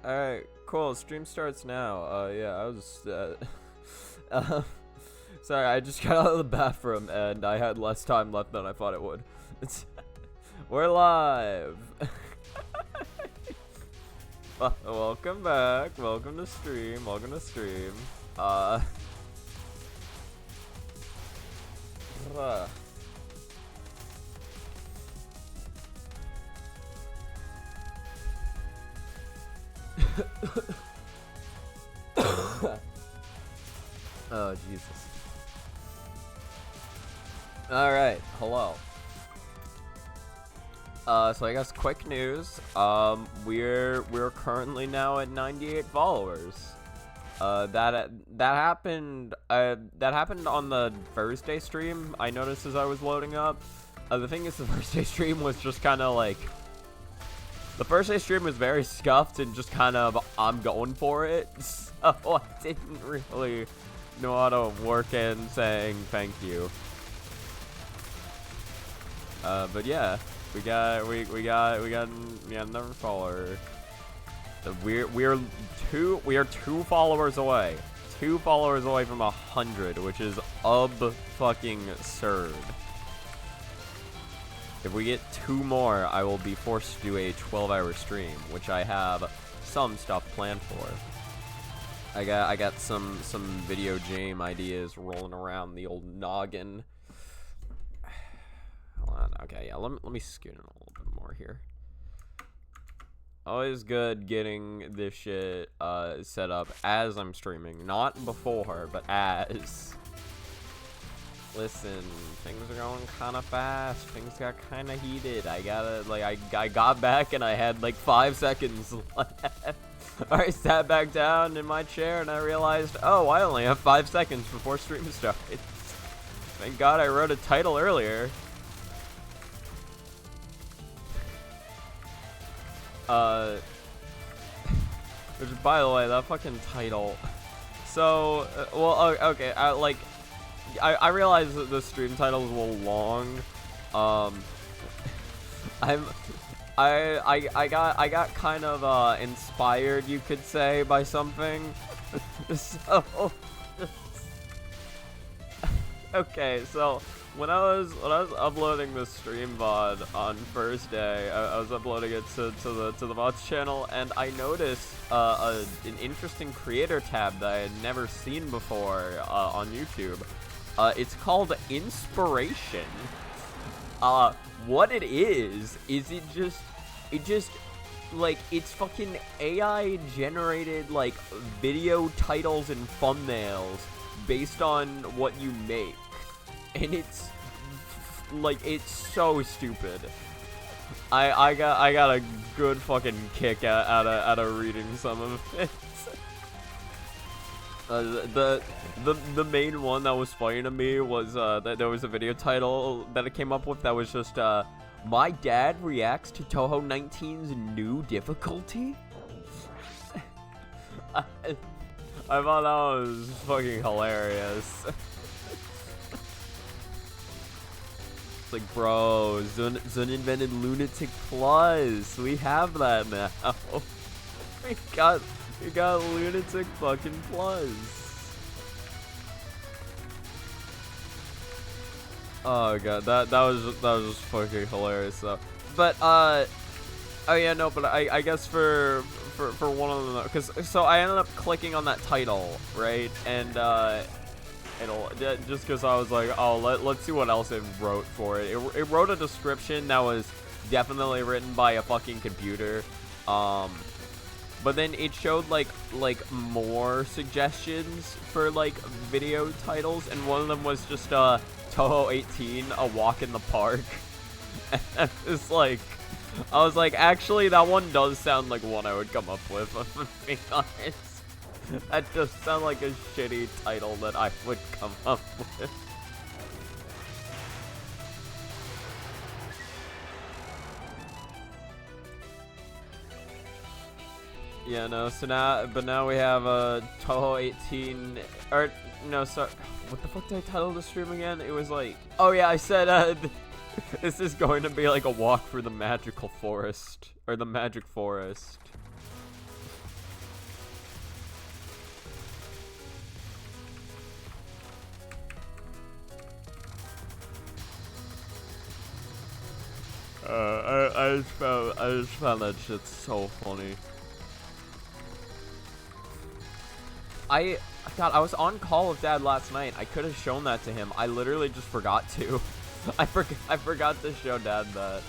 Alright, cool. Stream starts now. Yeah, I was, sorry, I just got out of the bathroom and I had less time left than I thought it would. We're live! Welcome back. Welcome to stream. Welcome to stream. Oh, Jesus. Alright, hello. So I guess quick news. We're currently now at 98 followers. That happened on the Thursday stream. I noticed as I was loading up. The thing is, the Thursday stream was just kind of like, the Thursday stream was very scuffed and just kind of, I'm going for it. So I didn't really know how to work in saying thank you. But yeah, we got another follower. We are two followers away. 2 followers away from 100, which is fucking absurd. If we get 2 more, I will be forced to do a 12-hour stream, which I have some stuff planned for. I got some video jam ideas rolling around the old noggin. Hold on. Okay, yeah. Let me scoot in a little bit more here. Always good getting this shit set up as I'm streaming, not before, but as. Listen, things are going kind of fast. Things got kind of heated. I got back and I had like 5 seconds left. I sat back down in my chair and I realized, oh, I only have 5 seconds before stream starts. Thank God I wrote a title earlier. Which, by the way, that fucking title. So, well, okay, I realize that the stream title is a little long. I got kind of inspired, you could say, by something. So okay, so when I was uploading the stream VOD on Thursday, I was uploading it to the VODs channel, and I noticed an interesting creator tab that I had never seen before on YouTube. It's called Inspiration. What it is it just like, it's fucking AI generated like video titles and thumbnails based on what you make, and it's like, it's so stupid. I got a good fucking kick out of reading some of it. The main one that was funny to me was that there was a video title that it came up with that was just my dad reacts to Touhou 19's new difficulty. I thought that was fucking hilarious. It's like, bro, Zun invented Lunatic Plus. We have that now. We got Lunatic fucking Plus. Oh god, that was just fucking hilarious though. But oh yeah, no, but I guess for one of them, because so I ended up clicking on that title, right? And it'll just because I was like, oh, let's see what else it wrote for it. It wrote a description that was definitely written by a fucking computer. But then it showed like more suggestions for like video titles, and one of them was just Touhou 18, a walk in the park. And it's like, I was like, actually that one does sound like one I would come up with, if I'm being honest. That does sound like a shitty title that I would come up with. Yeah, no, so now we have Touhou 18, or, no, sorry, what the fuck did I title the stream again? It was like, oh yeah, I said, this is going to be like a walk through the magical forest, or the magic forest. I just found that shit so funny. God, I was on call with Dad last night. I could have shown that to him. I literally just forgot to. I forgot to show Dad that.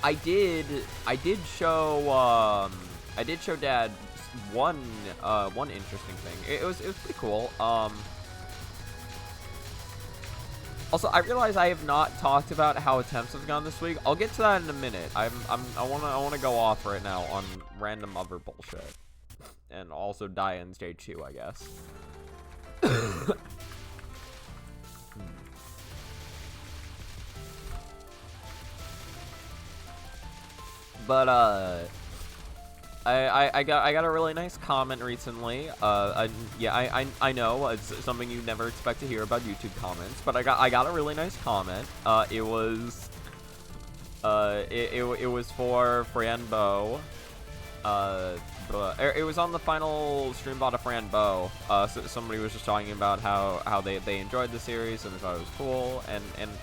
I did show Dad one interesting thing. It was pretty cool. Also, I realize I have not talked about how attempts have gone this week. I'll get to that in a minute. I wanna go off right now on random other bullshit, and also die in stage 2, I guess. But I got a really nice comment recently. Yeah, I know it's something you never expect to hear about YouTube comments, but I got a really nice comment. It was for Franbo. It was on the final stream bot of Franbo. So somebody was just talking about how they enjoyed the series and they thought it was cool,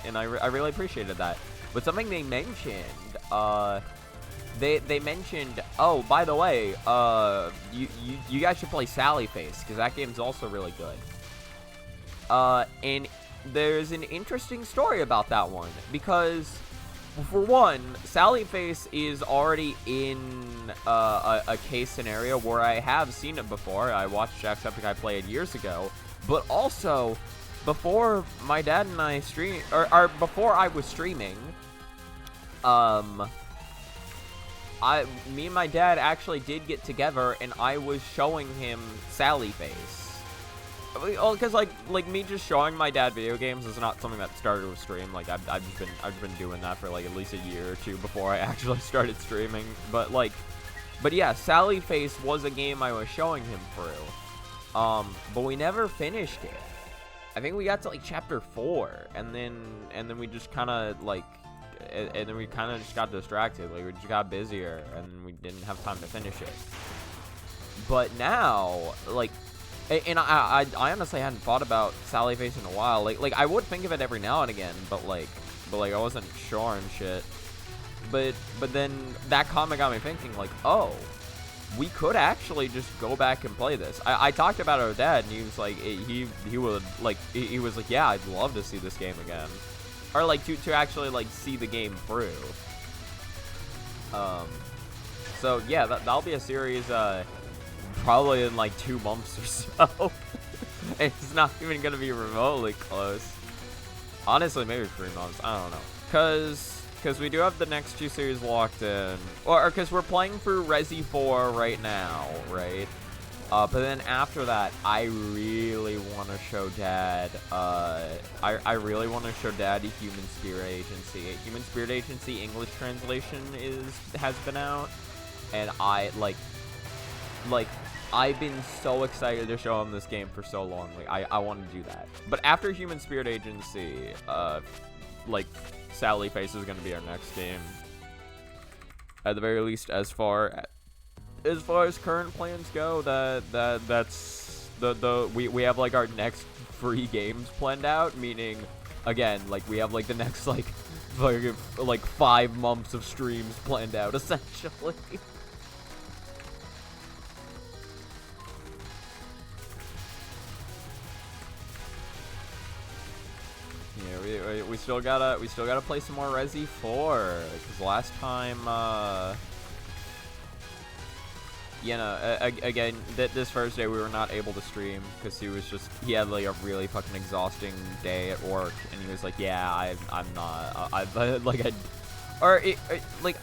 and I really appreciated that. But something they mentioned, They mentioned, oh, by the way, you guys should play Sally Face, because that game's also really good. And there's an interesting story about that one, because, for one, Sally Face is already in a case scenario where I have seen it before. I watched Jacksepticeye play it years ago, but also, before my dad and I stream, or before I was streaming, me and my dad actually did get together, and I was showing him Sally Face. Well, because like me just showing my dad video games is not something that started with stream. Like I've just been doing that for like at least a year or two before I actually started streaming. But yeah, Sally Face was a game I was showing him through. But we never finished it. I think we got to like chapter 4, and then we just kind of like. And then we kind of just got distracted. Like, we just got busier, and we didn't have time to finish it. But now, like, and I honestly hadn't thought about Sally Face in a while. Like I would think of it every now and again, but like I wasn't sure and shit. But then that comment got me thinking, like, oh, we could actually just go back and play this. I talked about it with Dad, and he was like, he was like, yeah, I'd love to see this game again. Or, like, to actually, like, see the game through. So, yeah, that'll be a series, probably in, like, 2 months or so. It's not even gonna be remotely close. Honestly, maybe 3 months. I don't know. Because we do have the next 2 series locked in. Or because we're playing through Resi 4 right now, right? But then after that, I really want to show Dad, I really want to show Dad Human Spirit Agency. Human Spirit Agency English translation has been out, and I've been so excited to show him this game for so long. Like, I want to do that. But after Human Spirit Agency, like, Sally Face is going to be our next game. At the very least, as far as current plans go, that's we have like our next 3 games planned out, meaning again, like, we have like the next like 5 months of streams planned out essentially. Yeah, we still gotta play some more Resi 4, because last time you know, again, this Thursday we were not able to stream because he had like a really fucking exhausting day at work, and he was like, yeah, I'm not, I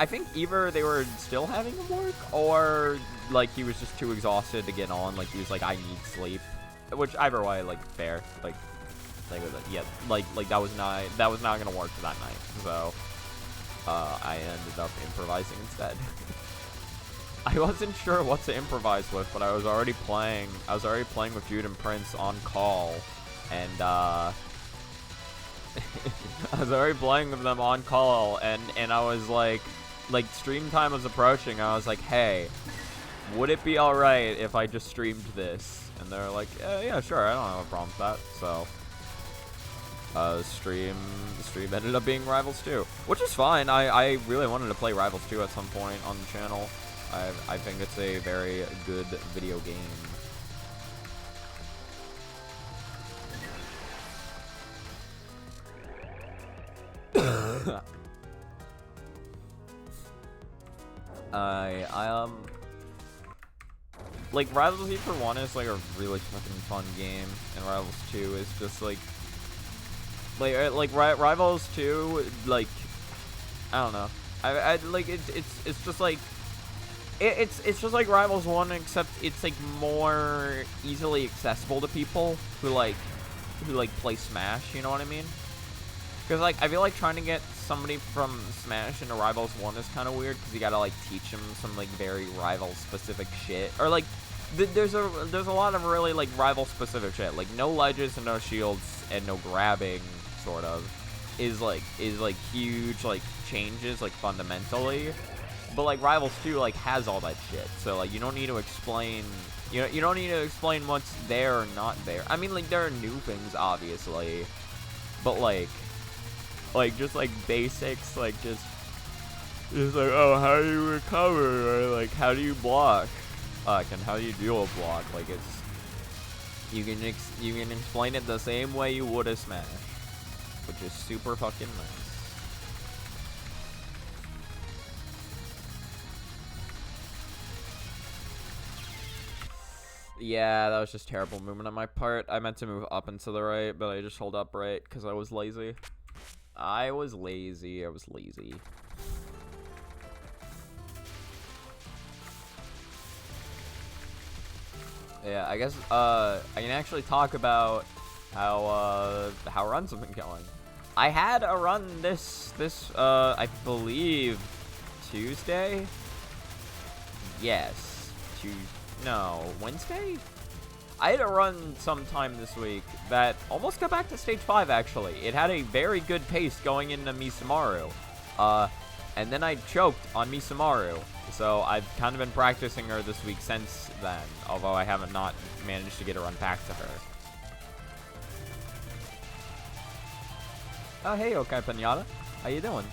think either they were still having him work, or like he was just too exhausted to get on. Like, he was like, I need sleep, which either way, like, fair, yeah, like that was not gonna work for that night, so I ended up improvising instead. I wasn't sure what to improvise with, but I was already playing with Jude and Prince on call, and I was already playing with them on call, and I was like stream time was approaching. I was like, hey, would it be alright if I just streamed this? And they're like, yeah, sure, I don't have a problem with that. So stream ended up being Rivals 2, which is fine. I really wanted to play Rivals 2 at some point on the channel. I think it's a very good video game. Like, Rivals for 1 is, like, a really fucking fun game, and Rivals 2 is just, like, Rivals 2, like, I don't know. I like, it's just, like, it's just, like, Rivals 1, except it's, like, more easily accessible to people who, like, play Smash, you know what I mean? Because, like, I feel like trying to get somebody from Smash into Rivals 1 is kind of weird, because you gotta, like, teach them some, like, very Rival-specific shit. Or, like, there's a lot of really, like, Rival-specific shit. Like, no ledges and no shields and no grabbing, sort of, is, like, huge, like, changes, like, fundamentally. But, like, Rivals 2, like, has all that shit. So, like, you don't need to explain... You don't need to explain what's there or not there. I mean, like, there are new things, obviously. But, like, just, like, basics, like, just like, oh, how do you recover, or, like, how do you block, and how do you deal with block, like, it's, you can explain it the same way you would a Smash, which is super fucking nice. Yeah, that was just terrible movement on my part. I meant to move up and to the right, but I just hold up right, because I was lazy. I was lazy. Yeah, I guess, I can actually talk about how runs have been going. I had a run this, I believe, Tuesday? Yes. No, Wednesday? I had a run sometime this week that almost got back to stage 5, actually. It had a very good pace going into Misamaru. And then I choked on Misamaru. So I've kind of been practicing her this week since then, although I haven't not managed to get a run back to her. Oh, hey, Okay Pinata. How you doing?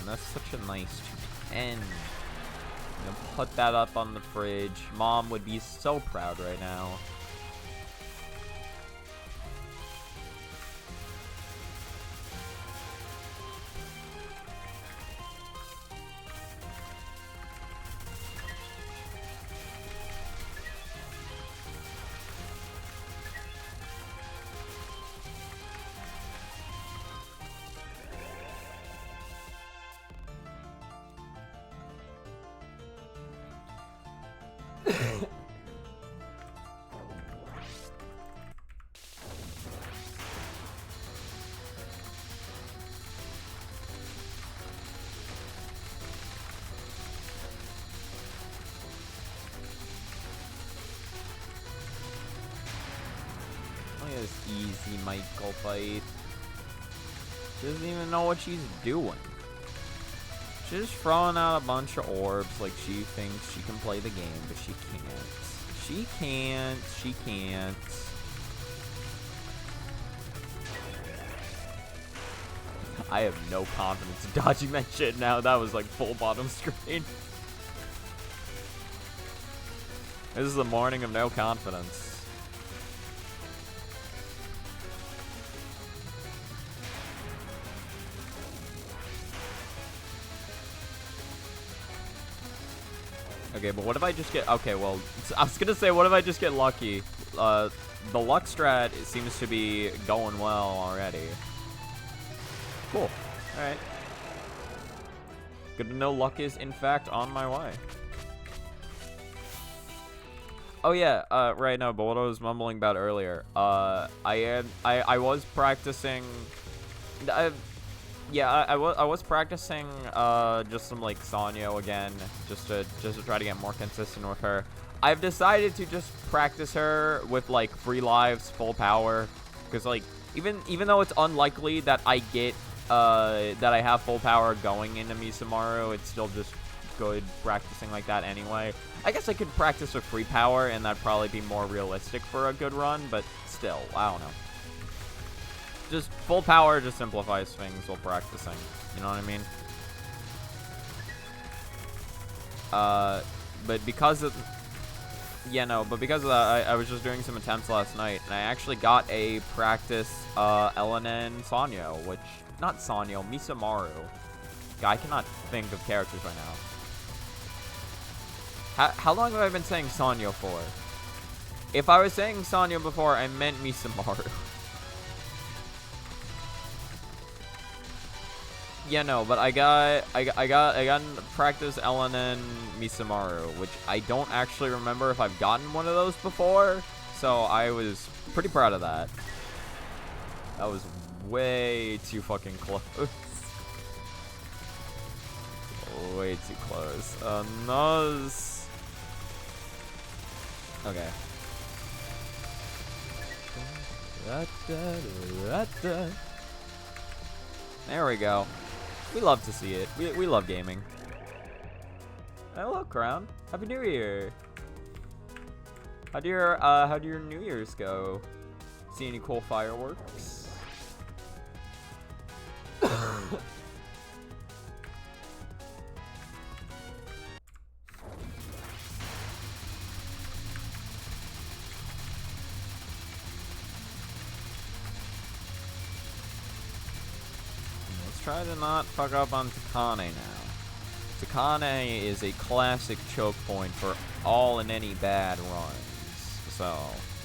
That's such a nice 210. I'm gonna put that up on the fridge. Mom would be so proud right now. Easy Michael fight. She doesn't even know what she's doing. She's just throwing out a bunch of orbs like she thinks she can play the game, but she can't. She can't. I have no confidence dodging that shit now. That was like full bottom screen. This is the morning of no confidence. Okay, but what if I just get... Okay, well, I was gonna say, what if I just get lucky? The luck strat seems to be going well already. Cool. Alright. Good to know luck is, in fact, on my way. Oh, yeah, right, no, but what I was mumbling about earlier, I was practicing... Yeah, I was practicing just some like Sanyo again, just to try to get more consistent with her. I've decided to just practice her with like 3 lives, full power, because like even though it's unlikely that I get that I have full power going into Misamaru, it's still just good practicing like that anyway. I guess I could practice with free power, and that'd probably be more realistic for a good run, but still, I don't know. Just full power just simplifies things while practicing. You know what I mean? But because of... Yeah, no, but because of that, I was just doing some attempts last night, and I actually got a practice LNN Sanyo, which... Not Sanyo, Misamaru. I cannot think of characters right now. How long have I been saying Sanyo for? If I was saying Sanyo before, I meant Misamaru. Yeah, no, but I got practice LNN Misamaru, which I don't actually remember if I've gotten one of those before, so I was pretty proud of that. That was way too fucking close. Way too close. No. Okay. There we go. We love to see it. We love gaming. Hello, Crown. Happy New Year. How do your New Year's go? See any cool fireworks? Try to not fuck up on Takane now. Takane is a classic choke point for all and any bad runs. So,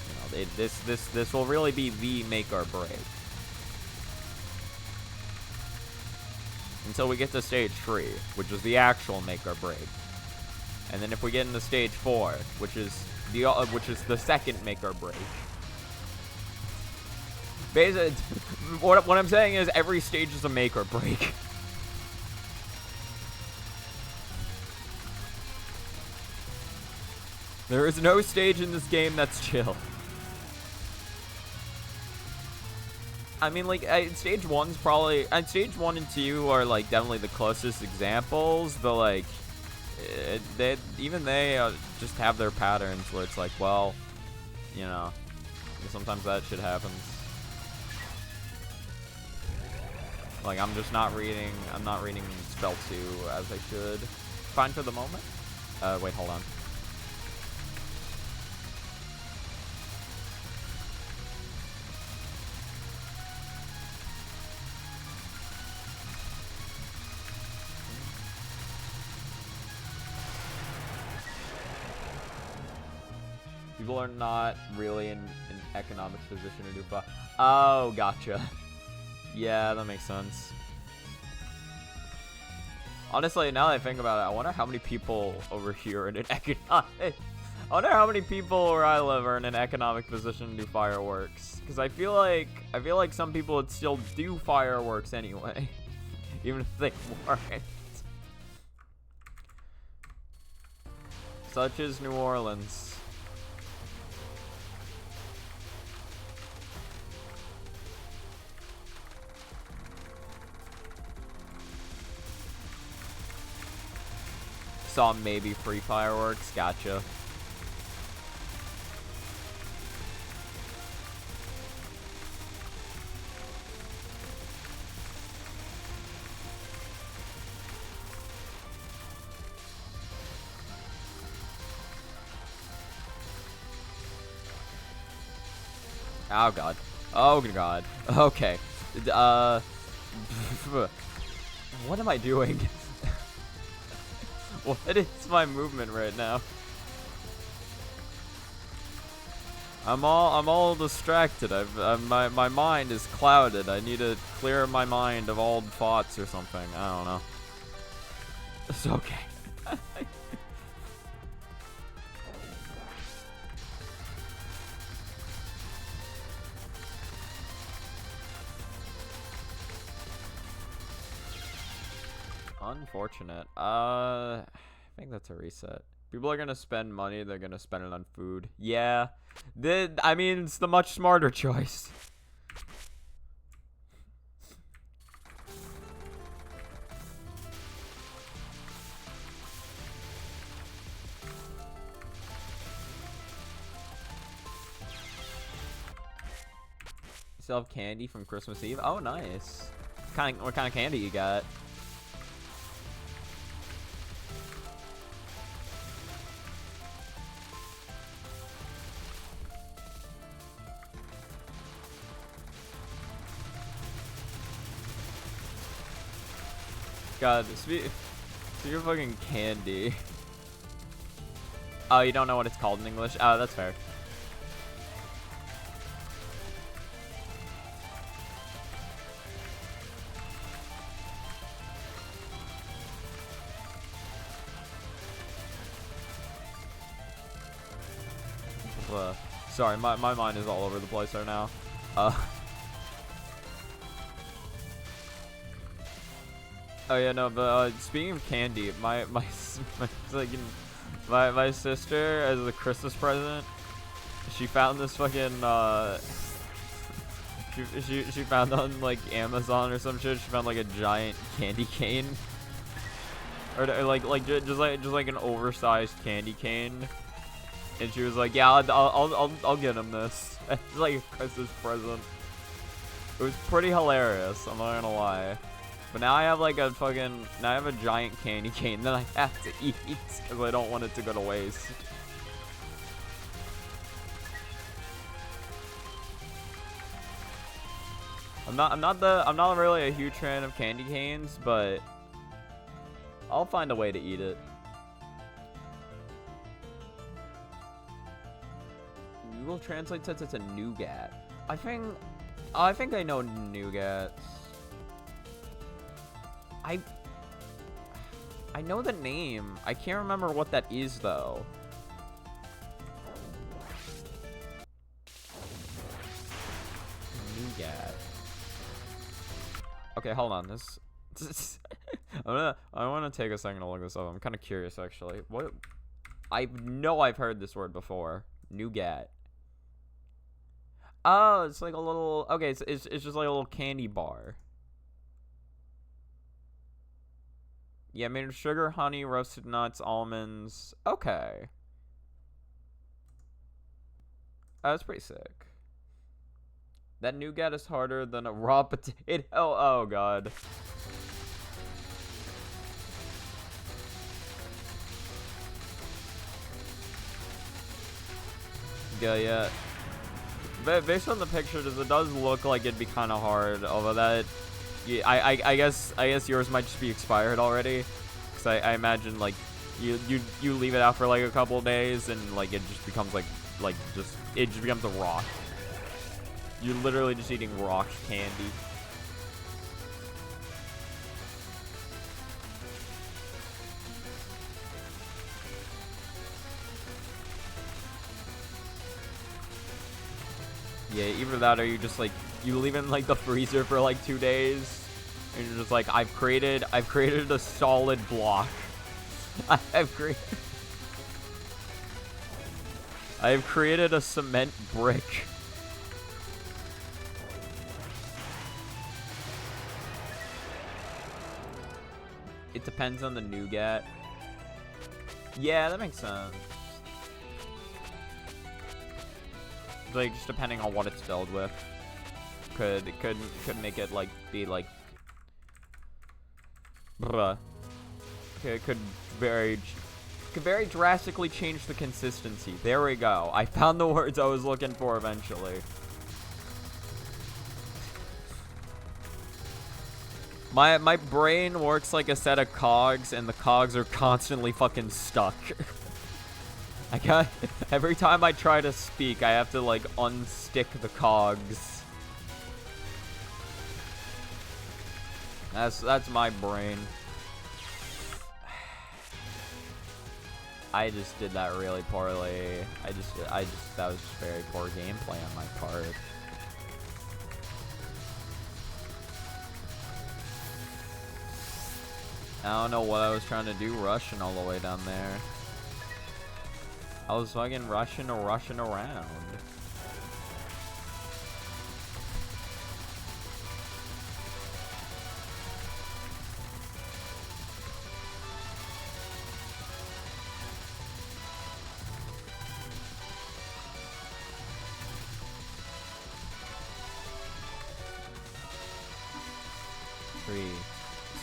you know, this will really be the make or break. Until we get to stage 3, which is the actual make or break. And then if we get into stage 4, which is the second make or break. Basically, what I'm saying is every stage is a make or break. There is no stage in this game that's chill. I mean, like, stage 1's probably... stage 1 and 2 are, like, definitely the closest examples, but, like, they just have their patterns where it's like, well, you know, sometimes that shit happens. Like, I'm not reading spell 2 as I should. Fine for the moment. Wait, hold on. People are not really in an economic position to do fun. Oh, gotcha. Yeah, that makes sense. Honestly, now that I think about it, I wonder how many people over here are in an economic... I wonder how many people where I live are in an economic position to do fireworks. Because I feel like some people would still do fireworks anyway. Even if they weren't. Such as New Orleans. Saw maybe free fireworks, gotcha. Oh god. Oh god. Okay. What am I doing? What is my movement right now? I'm all distracted. My mind is clouded. I need to clear my mind of old thoughts or something. I don't know. It's okay. Unfortunate. I think that's a reset. People are gonna spend money. They're gonna spend it on food. Yeah. I mean, it's the much smarter choice. Still have candy from Christmas Eve. Oh, nice. What kind of candy you got? God, speak of fucking candy. Oh, you don't know what it's called in English? Oh, that's fair. Sorry, my mind is all over the place right now. Oh yeah, no, but speaking of candy, my sister, as a Christmas present, she found this fucking she found on like Amazon or some shit. She found like a giant candy cane, or just like an oversized candy cane, and she was like, yeah, I'll get him this. It's like a Christmas present. It was pretty hilarious. I'm not gonna lie. But now I have like a now I have a giant candy cane that I have to eat because I don't want it to go to waste. I'm not really a huge fan of candy canes, but I'll find a way to eat it. Google translates it to nougat. I think I know nougat. I know the name. I can't remember what that is though. Nougat. Okay, hold on. This I want to take a second to look this up. I'm kind of curious actually. What? I know I've heard this word before. Nougat. Oh, it's like a little. Okay, it's just like a little candy bar. Yeah, made of sugar, honey, roasted nuts, almonds. Okay. Oh, that's pretty sick. That nougat is harder than a raw potato. Oh god. Yeah. Based on the picture, it does look like it'd be kind of hard. Although that, yeah, I guess yours might just be expired already. Cause I imagine like you leave it out for like a couple days and like it just becomes it just becomes a rock. You're literally just eating rock candy. Yeah, either that or you just like you leave it in like the freezer for like 2 days, and you're just like, I've created a solid block. I have created a cement brick. It depends on the nougat. Yeah, that makes sense. Like just depending on what it's filled with, could make it like be like, bruh. It could very drastically change the consistency. There we go. I found the words I was looking for eventually. My brain works like a set of cogs, and the cogs are constantly fucking stuck. Every time I try to speak, I have to like unstick the cogs. That's my brain. I just did that really poorly. That was just very poor gameplay on my part. I don't know what I was trying to do rushing all the way down there. I was fucking rushing around. Three,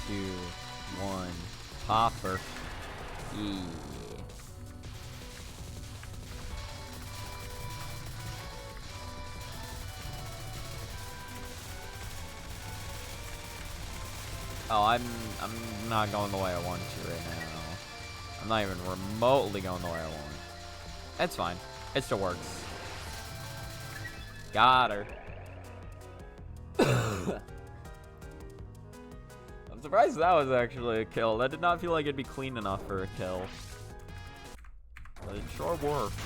two, one, popper. Yeah. Oh, I'm not going the way I want to right now. I'm not even remotely going the way I want. It's fine. It still works. Got her. I'm surprised that was actually a kill. That did not feel like it'd be clean enough for a kill. But it sure worked.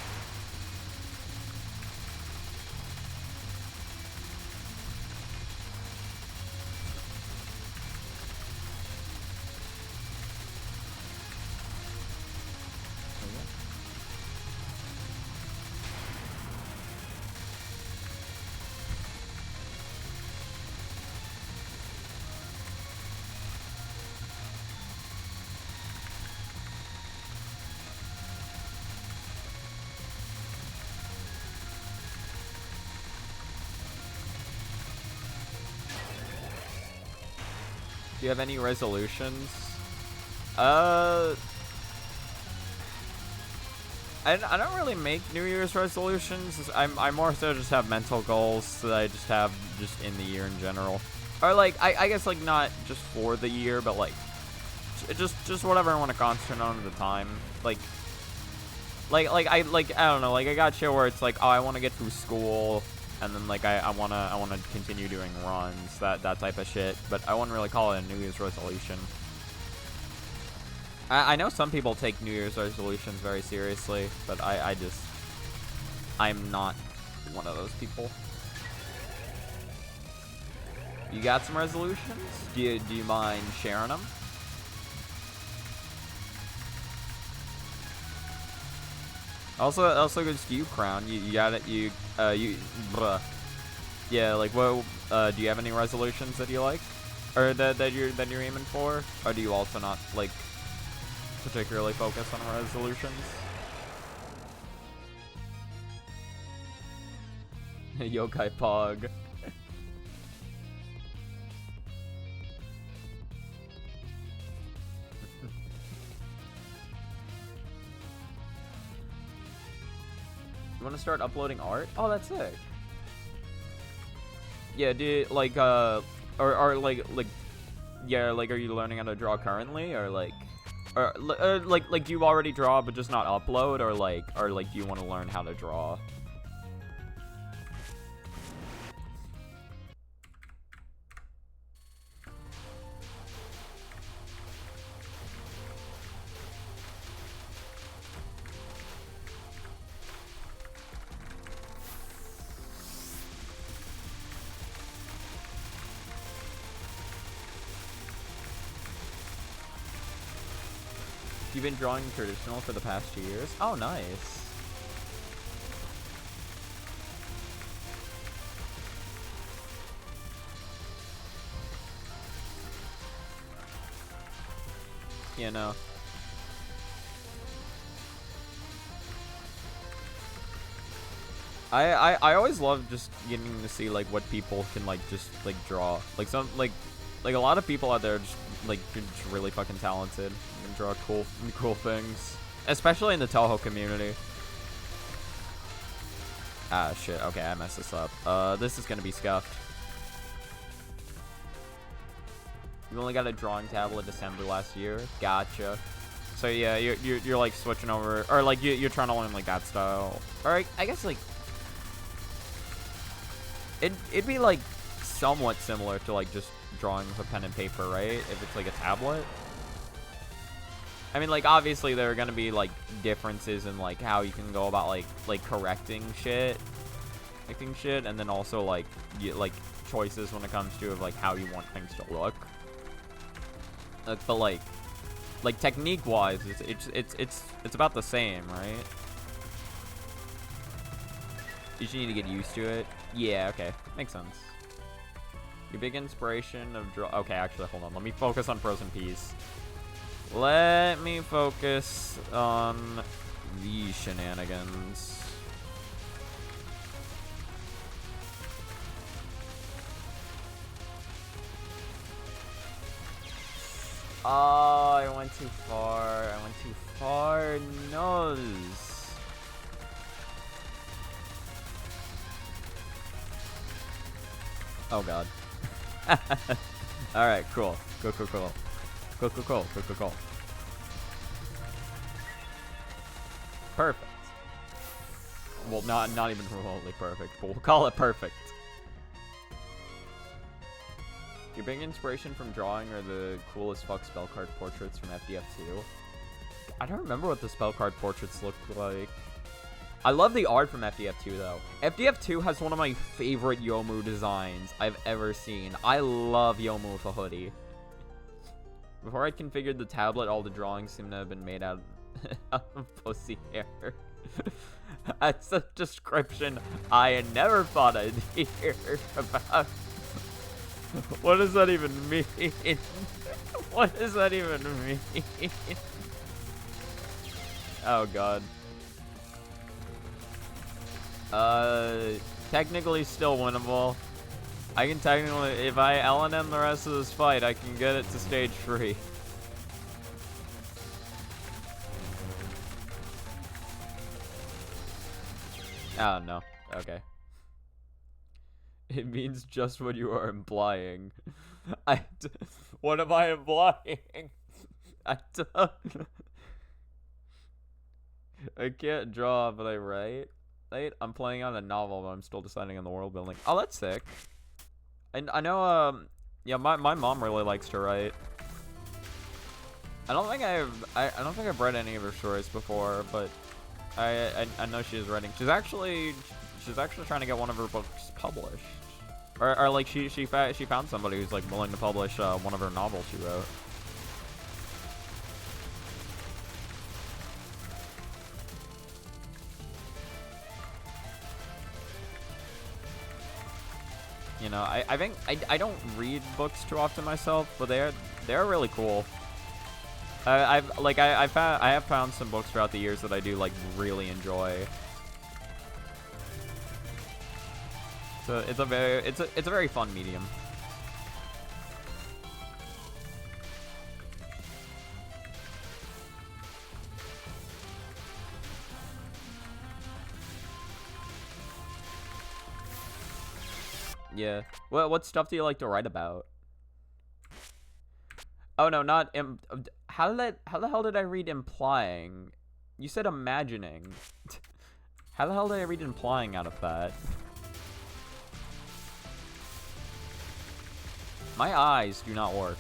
Do you have any resolutions? I don't really make New Year's resolutions. I more so just have mental goals that I just have just in the year in general. Or like, I guess like not just for the year, but like, just whatever I want to concentrate on at the time. I don't know, like I got shit where it's like, oh, I want to get through school. And then like I wanna continue doing runs, that type of shit. But I wouldn't really call it a New Year's resolution. I know some people take New Year's resolutions very seriously, but I'm not one of those people. You got some resolutions? Do you mind sharing them? Also goes to you, Crown. You got it. Bruh. Yeah, like, what? Do you have any resolutions that you like, or that you're aiming for, or do you also not like particularly focus on resolutions? Yokai Pog. You want to start uploading art? Oh, that's sick. Yeah, do you, like, or yeah, like, are you learning how to draw currently, or like, like, do you already draw but just not upload, or do you want to learn how to draw? You've been drawing traditional for the past 2 years? Oh, nice. You know. I always love just getting to see like what people can like just like draw. Like some like a lot of people out there are just like just really fucking talented and draw cool things, especially in the Touhou community. Ah shit. Okay, I messed this up. This is gonna be scuffed. You only got a drawing tablet December last year. Gotcha. So yeah, you're like switching over, or like you're trying to learn like that style. Or I guess like it'd be like somewhat similar to like just drawing with a pen and paper, right? If it's like a tablet. I mean, like obviously there are gonna be like differences in like how you can go about like correcting shit, and then also like like choices when it comes to like how you want things to look. But like like technique-wise, it's about the same, right? You just need to get used to it. Yeah, okay, makes sense. Your big inspiration of draw. Okay, actually, hold on. Let me focus on Frozen Peace. Let me focus on these shenanigans. Oh, I went too far. I went too far. No. Oh god. Alright, cool. Cool. Perfect. Well, not even remotely perfect, but we'll call it perfect. Your big inspiration from drawing are the coolest fuck spell card portraits from FDF2. I don't remember what the spell card portraits look like. I love the art from FDF2 though. FDF2 has one of my favorite Yomu designs I've ever seen. I love Yomu with a hoodie. Before I configured the tablet, all the drawings seem to have been made out of pussy hair. That's a description I never thought I'd hear about. What does that even mean? What does that even mean? Oh god. Technically still winnable. I can technically, if I LNM the rest of this fight, I can get it to stage 3. Oh, no. Okay. It means just what you are implying. What am I implying? I can't draw, but I write. I'm playing on a novel, but I'm still deciding on the world building. Oh, that's sick. And I know, yeah, my mom really likes to write. I don't think I've read any of her stories before, but I know she's writing. She's actually trying to get one of her books published, or like she found somebody who's like willing to publish one of her novels she wrote. You know, I think I don't read books too often myself, but they're really cool. I have found some books throughout the years that I do like really enjoy. So it's a very fun medium. Yeah. What stuff do you like to write about? Oh no, not how the hell did I read implying? You said imagining. How the hell did I read implying out of that? My eyes do not work.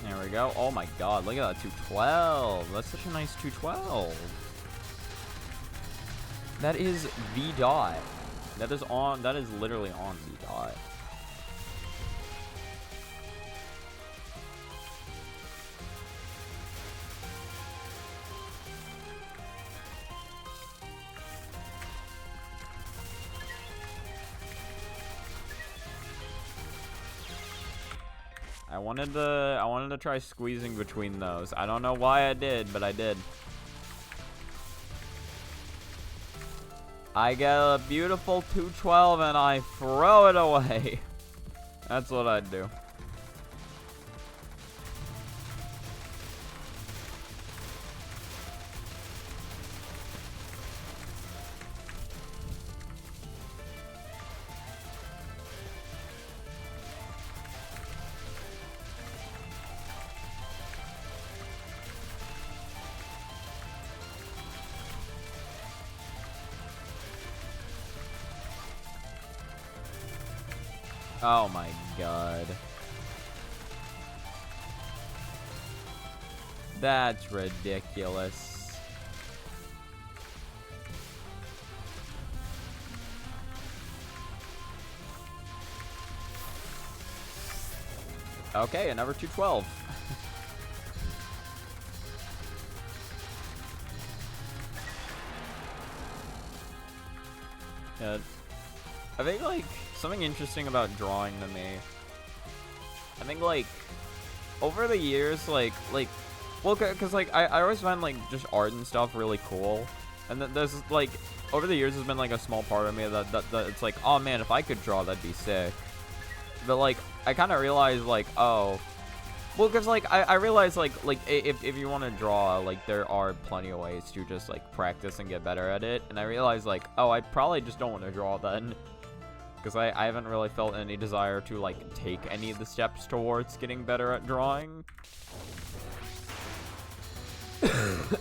There we go. Oh my god, look at that 212. That's such a nice 212. That is V dot. That is literally on V dot. I wanted to try squeezing between those. I don't know why I did, but I did. I get a beautiful 212 and I throw it away. That's what I'd do. Oh my god. That's ridiculous. Okay, another 212. Yeah. I think, like, something interesting about drawing to me, I think, like, over the years, like, well, because, like, I always find, like, just art and stuff really cool, and then there's, like, over the years, there's been, like, a small part of me that it's like, oh, man, if I could draw, that'd be sick, but, like, I kind of realized, like, oh, well, because, like, I realized, like, if you want to draw, like, there are plenty of ways to just, like, practice and get better at it, and I realized, like, oh, I probably just don't want to draw then. Because I haven't really felt any desire to, like, take any of the steps towards getting better at drawing. Because,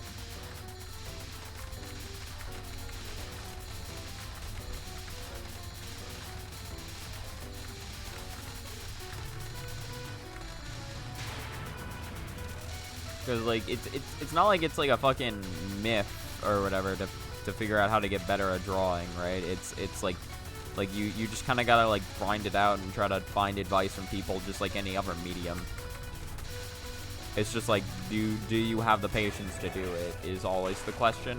like, it's not like it's, like, a fucking myth or whatever to figure out how to get better at drawing, right? It's like you just kind of gotta, like, grind it out and try to find advice from people just like any other medium. It's just like, do you have the patience to do it is always the question.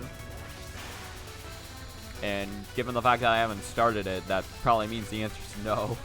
And given the fact that I haven't started it, that probably means the answer is no.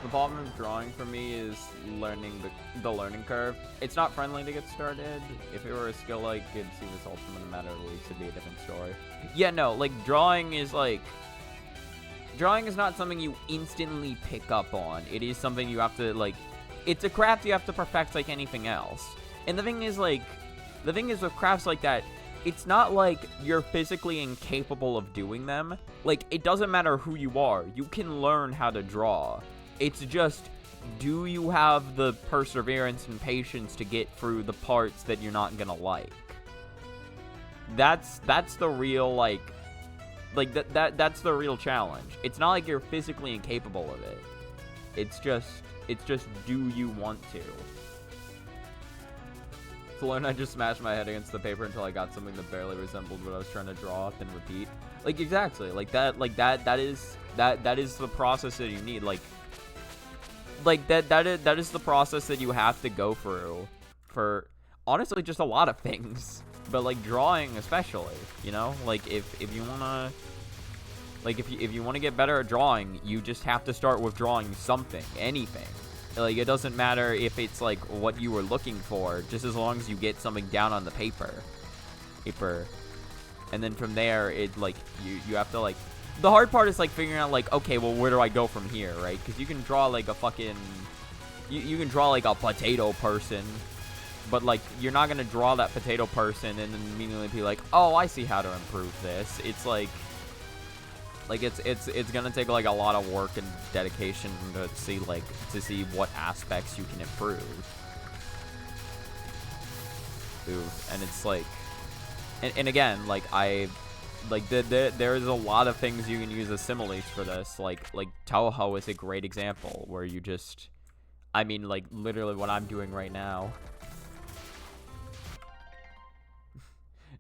The problem with drawing for me is learning the learning curve. It's not friendly to get started. If it were a skill I could see results from in a matter of weeks, it'd be a different story. Yeah, no, like, drawing is not something you instantly pick up on. It is something you have to, like, it's a craft you have to perfect like anything else. And the thing is with crafts like that, it's not like you're physically incapable of doing them. Like, it doesn't matter who you are. You can learn how to draw. It's just, do you have the perseverance and patience to get through the parts that you're not gonna like? That's the real, that's the real challenge. It's not like you're physically incapable of it. It's just, do you want to? To learn, I just smashed my head against the paper until I got something that barely resembled what I was trying to draw, then repeat. Like, exactly. That is the process that you need. That is the process that you have to go through for, honestly, just a lot of things. But, like, drawing especially, you know? Like, if you wanna, like, if you wanna get better at drawing, you just have to start with drawing something, anything. Like, it doesn't matter if it's, like, what you were looking for, just as long as you get something down on the paper. And then from there, it, like, you have to, like, the hard part is, like, figuring out, like, okay, well, where do I go from here, right? Because you can draw, like, a fucking, you can draw, like, a potato person, but, like, you're not gonna draw that potato person and then immediately be like, oh, I see how to improve this. It's, like, it's gonna take, like, a lot of work and dedication to see what aspects you can improve. Ooh, and it's, like, and again, like, there is a lot of things you can use as similes for this. Like Touhou is a great example where you just, I mean, like, literally what I'm doing right now.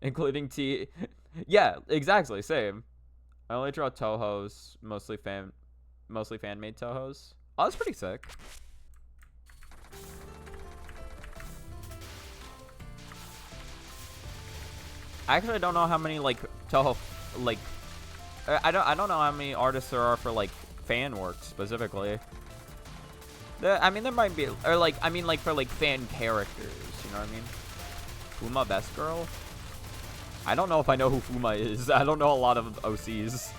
Including yeah, exactly, same. I only draw Touhous, mostly fan-made Touhous. Oh, that's pretty sick. I actually don't know how many like Touhou, like I don't know how many artists there are for like fan work specifically. I mean, there might be, or like, I mean, like for like fan characters, you know what I mean? Fuma Best Girl? I don't know if I know who Fuma is. I don't know a lot of OCs.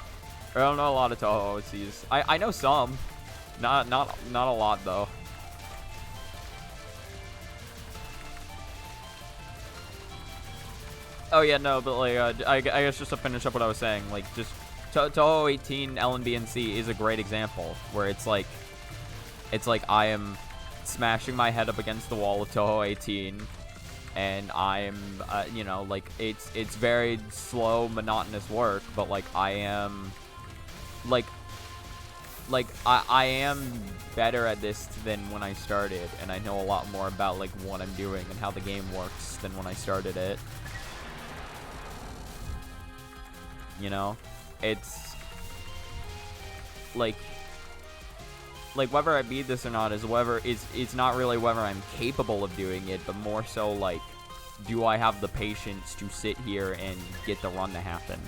I don't know a lot of Touhou OCs. I know some, not a lot though. Oh yeah, no, but like, I guess just to finish up what I was saying, like just Touhou 18 LNBNC is a great example where it's like I am smashing my head up against the wall of Touhou 18, and I'm, you know, like it's very slow, monotonous work, but like I am, like I am better at this than when I started, and I know a lot more about like what I'm doing and how the game works than when I started it. You know, it's like whether I beat this or not is whether it's not really whether I'm capable of doing it, but more so like, do I have the patience to sit here and get the run to happen?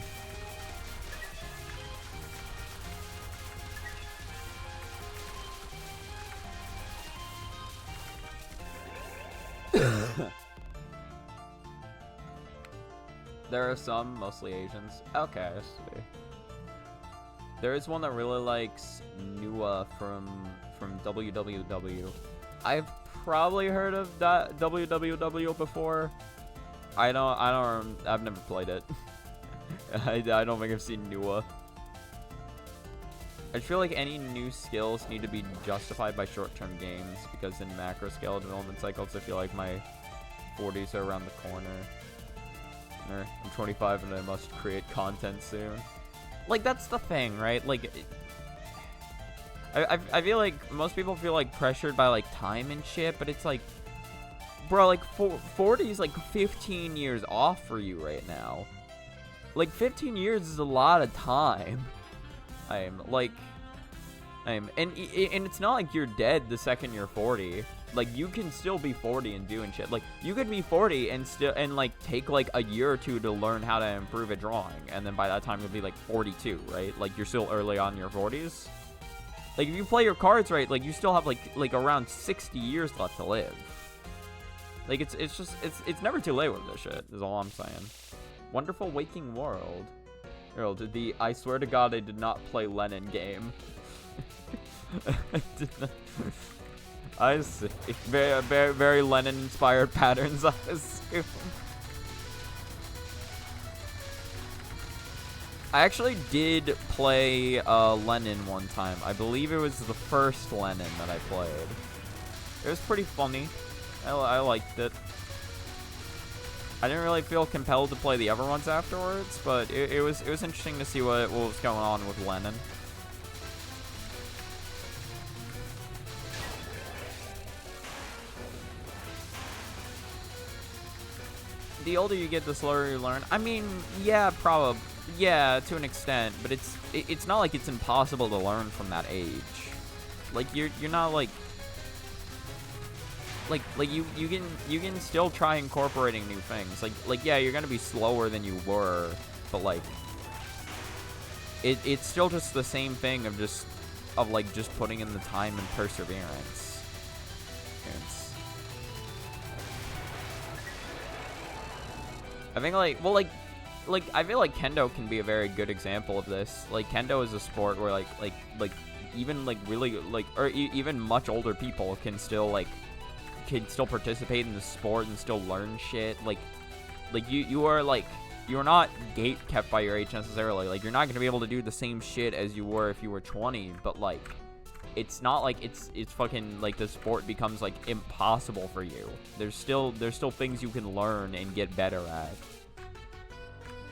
There are some, mostly Asians. Okay, I see. There is one that really likes Nua from WWW. I've probably heard of that WWW before. I've never played it. I don't think I've seen Nua. I feel like any new skills need to be justified by short-term games, because in macro scale development cycles, I feel like my 40s are around the corner. I'm 25 and I must create content soon. Like, that's the thing, right? Like, I feel like most people feel like pressured by like time and shit, but it's like, bro, like 40 is like 15 years off for you right now. Like 15 years is a lot of time. And it's not like you're dead the second you're 40. Like, you can still be 40 and doing shit. Like, you could be 40 and still, and like take like a year or two to learn how to improve at drawing, and then by that time you'll be like 42, right? Like, you're still early on in your 40s. Like, if you play your cards right, like you still have like around 60 years left to live. Like, it's never too late with this shit, is all I'm saying. Wonderful Waking World. I swear to God, I did not play Lenin game. I did not. I see. Very Lenin-inspired patterns, I assume. I actually did play Lenin one time. I believe it was the first Lenin that I played. It was pretty funny. I liked it. I didn't really feel compelled to play the other ones afterwards, but it was interesting to see what was going on with Lenin. The older you get, the slower you learn. I mean, yeah, probably, yeah, to an extent, but it's not like it's impossible to learn from that age. Like, you're not like you can still try incorporating new things. Like yeah, you're gonna be slower than you were, but like it's still just the same thing of just putting in the time and perseverance. I think I feel like Kendo can be a very good example of this. Like, Kendo is a sport where like even like really like, or even much older people can still participate in the sport and still learn shit. Like you're not gate kept by your age necessarily. Like, you're not gonna be able to do the same shit as you were if you were 20, but like, it's not like it's fucking like the sport becomes like impossible for you. There's still things you can learn and get better at.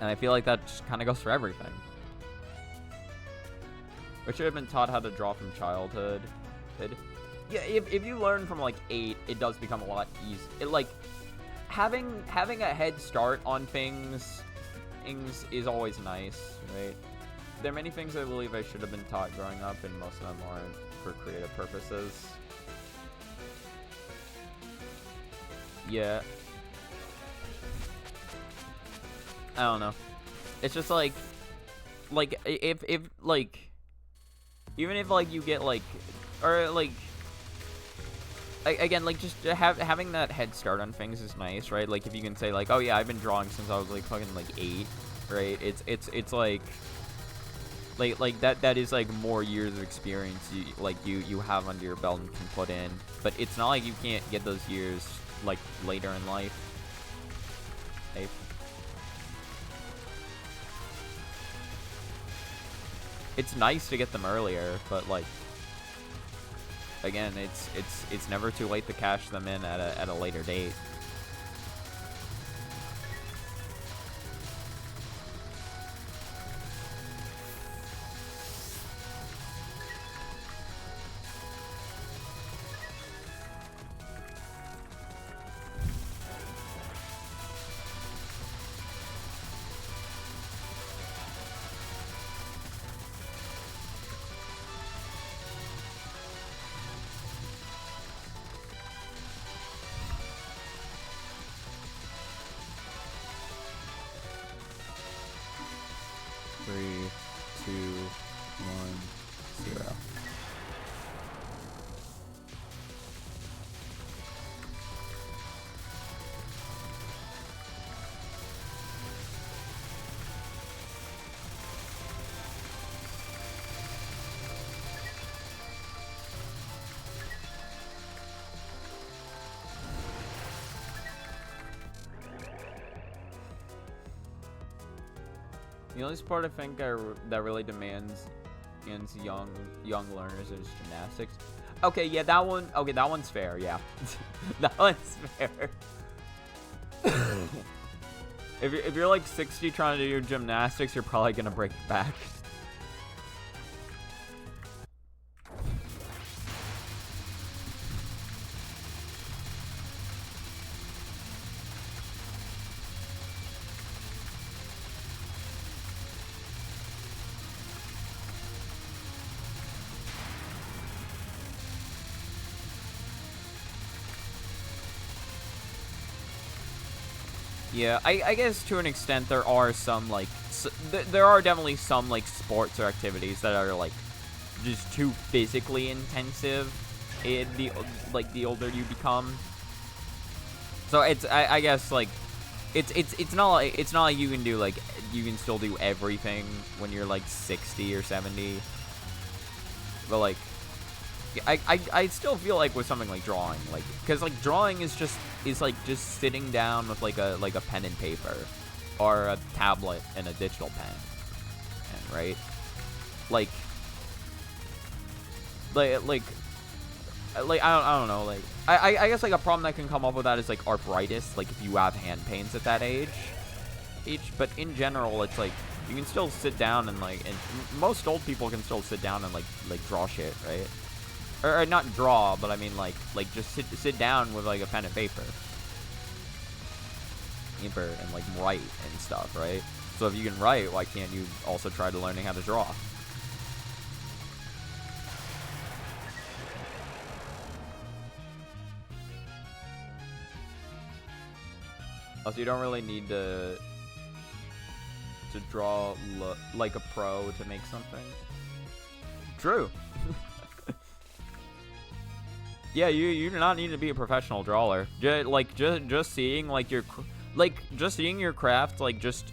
And I feel like that just kind of goes for everything. We should have been taught how to draw from childhood. Yeah, if you learn from like 8, it does become a lot easier. It like having a head start on things is always nice, right? There are many things I believe I should have been taught growing up, and most of them aren't for creative purposes. Yeah. I don't know. It's just like if like, even if like you get like, or like, again, like just having that head start on things is nice, right? Like if you can say like, oh yeah, I've been drawing since I was like fucking like 8, right? It's like that is like more years of experience you have under your belt and can put in. But it's not like you can't get those years like later in life. Hey. It's nice to get them earlier, but like, again, it's never too late to cash them in at a later date. The only sport I think that really demands young learners is gymnastics. Okay, yeah, that one. Okay, that one's fair. Yeah, that one's fair. If you're like 60 trying to do gymnastics, you're probably gonna break your back. Yeah, I guess to an extent there are some like there are definitely some like sports or activities that are like just too physically intensive in the older you become. So it's I guess like it's not like you can do like you can still do everything when you're like 60 or 70. But like I still feel like with something like drawing, like, because like drawing is like just sitting down with like a pen and paper or a tablet and a digital pen, and right, like I don't know, like I guess like a problem that can come up with that is like arthritis, like if you have hand pains at that age. But in general, it's like you can still sit down and like, and most old people can still sit down and like draw shit, right? Or not draw, but I mean like just sit down with like a pen and paper and like write and stuff, right? So if you can write, why can't you also try to learning how to draw? Also, you don't really need to draw like a pro to make something. True. Yeah, you do not need to be a professional drawer. Just seeing like seeing your craft like just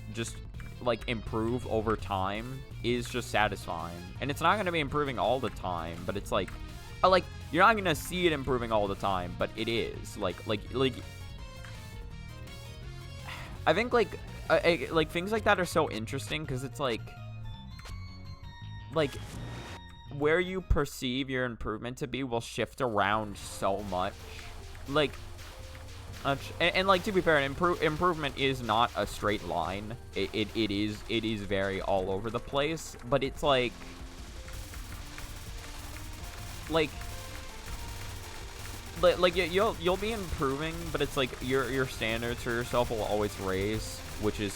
like improve over time is just satisfying. And it's not going to be improving all the time, but it's like you're not going to see it improving all the time, but it is like I think like things like that are so interesting because it's like where you perceive your improvement to be will shift around so much. Like, and like, to be fair, improvement is not a straight line. It is very all over the place, but it's like you'll be improving, but it's like your standards for yourself will always raise, which is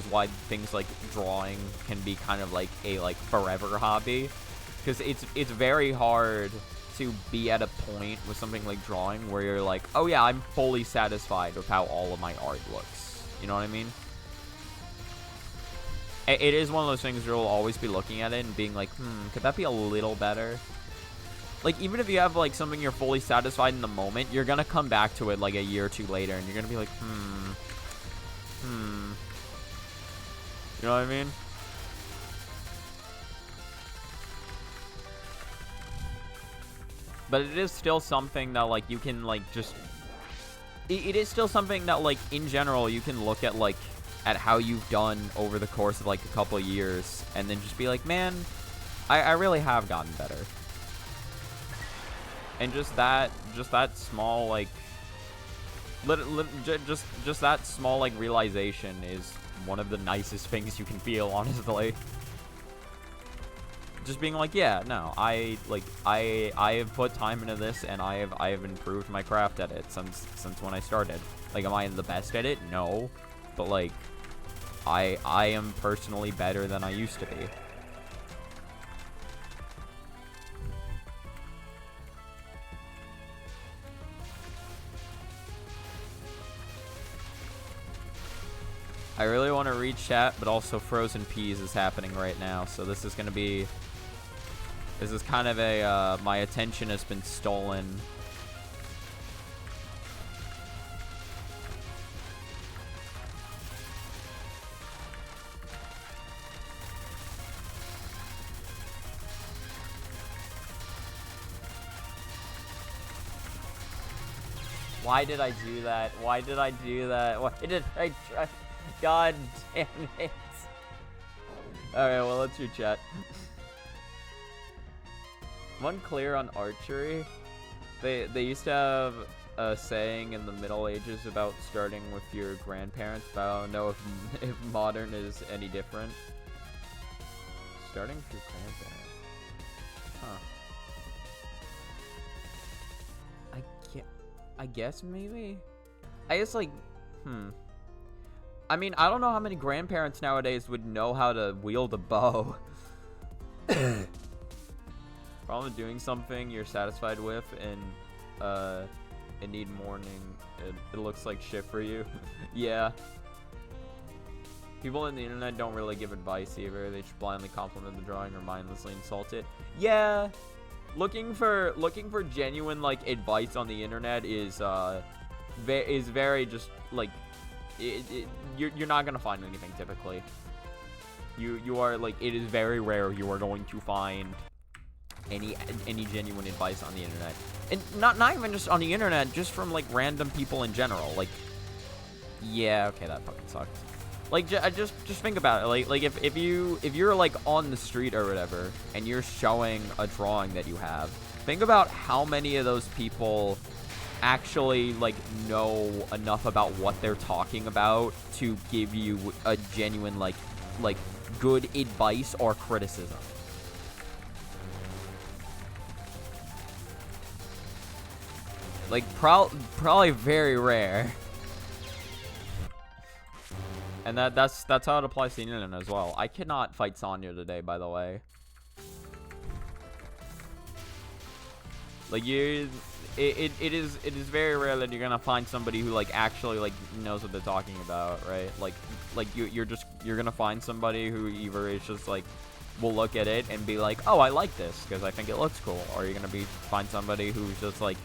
why things like drawing can be kind of like a forever hobby. Because it's very hard to be at a point with something like drawing where you're like, oh yeah, I'm fully satisfied with how all of my art looks. You know what I mean? it is one of those things where you'll always be looking at it and being like, could that be a little better? Like, even if you have, like, something you're fully satisfied in the moment, you're gonna come back to it, like, a year or two later, and you're gonna be like, You know what I mean? But it is still something that, like, you can, like, just... It is still something that, like, in general, you can look at, like, at how you've done over the course of, like, a couple of years, and then just be like, man, I really have gotten better. And just that small, like, just that small, like, realization is one of the nicest things you can feel, honestly. Just being like, yeah, no, I have put time into this, and I have improved my craft at it since when I started. Like, am I the best at it? No, but like, I am personally better than I used to be. I really want to read chat, but also Frozen Peas is happening right now, so this is gonna be... This is kind of a, my attention has been stolen. Why did I do that? Why did I do that? Why did I try? God damn it. Alright, well, let's read chat. One clear on archery. They used to have a saying in the Middle Ages about starting with your grandparents, but I don't know if modern is any different. Starting with your grandparents. Huh. I guess maybe? I guess, like, I mean, I don't know how many grandparents nowadays would know how to wield a bow. Problem doing something you're satisfied with and need mourning. It looks like shit for you. Yeah. People on the internet don't really give advice either. They just blindly compliment the drawing or mindlessly insult it. Yeah. Looking for genuine, like, advice on the internet is very just like you're not gonna find anything typically. You are, like, it is very rare you are going to find any genuine advice on the internet, and not even just on the internet, just from, like, random people in general. Like, yeah, okay, that fucking sucks. Like, just think about it. Like if you're like on the street or whatever, and you're showing a drawing that you have, think about how many of those people actually, like, know enough about what they're talking about to give you a genuine, like good advice or criticism. Like, probably very rare. And that's how it applies to the internet as well. I cannot fight Sonya today, by the way. Like, it is very rare that you're gonna find somebody who, like, actually, like, knows what they're talking about, right? Like you're gonna find somebody who either is just, like, will look at it and be like, oh, I like this because I think it looks cool, or you're gonna find somebody who's just, like,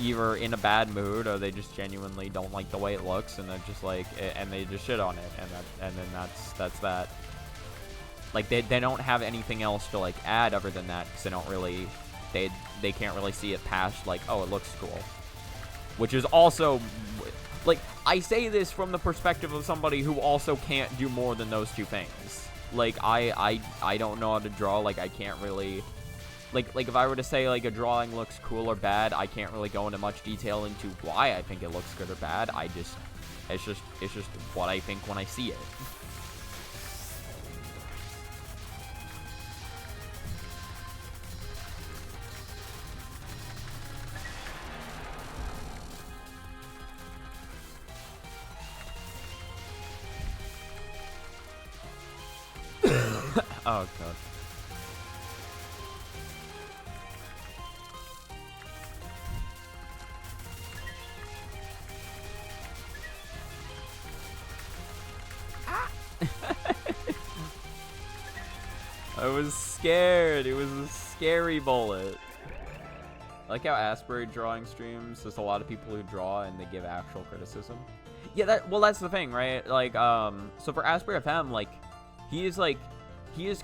either in a bad mood or they just genuinely don't like the way it looks, and they're just like, and they just shit on it, and then that's that. Like, they don't have anything else to, like, add other than that, because they don't really, they can't really see it past, like, oh, it looks cool. Which is also, like, I say this from the perspective of somebody who also can't do more than those two things. Like, I don't know how to draw. Like, I can't really, like if I were to say, like, a drawing looks cool or bad, I can't really go into much detail into why I think it looks good or bad. It's just what I think when I see it. Oh, God. I was scared. It was a scary bullet. I like how Asbury drawing streams, there's a lot of people who draw and they give actual criticism. Yeah, that's the thing, right? Like, so for Asbury FM, like, he is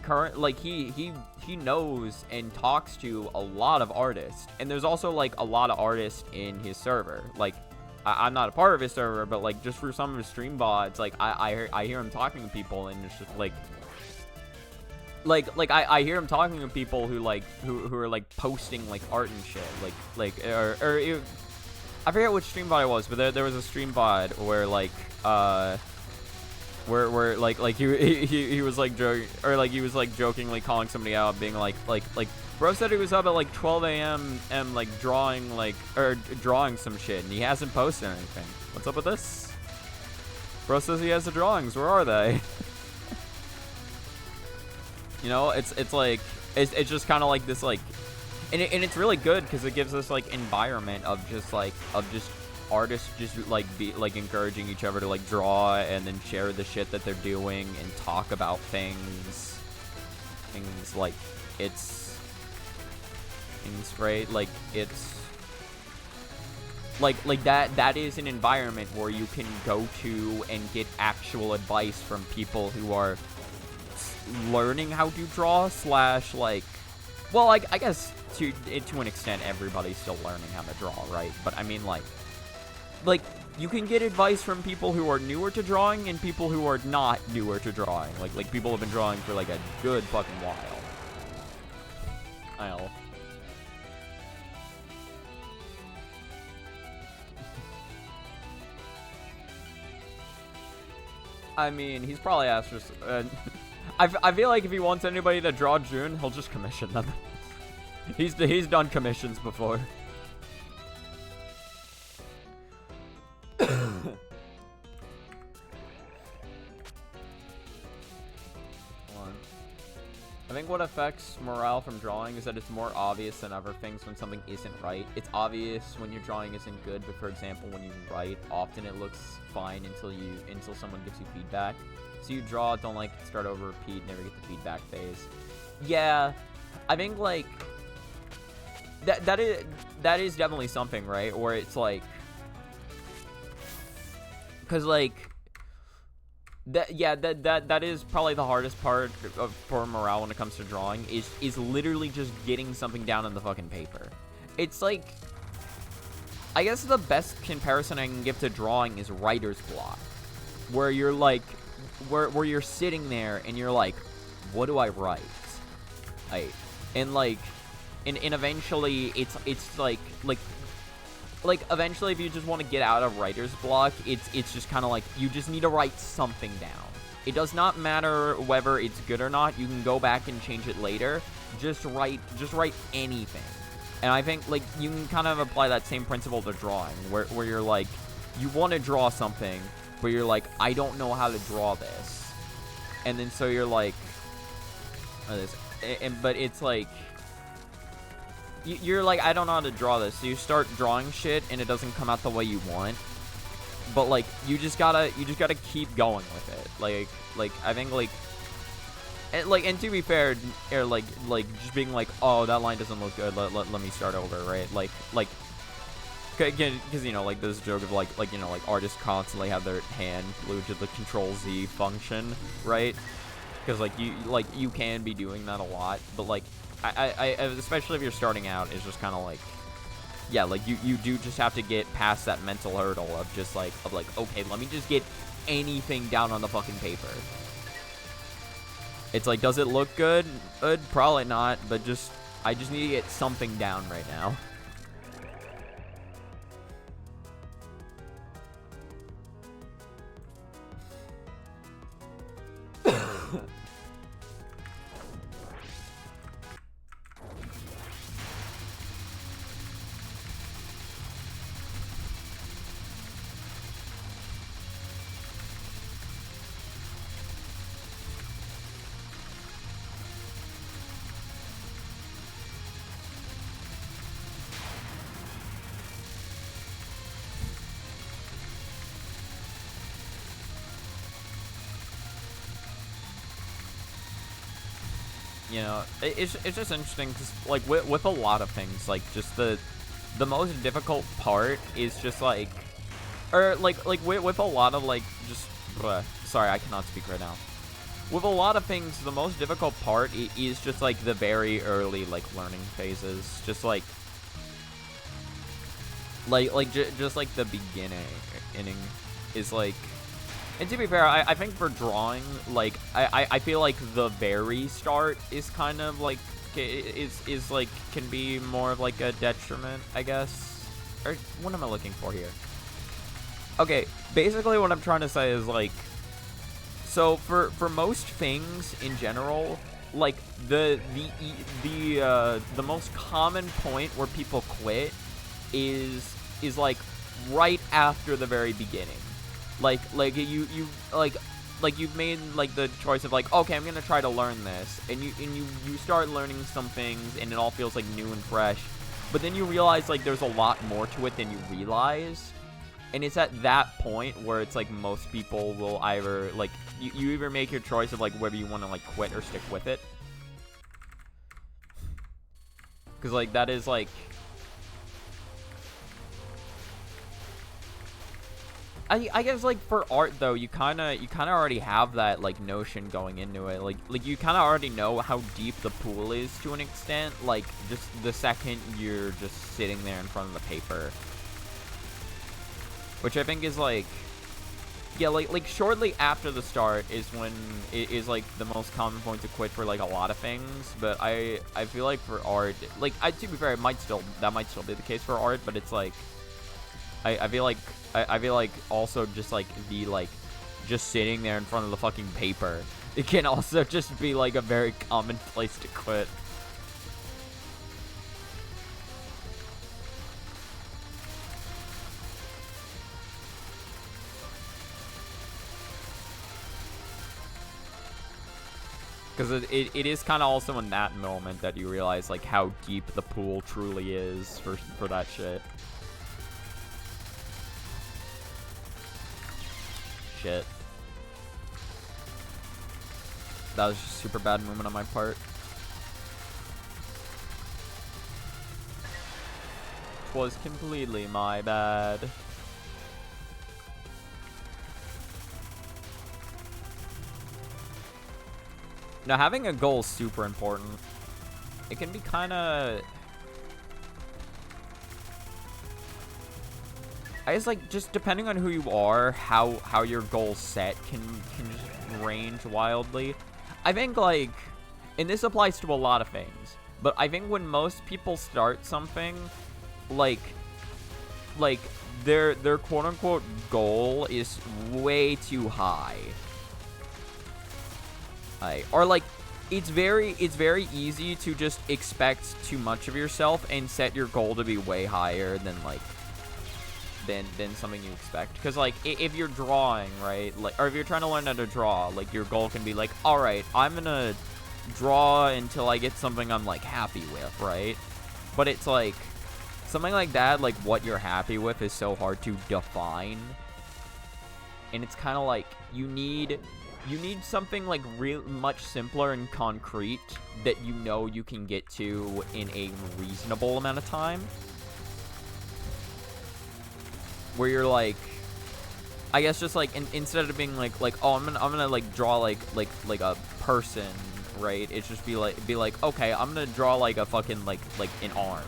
current, like, he knows and talks to a lot of artists. And there's also, like, a lot of artists in his server. Like, I'm not a part of his server, but, like, just for some of his stream VODs, like, I hear him talking to people, and it's just, I hear him talking to people who are like posting like art and shit, I forget which stream VOD it was, but there was a stream VOD where like where he was like joking, or like he was like jokingly calling somebody out, being like bro said he was up at like 12 a.m. and like drawing some shit, and he hasn't posted anything. What's up with this? Bro says he has the drawings. Where are they? You know, it's just kind of like this, like, and it's really good because it gives us like environment of just artists just like encouraging each other to like draw and then share the shit that they're doing and talk about things like it's right, like it's like that is an environment where you can go to and get actual advice from people who are learning how to draw / like, well, I guess to an extent everybody's still learning how to draw, right? But I mean, like you can get advice from people who are newer to drawing and people who are not newer to drawing, like people have been drawing for like a good fucking while. I mean, he's probably asked for I feel like if he wants anybody to draw June, he'll just commission them. He's done commissions before. I think what affects morale from drawing is that it's more obvious than other things when something isn't right. It's obvious when your drawing isn't good, but for example, when you write, often it looks fine until someone gives you feedback. So you draw, don't like start over, repeat, never get the feedback phase. Yeah, I think like that is definitely something, right? Where it's like, because like that is probably the hardest part for morale when it comes to drawing is literally just getting something down on the fucking paper. It's like, I guess the best comparison I can give to drawing is writer's block, where you're like, where you're sitting there and you're like, what do I write? And eventually it's like eventually if you just want to get out of writer's block, it's just kind of like you just need to write something down. It does not matter whether it's good or not. You can go back and change it later. Just write anything. And I think like you can kind of apply that same principle to drawing, where you're like, you want to draw something, but you're like, I don't know how to draw this. And then so you're like, but it's like, you're like, I don't know how to draw this. So you start drawing shit and it doesn't come out the way you want. But like, you just gotta keep going with it. Like I think and to be fair, or like just being like, oh, that line doesn't look good. Let me start over, right? Like again, because you know, like this joke of like you know, like artists constantly have their hand glued to the Control-Z function, right? Because like you can be doing that a lot, but like I especially if you're starting out, it's just kind of like, yeah, like you do just have to get past that mental hurdle of just like okay, let me just get anything down on the fucking paper. It's like, does it look good? Probably not, but I just need to get something down right now. you know, it's just interesting because, like, with a lot of things, like, just the most difficult part is just, like, or, like with a lot of, like, just, sorry, I cannot speak right now. With a lot of things, the most difficult part is just, like, the very early, like, learning phases. Just, just, like, the beginning is, like... And to be fair, I think for drawing, like, I feel like the very start is kind of, like, is, like, can be more of, like, a detriment, I guess. Or, what am I looking for here? Okay, basically what I'm trying to say is, like... So for most things in general, like the most common point where people quit is like right after the very beginning. Like you've made like the choice of like, okay, I'm gonna try to learn this, and you start learning some things and it all feels like new and fresh, but then you realize like there's a lot more to it than you realize. And it's at that point where it's like most people will either like you either make your choice of like whether you want to like quit or stick with it, because like that is like I guess like for art though, you kind of already have that like notion going into it, like you kind of already know how deep the pool is to an extent, like just the second you're just sitting there in front of the paper. Which I think is like, yeah, like shortly after the start is when it is like the most common point to quit for like a lot of things. But I feel like for art, like to be fair, that might still be the case for art. But it's like, I feel like also just like just sitting there in front of the fucking paper, it can also just be like a very common place to quit. Because it is kind of also in that moment that you realize, like, how deep the pool truly is for that shit. Shit. That was just a super bad movement on my part. Was completely my bad. Now, having a goal is super important. It can be kind of... I guess, like, just depending on who you are, how your goal's set can just range wildly. I think, like... And this applies to a lot of things. But I think when most people start something, like their quote-unquote goal is way too high. Or like it's very easy to just expect too much of yourself and set your goal to be way higher than like than something you expect. Because like if you're drawing, right, like, or if you're trying to learn how to draw, like your goal can be like, all right, I'm gonna draw until I get something I'm like happy with, right? But it's like something like that, like what you're happy with is so hard to define, and it's kind of like you need something like much simpler and concrete that you know you can get to in a reasonable amount of time. Where you're like, I guess just like instead of being like oh I'm gonna like draw like a person, right? It's just be like okay, I'm gonna draw like a fucking like an arm,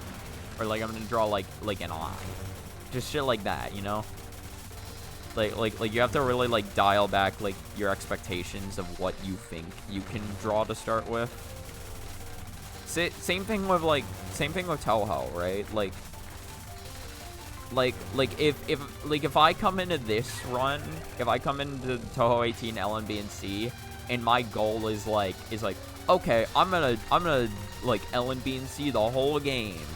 or like I'm gonna draw like an eye, just shit like that, you know? Like you have to really like dial back like your expectations of what you think you can draw to start with. Same thing with Touhou, right? Like if I come into this run, if I come into Touhou 18 LNBNC and my goal is like okay, I'm gonna like LNBNC the whole game,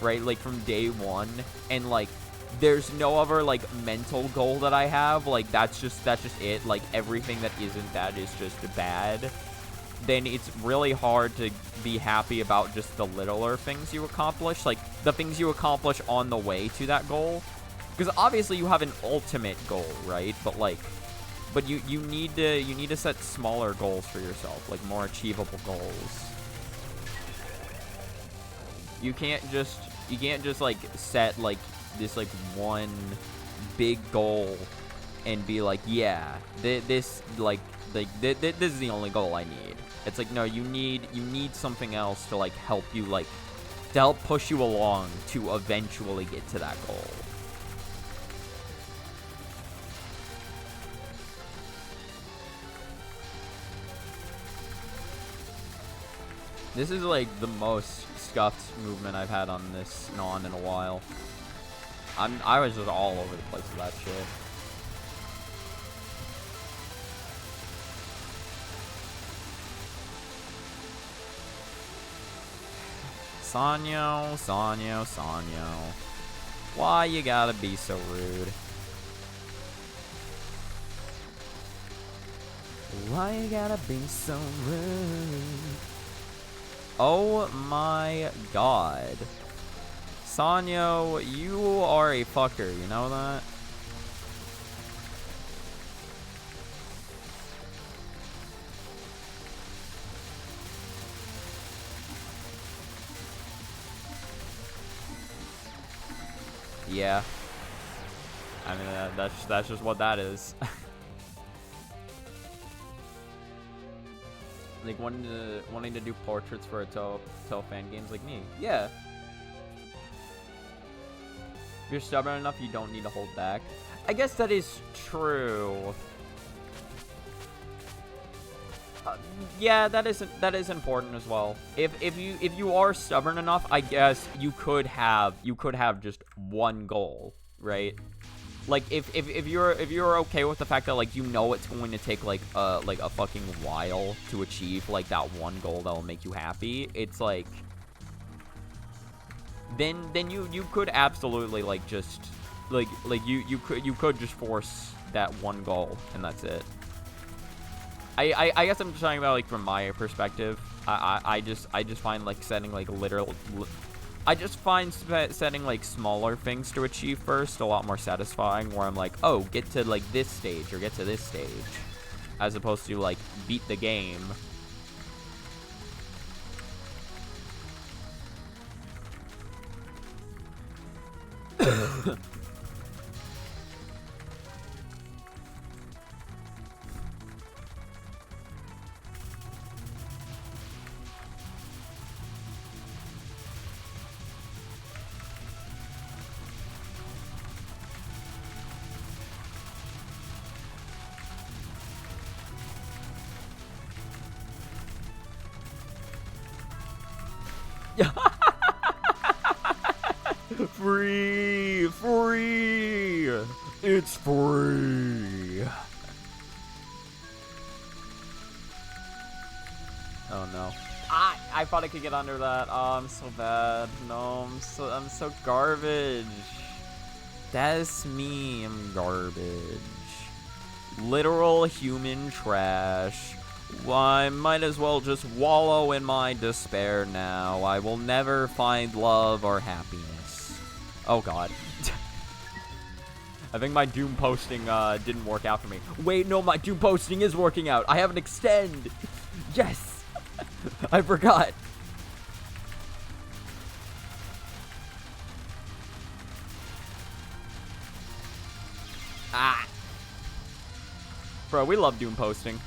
right? Like from day one, and like there's no other like mental goal that I have, like that's just it, like everything that isn't that is just bad, then it's really hard to be happy about just the littler things you accomplish, like the things you accomplish on the way to that goal. Because obviously you have an ultimate goal, right? But you need to set smaller goals for yourself, like more achievable goals. You can't just like set like this like one big goal and be like, yeah, this is the only goal I need. It's like, no, you need something else to like help you, like to help push you along to eventually get to that goal. This is like the most scuffed movement I've had on this non in a while. I was just all over the place with that shit. Sanyo, Sanyo, Sanyo. Why you gotta be so rude? Why you gotta be so rude? Oh my god. Sanyo, you are a fucker, you know that? Yeah. I mean, that's just what that is. Like wanting to do portraits for a Touhou fan games like me. Yeah. If you're stubborn enough, you don't need to hold back. I guess that is true. Yeah, that is important as well. If you are stubborn enough, I guess you could have just one goal, right? Like if you're okay with the fact that like you know it's going to take like a fucking while to achieve like that one goal that will make you happy, it's like then you could absolutely like just like you could just force that one goal and that's it. I guess I'm just talking about like from my perspective. I just find like setting like I just find setting like smaller things to achieve first a lot more satisfying, where I'm like, oh, get to like this stage or get to this stage, as opposed to like beat the game. Free! It's free! Oh no. I thought I could get under that. Oh, I'm so bad. No, I'm so garbage. That's me. I'm garbage. Literal human trash. Well, I might as well just wallow in my despair now. I will never find love or happiness. Oh god. I think my Doom posting didn't work out for me. Wait, no, my Doom posting is working out. I have an extend. Yes. I forgot. Ah. Bro, we love Doom posting.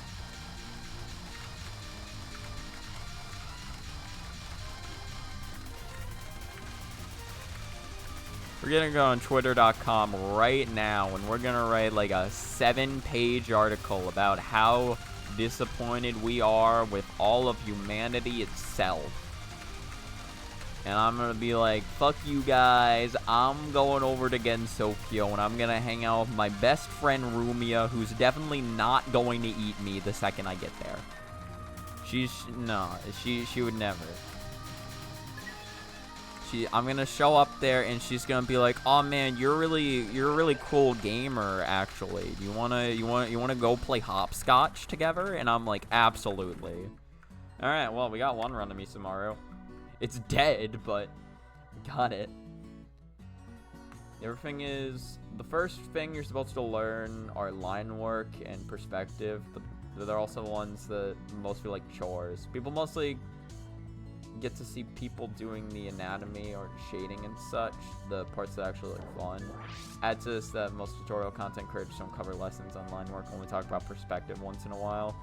We're gonna go on twitter.com right now and we're gonna write like a 7-page article about how disappointed we are with all of humanity itself. And I'm gonna be like, fuck you guys, I'm going over to Gensokyo and I'm gonna hang out with my best friend Rumia, who's definitely not going to eat me the second I get there. She would never. I'm gonna show up there and she's gonna be like, "Oh man, you're a really cool gamer. Actually, you wanna go play hopscotch together?" And I'm like, "Absolutely." All right, well, we got one run to Misamaru. It's dead, but we got it. The other thing is, the first thing you're supposed to learn are line work and perspective, but they're also the ones that most feel like chores. People mostly get to see people doing the anatomy or shading and such, the parts that actually look fun. Add to this that most tutorial content creators don't cover lessons on line work, only talk about perspective once in a while.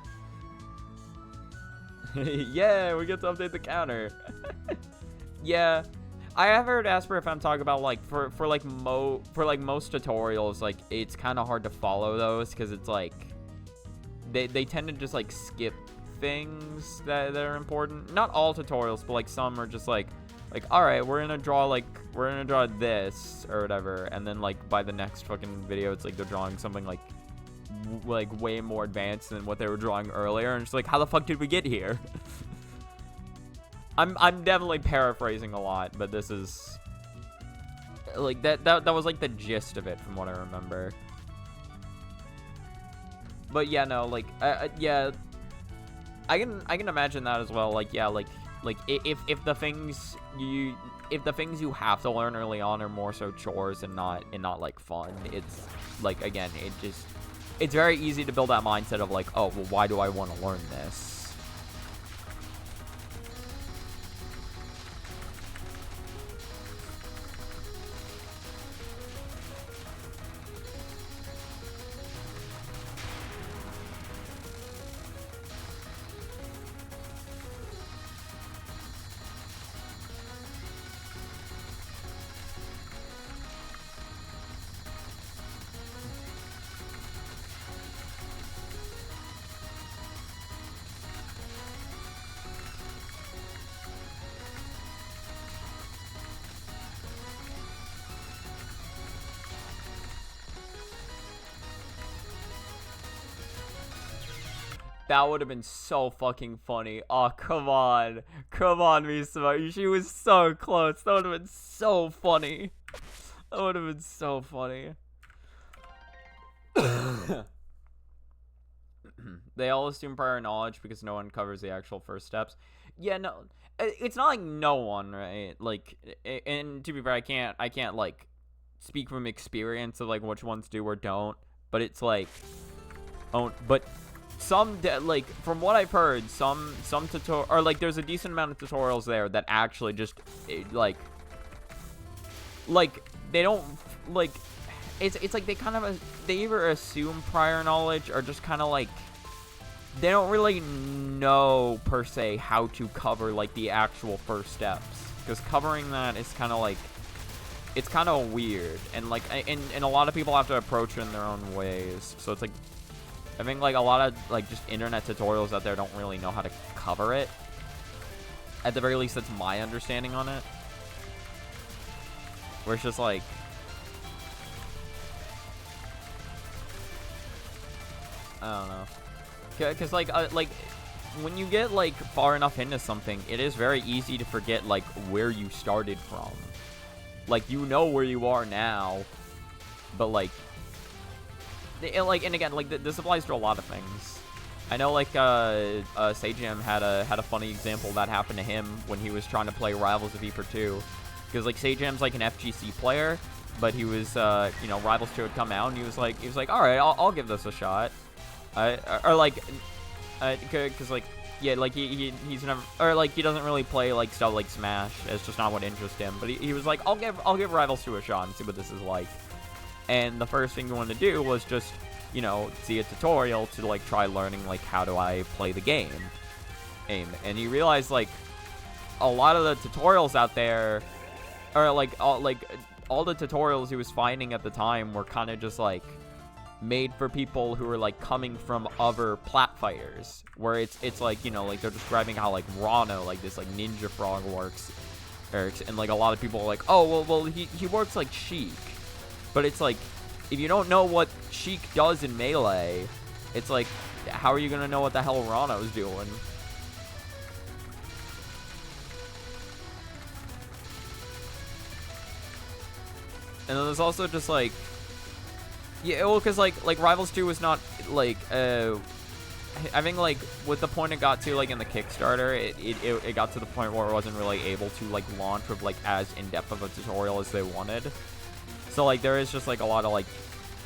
Yeah, we get to update the counter. Yeah, I have heard Asper if I'm talking about like for most tutorials, like it's kind of hard to follow those because it's like they tend to just like skip things that are important. Not all tutorials, but like some are just like all right, we're gonna draw this or whatever, and then like by the next fucking video it's like they're drawing something like way more advanced than what they were drawing earlier, and it's like, how the fuck did we get here? I'm definitely paraphrasing a lot, but this is like that was like the gist of it from what I remember. But yeah, no, like yeah, I can imagine that as well. Like yeah, like if the things you have to learn early on are more so chores and not like fun, it's like, again, it's very easy to build that mindset of like, oh, well, why do I want to learn this? That would have been so fucking funny. Oh, come on. Come on, Misama. She was so close. That would have been so funny. That would have been so funny. They all assume prior knowledge because no one covers the actual first steps. Yeah, no. It's not like no one, right? Like, and to be fair, I can't like speak from experience of like which ones do or don't. But it's like, oh, but some, like, from what I've heard, some tutorial, or like there's a decent amount of tutorials there that actually just like they don't, like, it's like they kind of, they either assume prior knowledge or just kind of like they don't really know per se how to cover like the actual first steps, because covering that is kind of like, it's kind of weird, and like and a lot of people have to approach it in their own ways. So it's like, I think like a lot of like just internet tutorials out there don't really know how to cover it. At the very least, that's my understanding on it. Where it's just like, I don't know. Because like when you get like far enough into something, it is very easy to forget like where you started from. Like, you know where you are now, but like, and again, like this applies to a lot of things. I know like Sajam had a funny example that happened to him when he was trying to play Rivals of Reaper 2, because like Sajam's like an FGC player, but he was you know, Rivals 2 had come out and he was like all right, I'll give this a shot. Or like, because like, yeah, like he's never, or like he doesn't really play like stuff like Smash. It's just not what interests him. But he was like, I'll give Rivals 2 a shot and see what this is like. And the first thing you wanted to do was just, you know, see a tutorial to like try learning like how do I play the game. And he realized like a lot of the tutorials out there, or like all the tutorials he was finding at the time were kind of just like made for people who are like coming from other plat fighters, where it's like, you know, like they're describing how like Rano, like this like ninja frog works, and like a lot of people are like, oh well he works like Sheik, but it's like, if you don't know what Sheik does in Melee, it's like, how are you gonna know what the hell Rano's doing? And then there's also just like, yeah, well, because like Rivals 2 was not like I think like with the point it got to like in the Kickstarter, it got to the point where it wasn't really able to like launch with like as in-depth of a tutorial as they wanted. So like there is just like a lot of like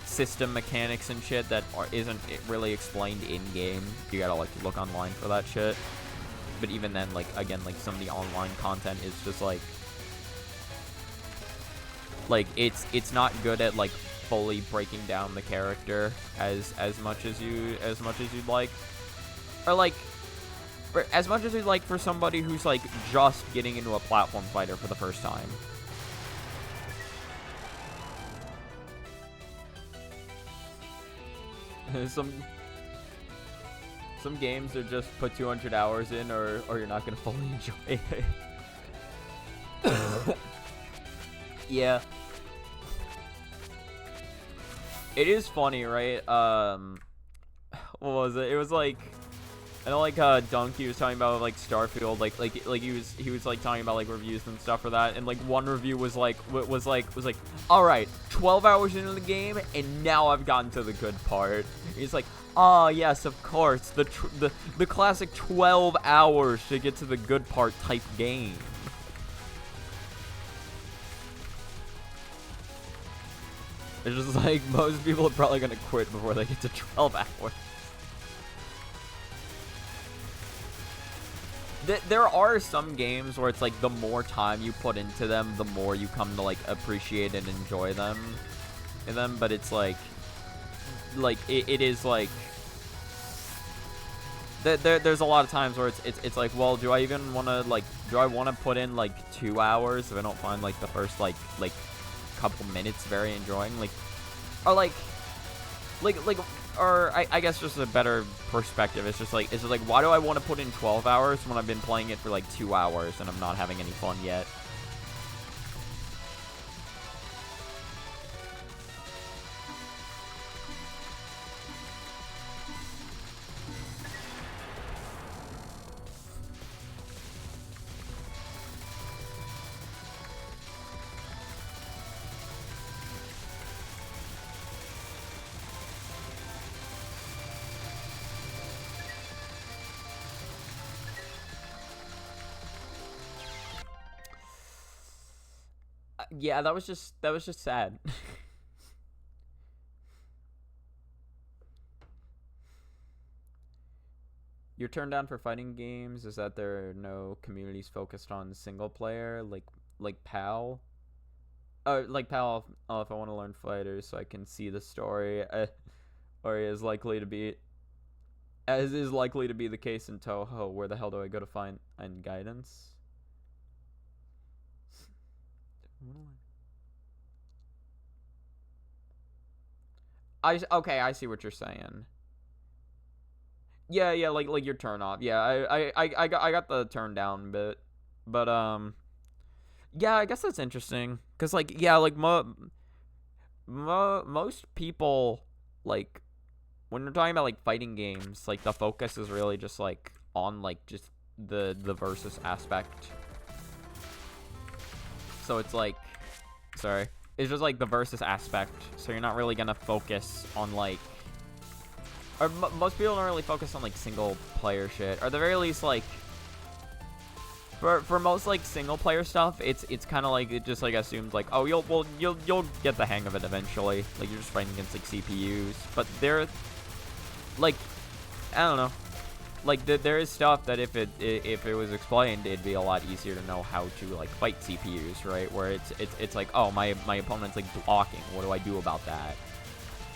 system mechanics and shit that isn't really explained in game. You gotta like look online for that shit. but even then, like, again, like, some of the online content is just, like, it's not good at, like, fully breaking down the character as much as you'd like, or like as much as you'd like for somebody who's like just getting into a platform fighter for the first time. some games are just put 200 hours in, or you're not gonna fully enjoy it. Yeah. It is funny, right? What was it? It was like, I know, like, Donkey was talking about, like, Starfield, like he was like talking about, like, reviews and stuff for that, and like one review was like, all right, 12 hours into the game, and now I've gotten to the good part. He's like, ah, yes, of course, the classic 12 hours to get to the good part type game. It's just like, most people are probably gonna quit before they get to 12 hours. There are some games where it's like, the more time you put into them, the more you come to, like, appreciate and enjoy them. But it's like it is like, there's a lot of times where it's like, well, do I even want to, like, do I want to put in, like, 2 hours if I don't find, like, the first, like couple minutes very enjoying, like, or or I guess just a better perspective, it's just like, why do I want to put in 12 hours when I've been playing it for like 2 hours and I'm not having any fun yet? Yeah, that was just sad. You're turned down for fighting games? Is that there are no communities focused on single player, like PAL? Like PAL, if I want to learn fighters so I can see the story, or is likely to be, as is likely to be the case in Touhou. Where the hell do I go to find guidance? Okay, I see what you're saying. Yeah, like your turn off. Yeah, I got the turn down bit, but yeah, I guess that's interesting, cause like, yeah, like most people, like, when we're talking about like fighting games, like the focus is really just like on like just the versus aspect. So it's like, sorry, it's just like the versus aspect. So you're not really gonna focus on like, or most people don't really focus on like single player shit, or at the very least, like for most like single player stuff, it's kind of like, it just like assumed like, oh, you'll get the hang of it eventually. Like, you're just fighting against like CPUs, but they're like, I don't know. Like, there is stuff that if it was explained, it'd be a lot easier to know how to like fight CPUs, right? Where it's like, oh, my opponent's like blocking. What do I do about that?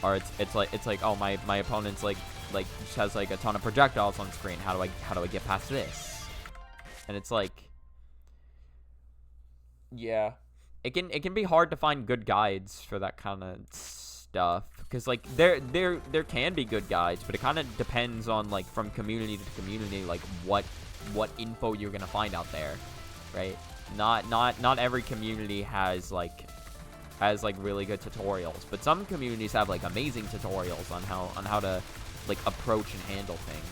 Or it's like, oh, my opponent's like just has like a ton of projectiles on screen. How do I get past this? And it's like, yeah, it can be hard to find good guides for that kind of stuff, because like there can be good guides, but it kind of depends on like from community to community, like what info you're gonna find out there, right? Not every community has like really good tutorials, but some communities have like amazing tutorials on how to like approach and handle things.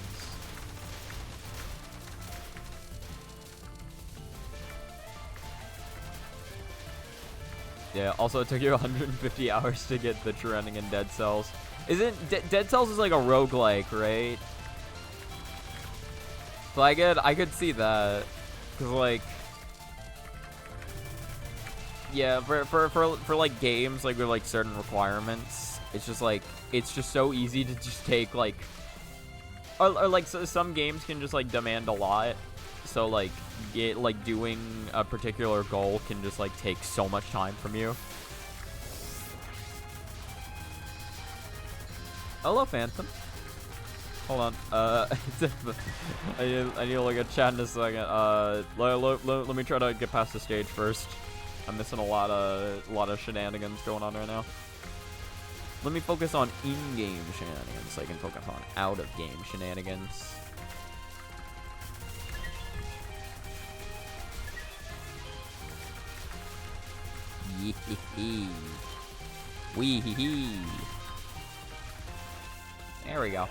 Yeah, also it took you 150 hours to get the true ending in Dead Cells. Isn't Dead Cells is like a roguelike, right? So I could see that, cause like, yeah, for like games like with like certain requirements, it's just so easy to just take like or like so some games can just like demand a lot. So like doing a particular goal can just like take so much time from you. Hello, Phantom. Hold on. I need to look at chat in a second. Let me try to get past the stage first. I'm missing a lot of shenanigans going on right now. Let me focus on in-game shenanigans so I can focus on out-of-game shenanigans. Yee-hee-hee. Wee-hee-hee. There we go.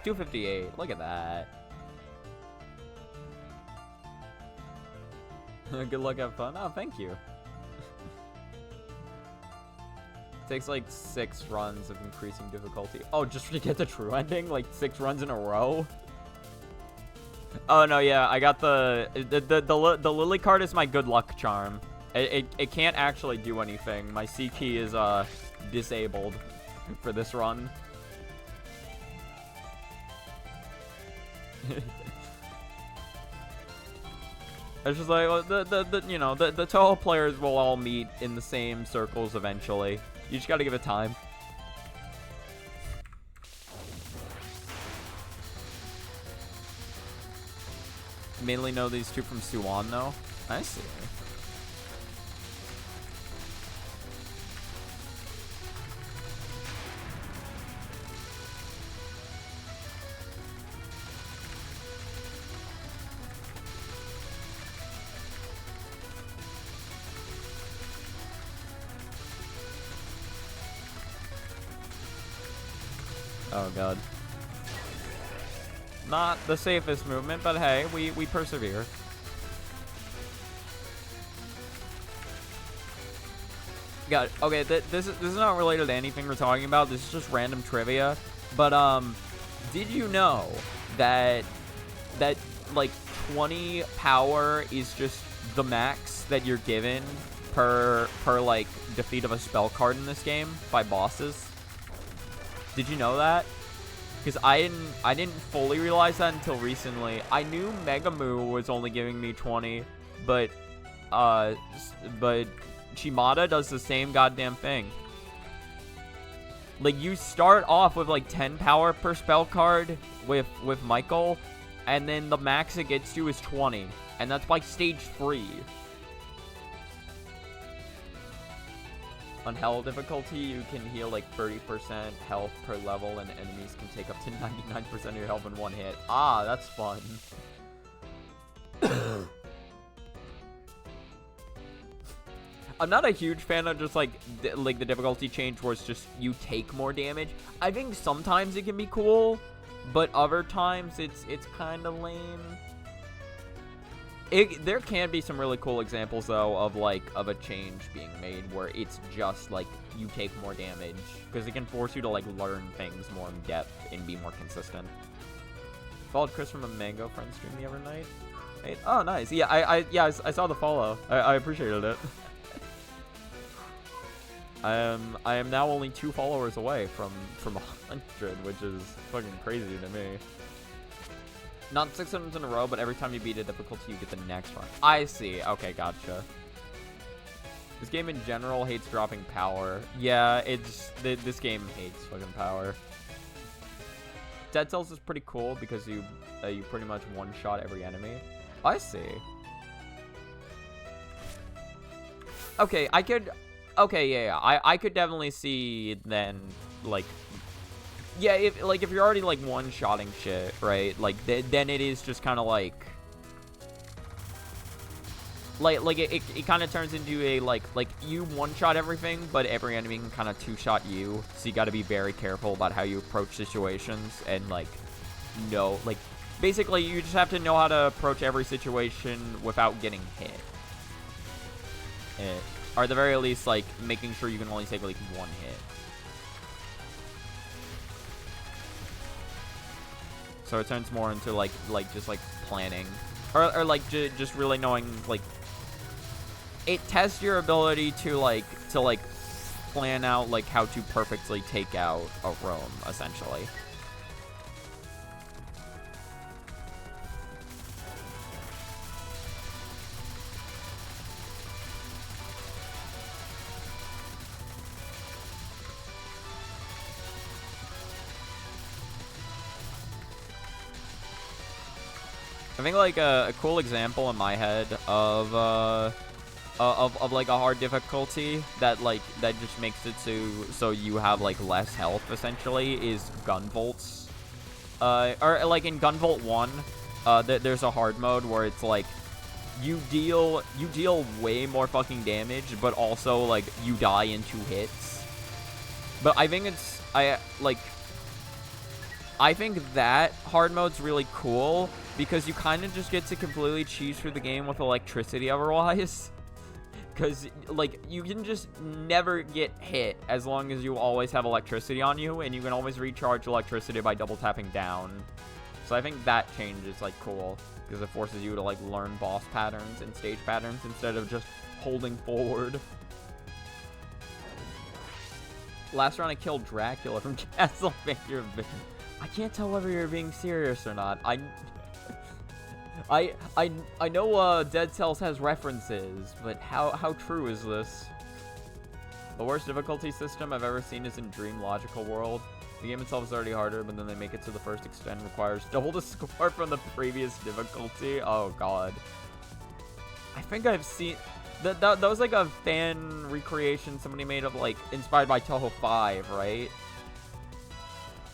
258. Look at that. Good luck, have fun. Oh, thank you. Takes like 6 runs of increasing difficulty. Oh, just to get the true ending? Like 6 runs in a row? Oh no, yeah, I got the lily card is my good luck charm. It can't actually do anything. My C key is disabled for this run. It's just like you know, the Touhou players will all meet in the same circles eventually. You just gotta give it time. Mainly know these two from Suwon though. I see. Oh god. Not the safest movement, but hey, we persevere. Got it. Okay, this is not related to anything we're talking about. This is just random trivia. But did you know that like 20 power is just the max that you're given per like defeat of a spell card in this game by bosses? Did you know that? Because I didn't fully realize that until recently. I knew Mega Moo was only giving me 20, but Shimada does the same goddamn thing. Like you start off with like 10 power per spell card with Michael, and then the max it gets to is 20, and that's by stage 3. On hell difficulty, you can heal like 30% health per level, and enemies can take up to 99% of your health in one hit. Ah, that's fun. I'm not a huge fan of just like the difficulty change where it's just you take more damage. I think sometimes it can be cool, but other times it's kind of lame. There can be some really cool examples though of a change being made where it's just like you take more damage, because it can force you to like learn things more in depth and be more consistent. Followed Chris from a Mango friend stream the other night. Hey, oh nice. Yeah, I saw the follow. I appreciated it. I am now only 2 followers away from 100, which is fucking crazy to me. Not 600 in a row, but every time you beat a difficulty, you get the next one. I see. Okay, gotcha. This game in general hates dropping power. Yeah, this game hates fucking power. Dead Cells is pretty cool because you pretty much one-shot every enemy. I see. Okay, Okay, yeah. I could definitely see then, like... Yeah, if you're already like one-shotting shit, right? Like then it is just kind of like it kind of turns into a like you one-shot everything, but every enemy can kind of two-shot you. So you got to be very careful about how you approach situations and basically you just have to know how to approach every situation without getting hit. Or at the very least, like making sure you can only take like one hit. So it turns more into just planning, or just really knowing, like, it tests your ability to plan out like how to perfectly take out a roam essentially. I think like a cool example in my head of like a hard difficulty that just makes it so you have like less health essentially is gunvolts. Or like in Gunvolt 1, there's a hard mode where it's like you deal way more fucking damage, but also like you die in 2 hits. But I think I think that hard mode's really cool because you kind of just get to completely cheese through the game with electricity otherwise. Because, like, you can just never get hit as long as you always have electricity on you, and you can always recharge electricity by double tapping down. So I think that change is, like, cool, because it forces you to, like, learn boss patterns and stage patterns instead of just holding forward. Last round I killed Dracula from Castlevania. I can't tell whether you're being serious or not. I know Dead Cells has references, but how true is this? The worst difficulty system I've ever seen is in Dream Logical World. The game itself is already harder, but then they make it to the first extent requires double the score from the previous difficulty. Oh god. I think I've seen that was like a fan recreation somebody made of, like, inspired by Touhou 5, right?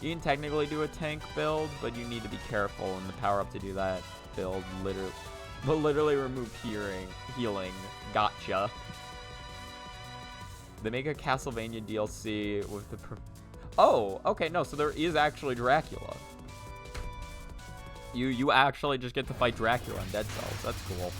You can technically do a tank build, but you need to be careful, and the power up to do that build literally remove healing. Gotcha. They make a Castlevania DLC with the oh, okay, no, so there is actually Dracula. You actually just get to fight Dracula in Dead Cells. That's cool.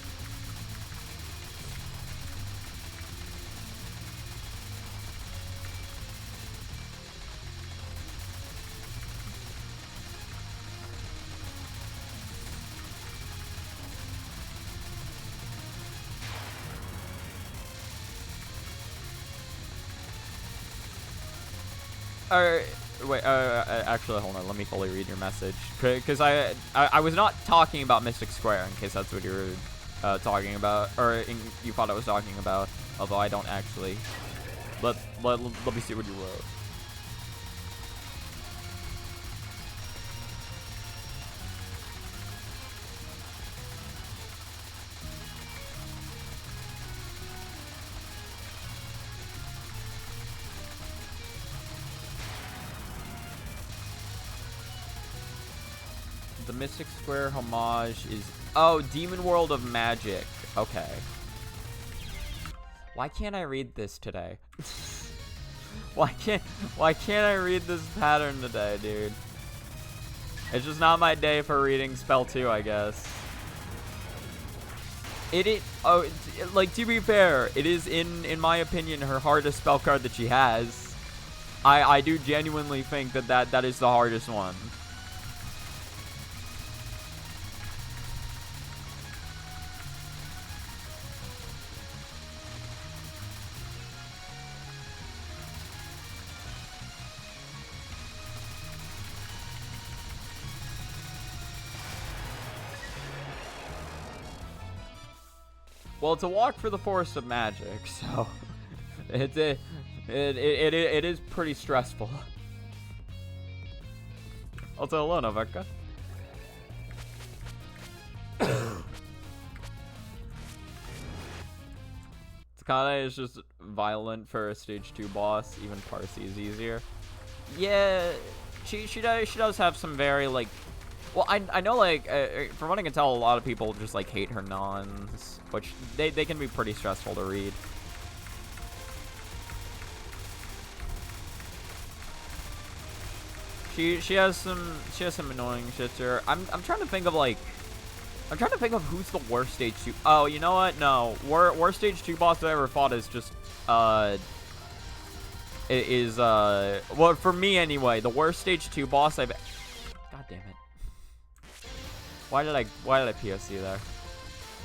Wait, actually, hold on. Let me fully read your message. Because I was not talking about Mystic Square, in case that's what you were talking about. Or you thought I was talking about. Although I don't actually. Let me see what you wrote. The Mystic Square homage is... Oh, Demon World of Magic. Okay. Why can't I read this today? Why can't I read this pattern today, dude? It's just not my day for reading Spell 2, I guess. Like, to be fair, it is, in my opinion, her hardest spell card that she has. I do genuinely think that is the hardest one. Well, it's a walk for the Forest of Magic, so it is pretty stressful. Also, hello, Noveka. Takane is just violent for a stage 2 boss. Even Parsi is easier. Yeah, she does have some very, like... Well, I know, like, from what I can tell, a lot of people just, like, hate her nons, which they can be pretty stressful to read. She has some annoying shit to her. I'm trying to think of, like... I'm trying to think of who's the worst stage 2... Oh, you know what? No. Worst stage 2 boss I ever fought is just, well, for me anyway, the worst stage 2 boss I've... God damn it. Why did I POC there?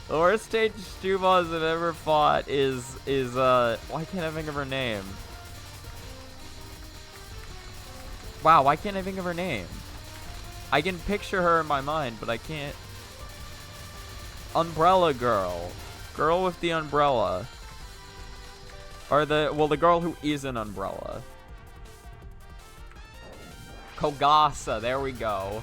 The worst stage 2 boss I've ever fought is why can't I think of her name? Wow, why can't I think of her name? I can picture her in my mind, but I can't. Umbrella Girl. Girl with the umbrella. Or the girl who is an umbrella. Kogasa, there we go.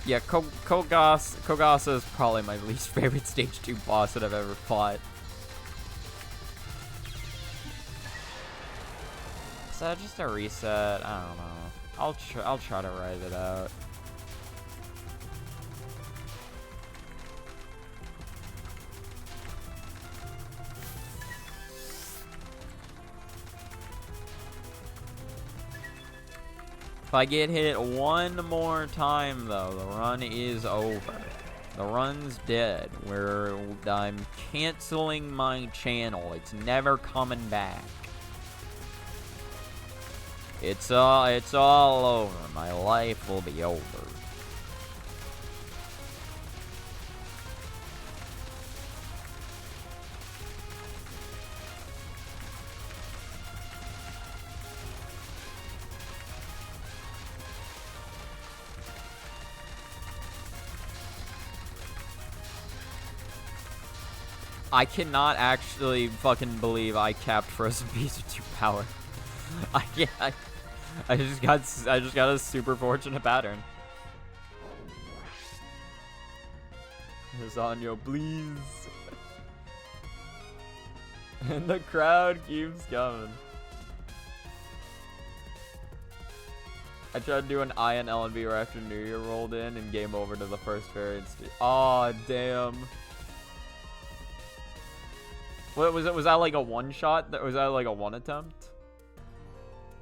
Yeah, Kogasa is probably my least favorite stage 2 boss that I've ever fought. Is that just a reset? I don't know. I'll try to ride it out. If I get hit one more time, though, the run is over. The run's dead. I'm canceling my channel. It's never coming back. It's all over. My life will be over. I cannot actually fucking believe I capped Frozen Piece of 2 power. I just got a super fortunate pattern. Zanyo, please. And the crowd keeps coming. I tried to do an I and LNB right after New Year rolled in and game over to the first variant. Aw, damn. What was it? Was that like a one shot? Was that like a one attempt?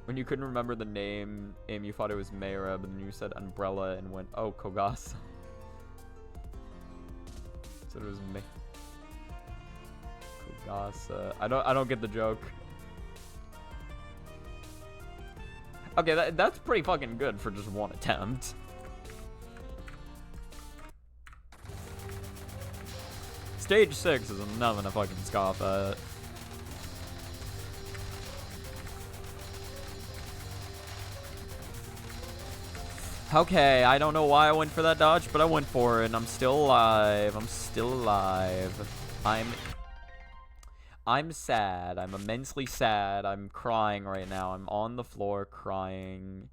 When you couldn't remember the name, you thought it was Mayra, but then you said Umbrella and went, oh, Kogasa. So it was me. Kogasa. I don't get the joke. Okay, that's pretty fucking good for just one attempt. Stage 6 is nothing to fucking scoff at. Okay, I don't know why I went for that dodge, but I went for it, and I'm still alive. I'm still alive. I'm sad. I'm immensely sad. I'm crying right now. I'm on the floor crying.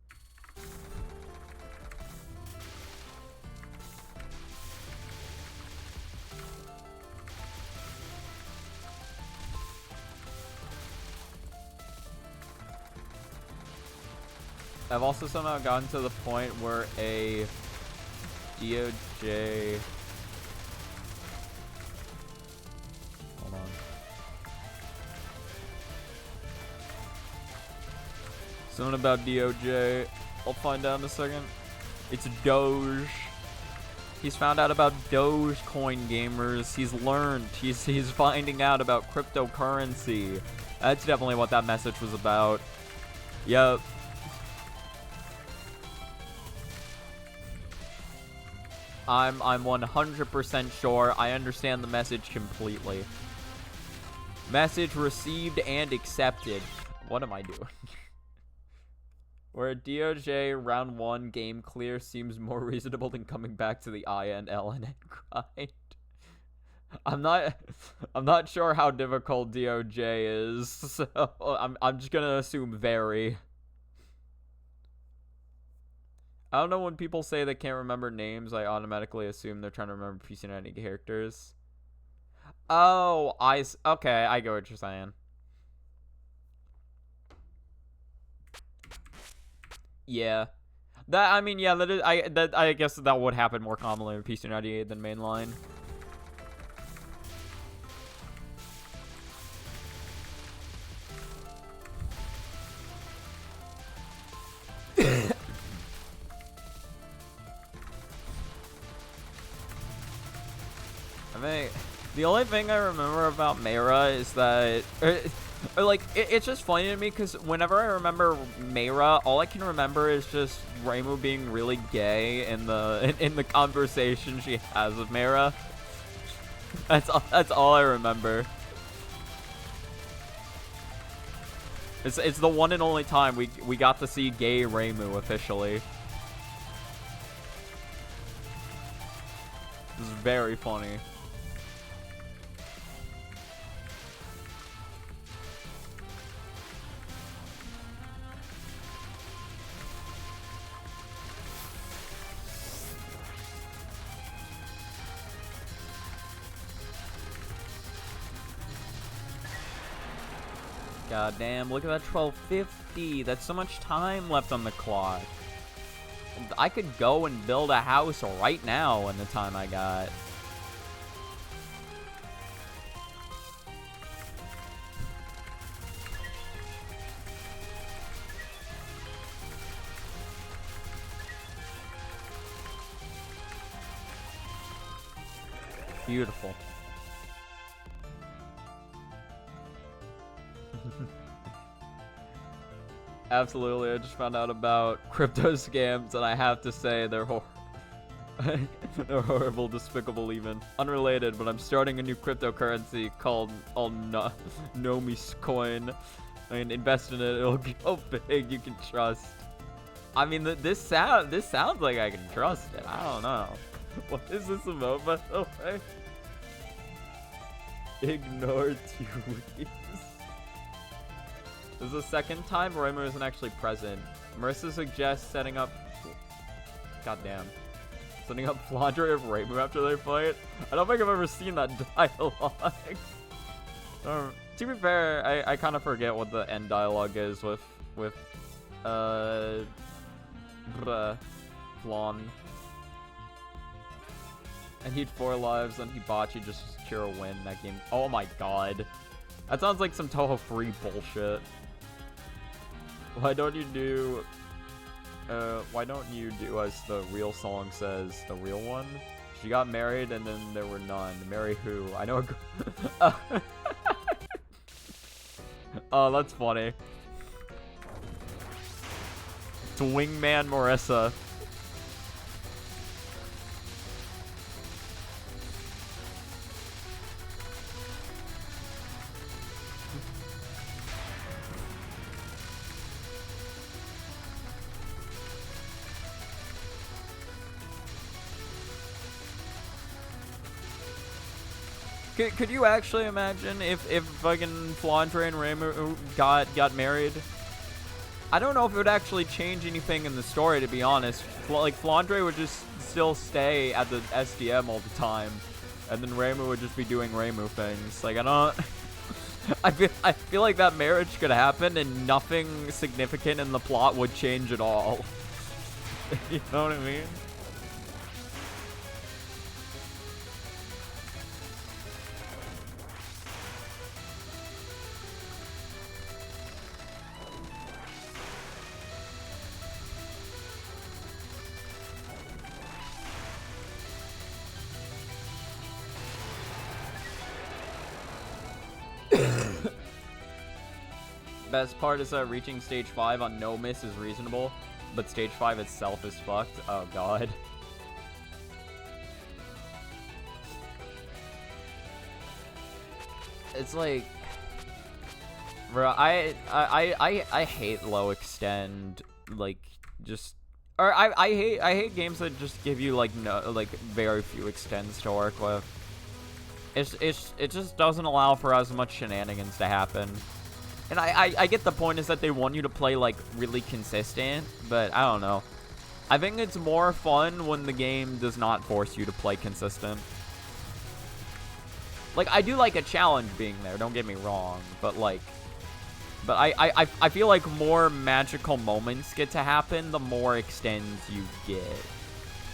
I've also somehow gotten to the point where a DOJ... Hold on. Something about DOJ. I'll find out in a second. It's Doge. He's found out about Dogecoin gamers. He's learned. He's finding out about cryptocurrency. That's definitely what that message was about. Yep. I'm 100% sure. I understand the message completely. Message received and accepted. What am I doing? Where a DOJ round 1 game clear seems more reasonable than coming back to the I and LNN grind. I'm not sure how difficult DOJ is, so I'm just gonna assume very. I don't know, when people say they can't remember names, I automatically assume they're trying to remember PC90 characters. Oh, okay, I get what you're saying. Yeah. I mean, yeah, I guess that would happen more commonly with PC98 than mainline. The only thing I remember about Mayra is that, it's just funny to me because whenever I remember Mayra, all I can remember is just Reimu being really gay in the conversation she has with Mayra. That's all I remember. It's the one and only time we got to see gay Reimu officially. This is very funny. God damn, look at that 1250. That's so much time left on the clock. I could go and build a house right now in the time I got. Beautiful. Absolutely, I just found out about crypto scams, and I have to say they're they're horrible, despicable even. Unrelated, but I'm starting a new cryptocurrency called Nomi's Coin. I mean, invest in it, it'll go big, you can trust. I mean, this sounds like I can trust it. I don't know. What is this about, by the way? Ignore 2 weeks. This is the second time Reimer isn't actually present. Marisa suggests setting up... Goddamn. Setting up Flandre of Reimer after they fight. I don't think I've ever seen that dialogue. To be fair, I kind of forget what the end dialogue is with Flan. And he'd 4 lives, and Hibachi just secure a win that game. Oh my god. That sounds like some Touhou free bullshit. Why don't you do as the real song says, the real one? She got married and then there were none. Marry who? I know a Oh, that's funny. It's Wingman Marisa. Could you actually imagine if fucking Flandre and Reimer got married? I don't know if it would actually change anything in the story, to be honest. Like, Flandre would just still stay at the SDM all the time, and then Reimer would just be doing Reimer things. Like, I don't... I feel like that marriage could happen and nothing significant in the plot would change at all. You know what I mean? Best part is that reaching stage 5 on no miss is reasonable, but stage 5 itself is fucked. Oh god. It's like, bro, I hate low extend, like, just, or I hate games that just give you like very few extends to work with. It just doesn't allow for as much shenanigans to happen. And I get the point is that they want you to play, like, really consistent, but I don't know. I think it's more fun when the game does not force you to play consistent. Like, I do like a challenge being there, don't get me wrong, but, like... But I feel like more magical moments get to happen the more extends you get.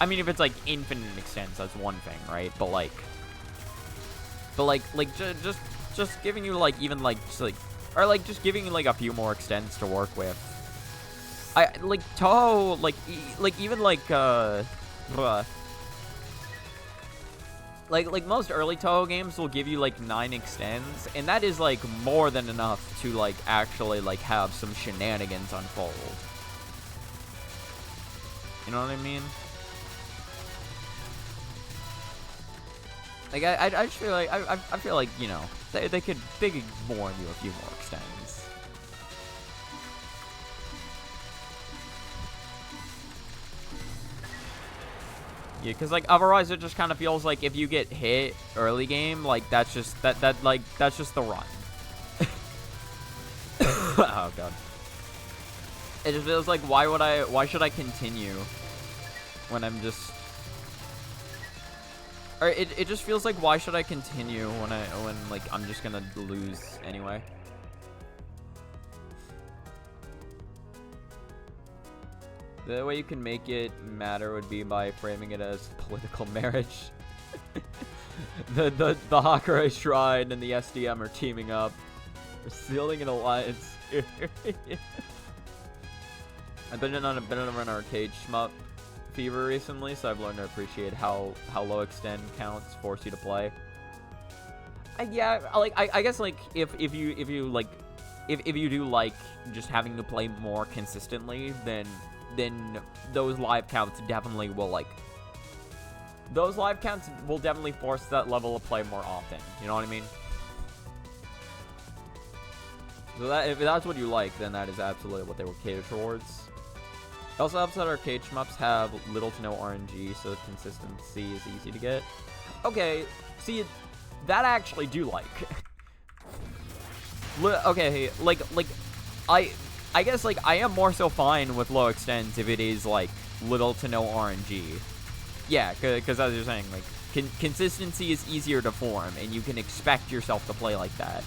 I mean, if it's, like, infinite extends, that's one thing, right? But, like... just giving you, like, even, like, just, like... Or, like, just giving you, like, a few more extends to work with. Like, Touhou, like, even, like, like, most early Touhou games will give you, like, 9 extends, and that is, like, more than enough to, like, actually, like, have some shenanigans unfold. You know what I mean? Like, I just feel like, I feel like, you know, they could warn you a few more extends. Yeah, because, like, otherwise it just kind of feels like if you get hit early game, like, that's just, that's just the run. Oh, God. It just feels like, why should I continue when I'm just... Or it just feels like, why should I continue when like, I'm just gonna lose anyway? The way you can make it matter would be by framing it as political marriage. the Hakurai Shrine and the SDM are teaming up. We're sealing an alliance here. I've been on an arcade shmup fever recently, so I've learned to appreciate how low extend counts force you to play. Yeah, like I guess like if you do like just having to play more consistently, then those live counts definitely will definitely force that level of play more often. You know what I mean? So that if that's what you like, then that is absolutely what they will cater towards. It also helps that arcade shmups have little to no RNG, so consistency is easy to get. Okay, see, that I actually do like. Okay, like I guess like I am more so fine with low extends if it is like little to no RNG. Yeah, because as you're saying, like consistency is easier to form, and you can expect yourself to play like that.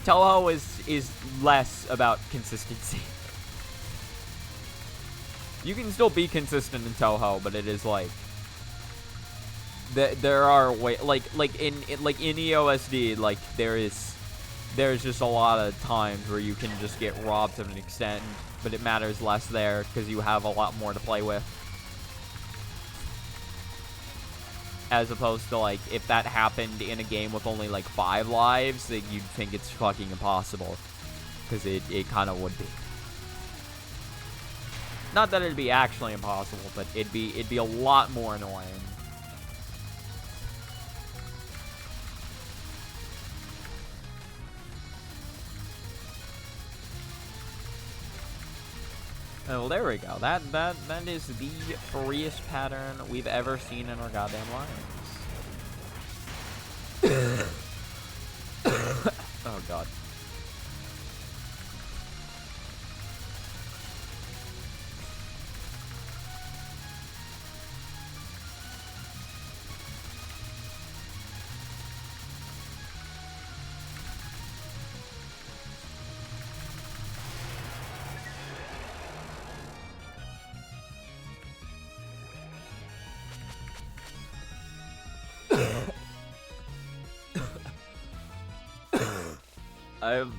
Touhou is less about consistency. You can still be consistent in Touhou, but it is like there are like in EOSD, like there's just a lot of times where you can just get robbed to an extent, but it matters less there because you have a lot more to play with. As opposed to like if that happened in a game with only like 5 lives, then you'd think it's fucking impossible, because it kind of would be. Not that it'd be actually impossible, but it'd be a lot more annoying. Oh, well, there we go. That is the freest pattern we've ever seen in our goddamn lives. Oh god.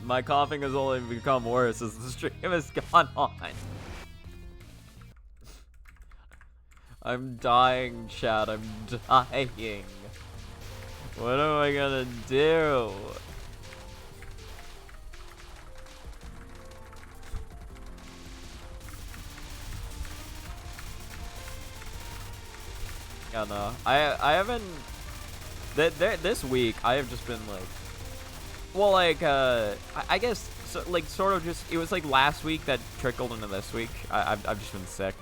My coughing has only become worse as the stream has gone on. I'm dying, chat. I'm dying. What am I gonna do? Yeah, no. I haven't... This week, I have just been like... Well, like, I guess, so, like, sort of just, it was, like, last week that trickled into this week. I've just been sick.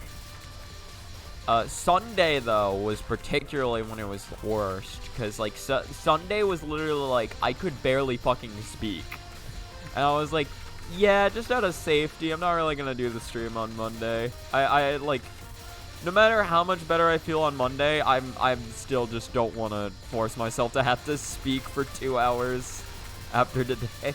Sunday, though, was particularly when it was worst, because, like, Sunday was literally, like, I could barely fucking speak. And I was like, yeah, just out of safety, I'm not really gonna do the stream on Monday. I like, no matter how much better I feel on Monday, I'm still just don't want to force myself to have to speak for 2 hours. After today.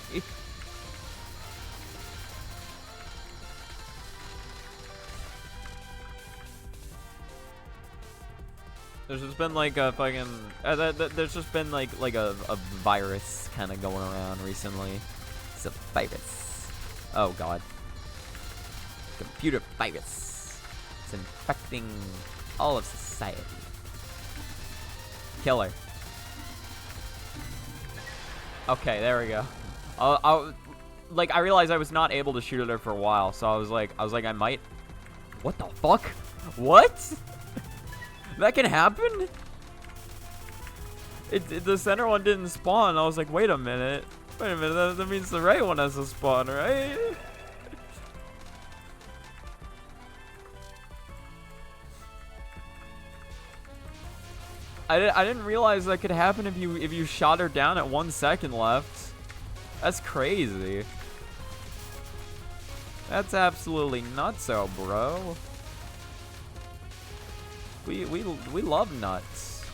There's just been like a fucking there's just been like a virus kind of going around recently. It's a virus. Oh god. Computer virus. It's infecting all of society. Killer. Okay, there we go. I realized I was not able to shoot at her for a while, so I was like, I might. What the fuck? What? That can happen? The center one didn't spawn. I was like, wait a minute. That means the right one has to spawn, right? I didn't realize that could happen if you shot her down at 1 second left. That's crazy. That's absolutely nutso, bro. We love nuts.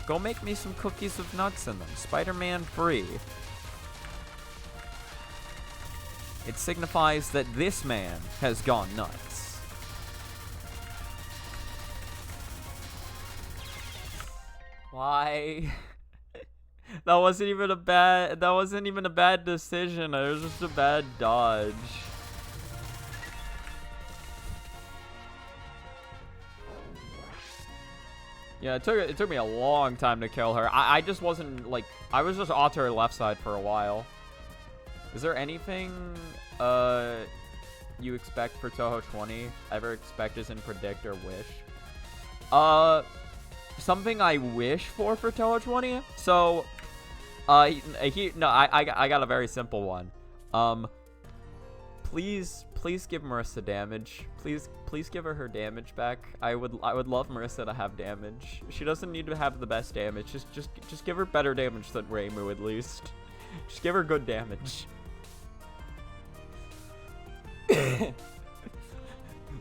Go make me some cookies with nuts in them. Spider-Man free. It signifies that this man has gone nuts. Why? That wasn't even a bad decision. It was just a bad dodge. Yeah, it took me a long time to kill her. I just wasn't like, I was just off to her left side for a while. Is there anything you expect for Touhou 20? Ever expect as in predict or wish? Something I wish for Touhou 20? So, I got a very simple one. Please give Marisa damage. Please give her damage back. I would love Marisa to have damage. She doesn't need to have the best damage. Just give her better damage than Reimu at least. Just give her good damage.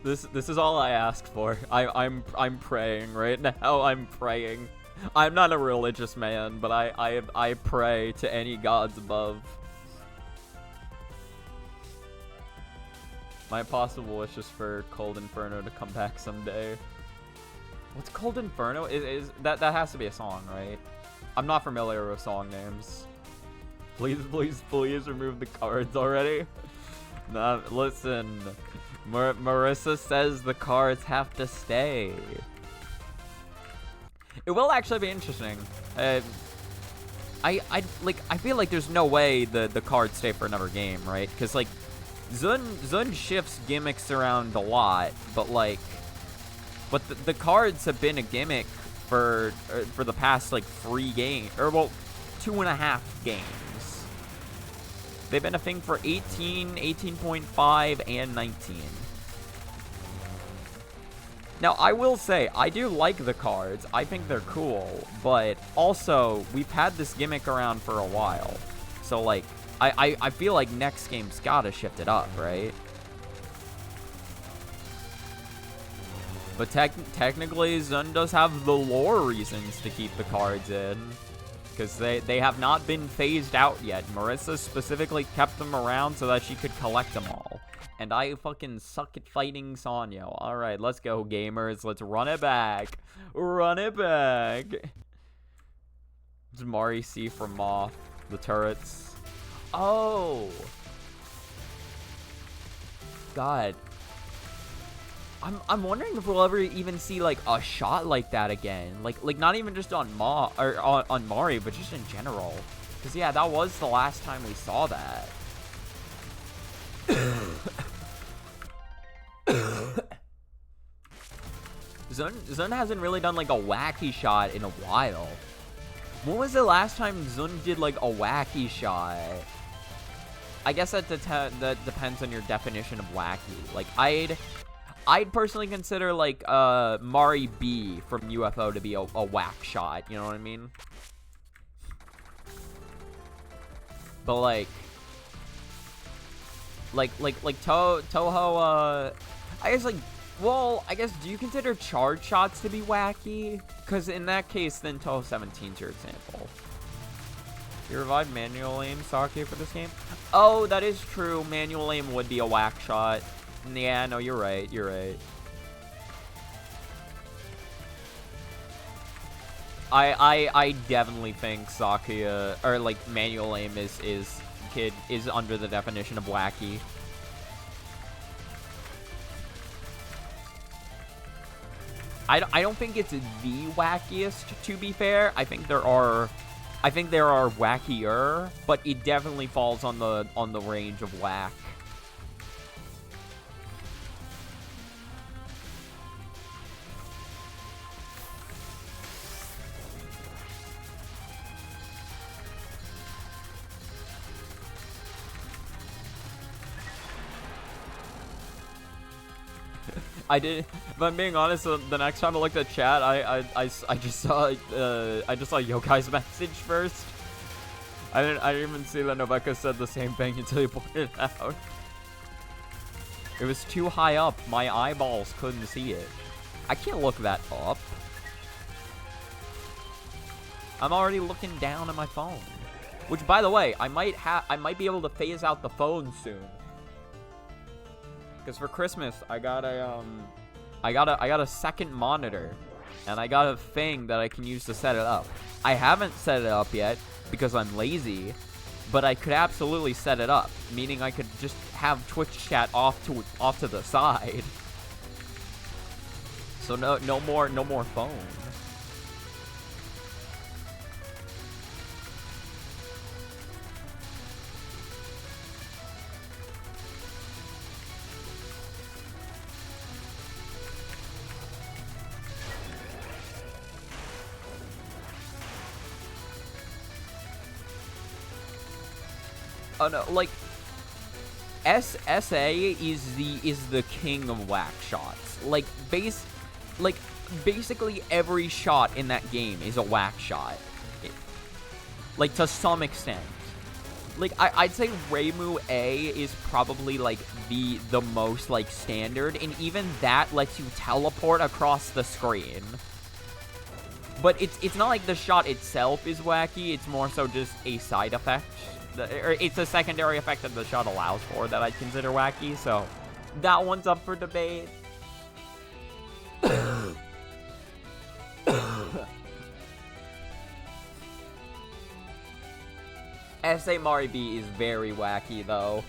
This is all I ask for. I'm praying right now. I'm praying. I'm not a religious man, but I pray to any gods above. My possible wish is for Cold Inferno to come back someday. What's Cold Inferno? Is that has to be a song, right? I'm not familiar with song names. Please remove the cards already. Nah, listen. Marisa says the cards have to stay. It will actually be interesting. I feel like there's no way the cards stay for another game, right? Because like Zun shifts gimmicks around a lot, but the cards have been a gimmick for the past like 3 games, or well, 2.5 games. They've been a thing for 18, 18.5, and 19. Now, I will say, I do like the cards. I think they're cool, but also, we've had this gimmick around for a while. So, like, I feel like next game's gotta shift it up, right? But technically, Zun does have the lore reasons to keep the cards in. Because they have not been phased out yet. Marisa specifically kept them around so that she could collect them all. And I fucking suck at fighting Sanyo. Alright, let's go, gamers. Let's run it back. Run it back. It's Mari C from Moth. The turrets. Oh. God. I'm wondering if we'll ever even see like a shot like that again, like not even just on on Mari, but just in general. Because yeah, that was the last time we saw that. Zun hasn't really done like a wacky shot in a while. When was the last time Zun did like a wacky shot? I guess that depends on your definition of wacky. Like I'd personally consider like Mari B from UFO to be a whack shot, you know what I mean? But like Touhou, I guess like, well, I guess, do you consider charge shots to be wacky? Because in that case, then Touhou 17's your example. You revived manual aim Saki for this game? Oh, that is true. Manual aim would be a whack shot. Yeah, no, you're right. You're right. I definitely think Saki, or like manual aim is under the definition of wacky. I don't think it's the wackiest, to be fair. I think there are wackier, but it definitely falls on the range of whack. I did, if I'm being honest, the next time I looked at chat, I just saw Yokai's message first. I didn't even see that Noveka said the same thing until you pointed it out. It was too high up. My eyeballs couldn't see it. I can't look that up. I'm already looking down at my phone. Which, by the way, I might be able to phase out the phone soon. Because for Christmas, I got a second monitor. and I got a thing that I can use to set it up. I haven't set it up yet because I'm lazy, but I could absolutely set it up, meaning I could just have Twitch chat off to the side. So no more phone. Oh no, like SA is the king of whack shots. Like basically every shot in that game is a whack shot. Like to some extent. Like I'd say Reimu A is probably like the most like standard, and even that lets you teleport across the screen. But it's not like the shot itself is wacky, it's more so just a side effect. Or it's a secondary effect that the shot allows for that I'd consider wacky, so that one's up for debate. SA Mari B is very wacky though.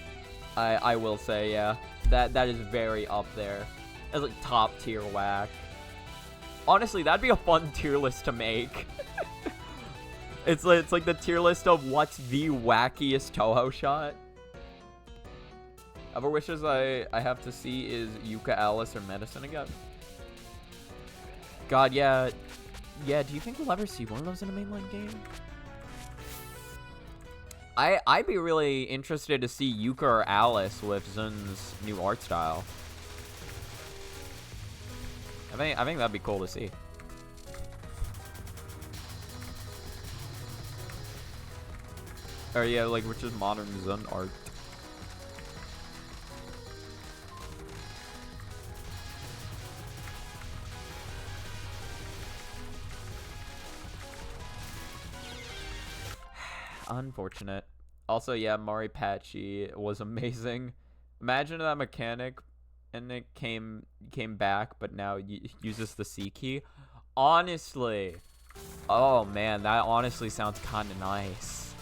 I will say, yeah. That is very up there. That's like top tier whack. Honestly, that'd be a fun tier list to make. It's like the tier list of what's the wackiest Touhou shot. Other wishes I have to see is Yuka, Alice, or Medicine again. God, yeah. Yeah, do you think we'll ever see one of those in a mainline game? I'd be really interested to see Yuka or Alice with Zun's new art style. I think that'd be cool to see. Or yeah, like which is modern Zun art. Unfortunate. Also, yeah, Mari Patchy was amazing. Imagine that mechanic, and it came back, but now uses the C key. Honestly, oh man, that honestly sounds kind of nice.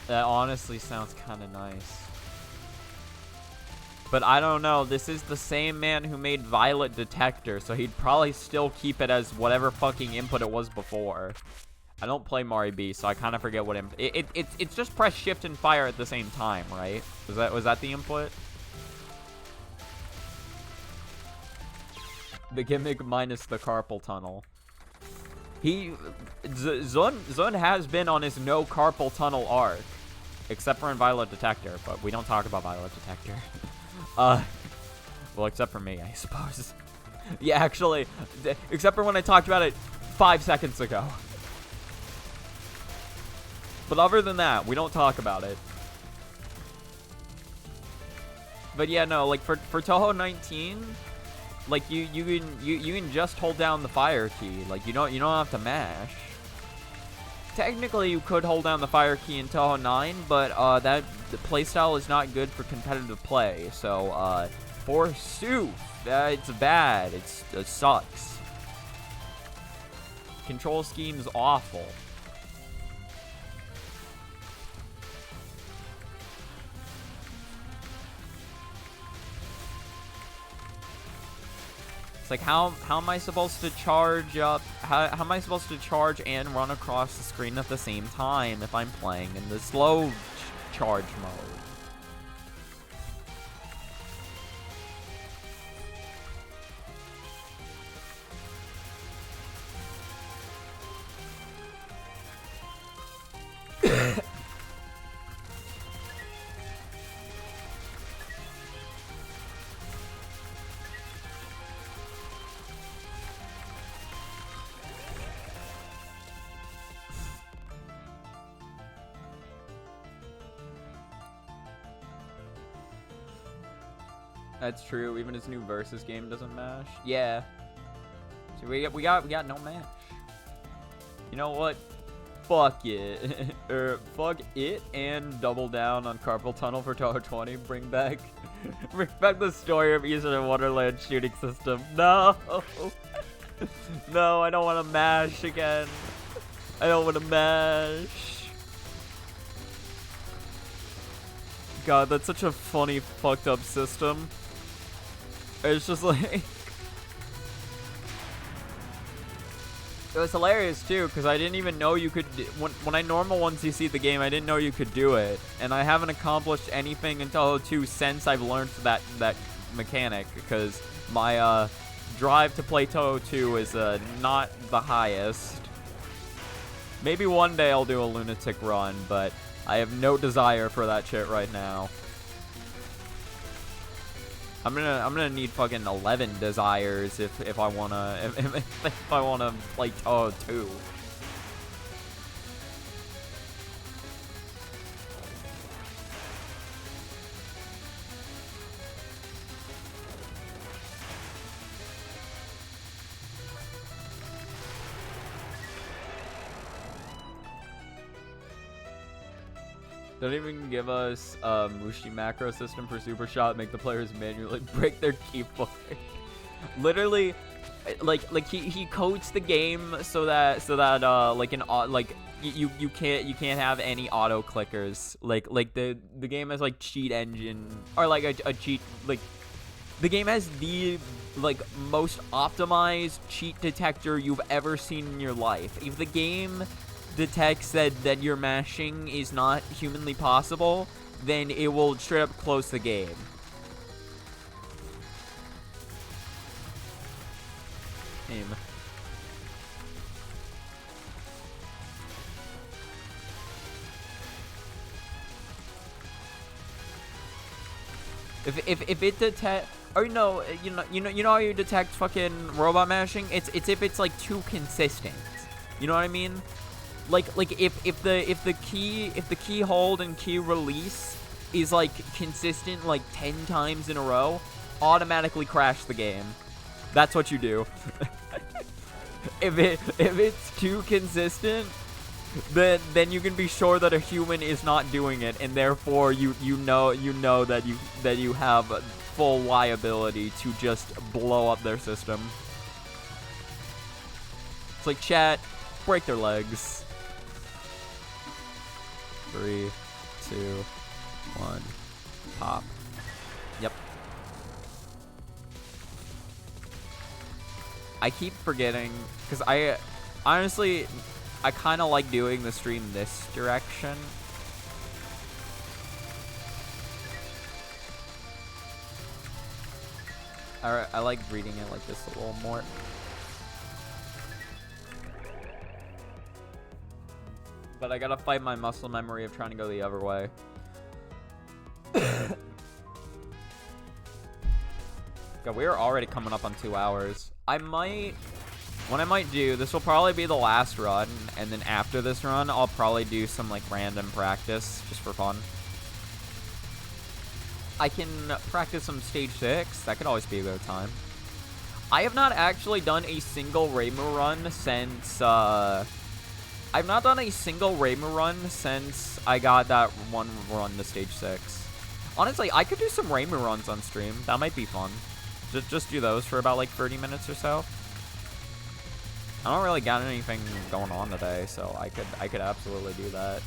That honestly sounds kind of nice. But I don't know, this is the same man who made Violet Detector, so he'd probably still keep it as whatever fucking input it was before. I don't play Mari B, so I kind of forget what it's just press shift and fire at the same time, right? Was that the input? The gimmick minus the carpal tunnel. Zun has been on his no carpal tunnel arc, except for in Violet Detector, but we don't talk about Violet Detector. Well, except for me, I suppose. Yeah, actually, except for when I talked about it 5 seconds ago. But other than that, we don't talk about it. But yeah, no, like for Touhou 19, like you can just hold down the fire key. Like you don't have to mash. Technically, you could hold down the fire key in Touhou 9, but the playstyle is not good for competitive play. So forsooth, it's bad. It sucks. Control scheme's awful. It's like, how am I supposed to charge up? How am I supposed to charge and run across the screen at the same time if I'm playing in the slow charge mode? That's true. Even his new versus game doesn't mash. Yeah. So we got no mash. You know what? Fuck it. Fuck it and double down on carpal tunnel for Touhou 20. Bring back the story of Eastern Wonderland shooting system. No. No, I don't want to mash again. I don't want to mash. God, that's such a funny, fucked up system. It's just like... It was hilarious too, because I didn't even know you could, when I normal 1cc the game, I didn't know you could do it. And I haven't accomplished anything until 2 since I've learned that mechanic, because my drive to play Touhou 2 is not the highest. Maybe one day I'll do a lunatic run, but I have no desire for that shit right now. I'm gonna need fucking 11 desires if I wanna if I wanna play Touhou 2. Don't even give us a Mushi macro system for Super Shot. Make the players manually break their keyboard. Literally, like he codes the game so that you can't have any auto clickers. Like the game has like cheat engine or like a cheat, like the game has the like most optimized cheat detector you've ever seen in your life. If the game detects that your mashing is not humanly possible, then it will straight up close the game. Aim. If it detect, or no, you know how you detect fucking robot mashing? It's if it's like too consistent. You know what I mean? Like if the key hold and key release is like consistent like 10 times in a row, automatically crash the game. That's what you do. if it's too consistent, then you can be sure that a human is not doing it, and therefore you know that you have full liability to just blow up their system. It's like, chat, break their legs. 3, 2, 1, pop. Yep. I keep forgetting, because I honestly kind of like doing the stream this direction. I like reading it like this a little more. But I gotta fight my muscle memory of trying to go the other way. God, we are already coming up on 2 hours. What I might do, this will probably be the last run, and then after this run, I'll probably do some like random practice, just for fun. I can practice some stage 6, that could always be a good time. I have not actually done a single Reimu run since, I've not done a single Reimu run since I got that one run to stage 6. Honestly, I could do some Reimu runs on stream. That might be fun. Just do those for about like 30 minutes or so. I don't really got anything going on today, so I could absolutely do that.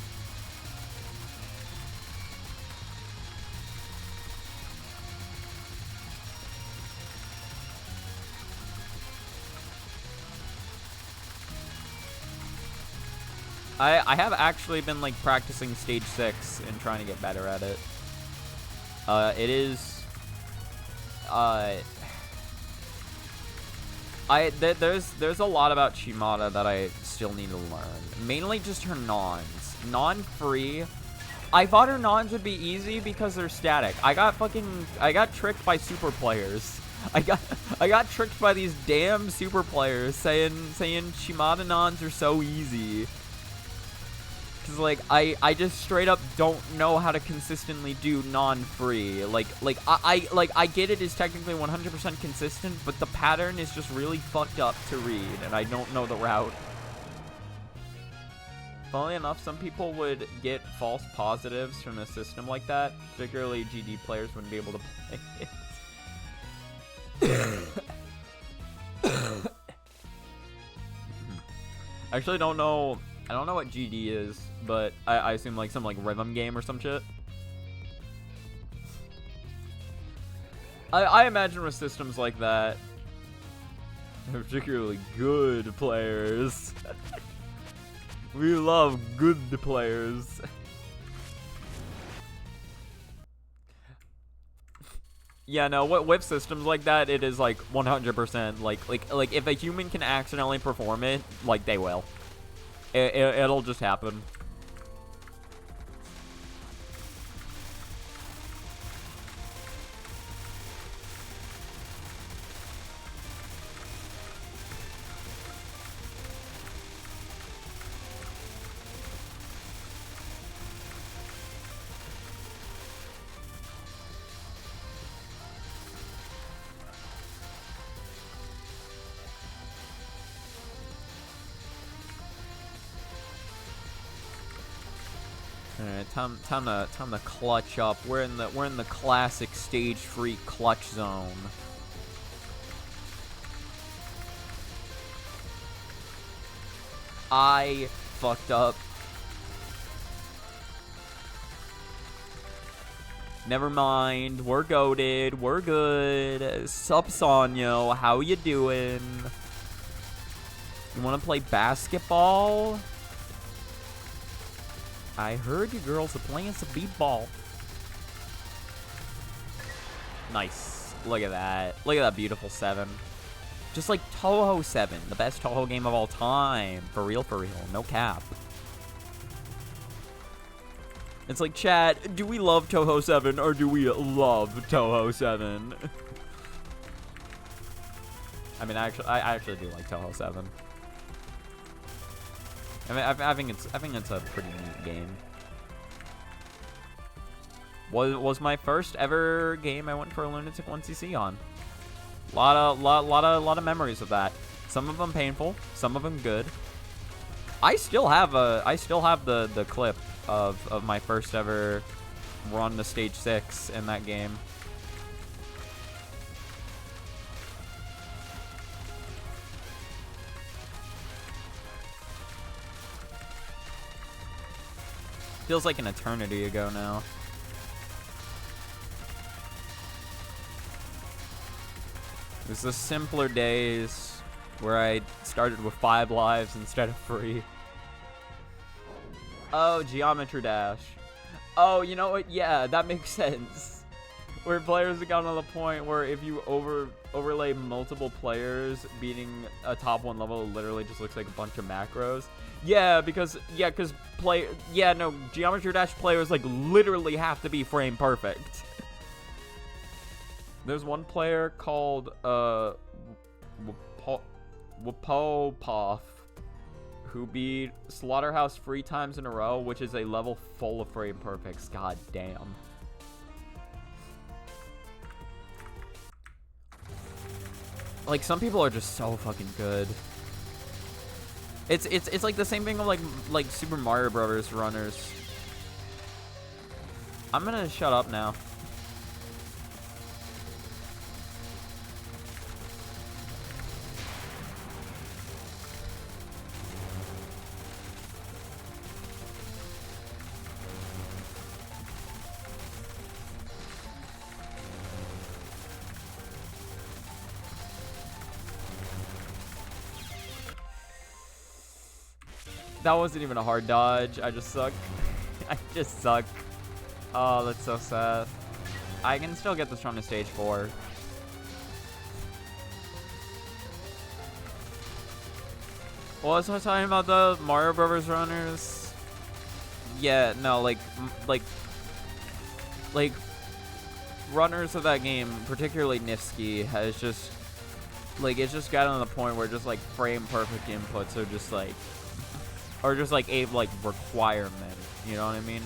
I have actually been like practicing stage 6 and trying to get better at it. It is there's a lot about Shimada that I still need to learn. Mainly just her nons. Non-free. I thought her nons would be easy because they're static. I got tricked by super players. I got tricked by these damn super players saying Shimada nons are so easy. Cause like I just straight up don't know how to consistently do non-free. I get it is technically 100% consistent, but the pattern is just really fucked up to read, and I don't know the route. Funnily enough, some people would get false positives from a system like that. Particularly GD players wouldn't be able to play it. I actually don't know. I don't know what GD is, but I assume like some like rhythm game or some shit. I imagine with systems like that, particularly good players. We love good players. Yeah, no, with systems like that, it is like 100% like if a human can accidentally perform it, like they will. It'll just happen. Alright, time to clutch up. We're in the classic stage freak clutch zone. I fucked up. Never mind. We're goated. We're good. Sup, Sanyo? How you doing? You want to play basketball? I heard you girls are playing some b-ball. Nice. Look at that. Look at that beautiful 7. Just like Touhou 7, the best Touhou game of all time. For real, no cap. It's like, chat, do we love Touhou 7 or do we love Touhou 7? I mean, I actually do like Touhou 7. I mean, I think it's a pretty neat game. Was my first ever game I went for a Lunatic 1cc on. Lot of memories of that. Some of them painful, some of them good. I still have the clip of my first ever run to stage 6 in that game. Feels like an eternity ago now. It was the simpler days where I started with 5 lives instead of 3. Oh, Geometry Dash. Oh, you know what? Yeah, that makes sense. Where players have gotten to the point where if you overlay multiple players, beating a top 1 level literally just looks like a bunch of macros. Yeah, because Geometry Dash players like literally have to be frame perfect. There's one player called Wapopov who beat Slaughterhouse 3 times in a row, which is a level full of frame perfects. God damn. Like, some people are just so fucking good. It's like the same thing with like Super Mario Brothers runners. I'm gonna shut up now. That wasn't even a hard dodge. I just suck. I just suck. Oh, that's so sad. I can still get this run to stage 4. What was I talking about, the Mario Brothers runners? Yeah, no, like runners of that game, particularly Nifsky, has just it's just gotten to the point where just like frame perfect inputs are just like, or just like a requirement, you know what I mean?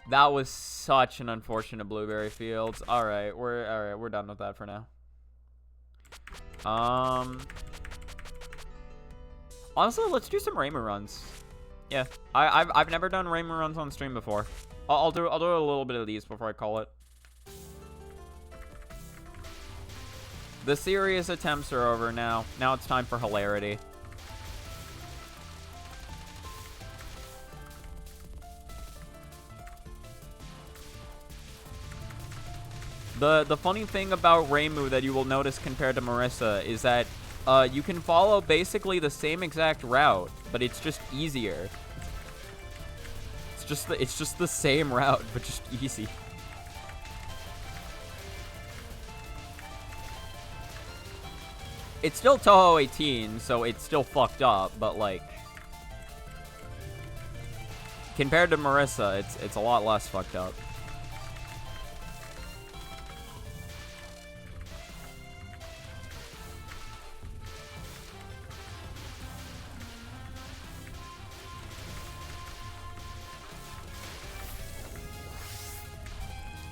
That was such an unfortunate Blueberry Fields. All right, we're done with that for now. Honestly, let's do some Reimu runs. Yeah, I've never done Reimu runs on stream before. I'll do a little bit of these before I call it. The serious attempts are over now. Now it's time for hilarity. The funny thing about Reimu that you will notice compared to Marisa is that you can follow basically the same exact route, but it's just easier. It's just the same route, but just easy. It's still Touhou 18, so it's still fucked up, but like compared to Marisa, it's a lot less fucked up.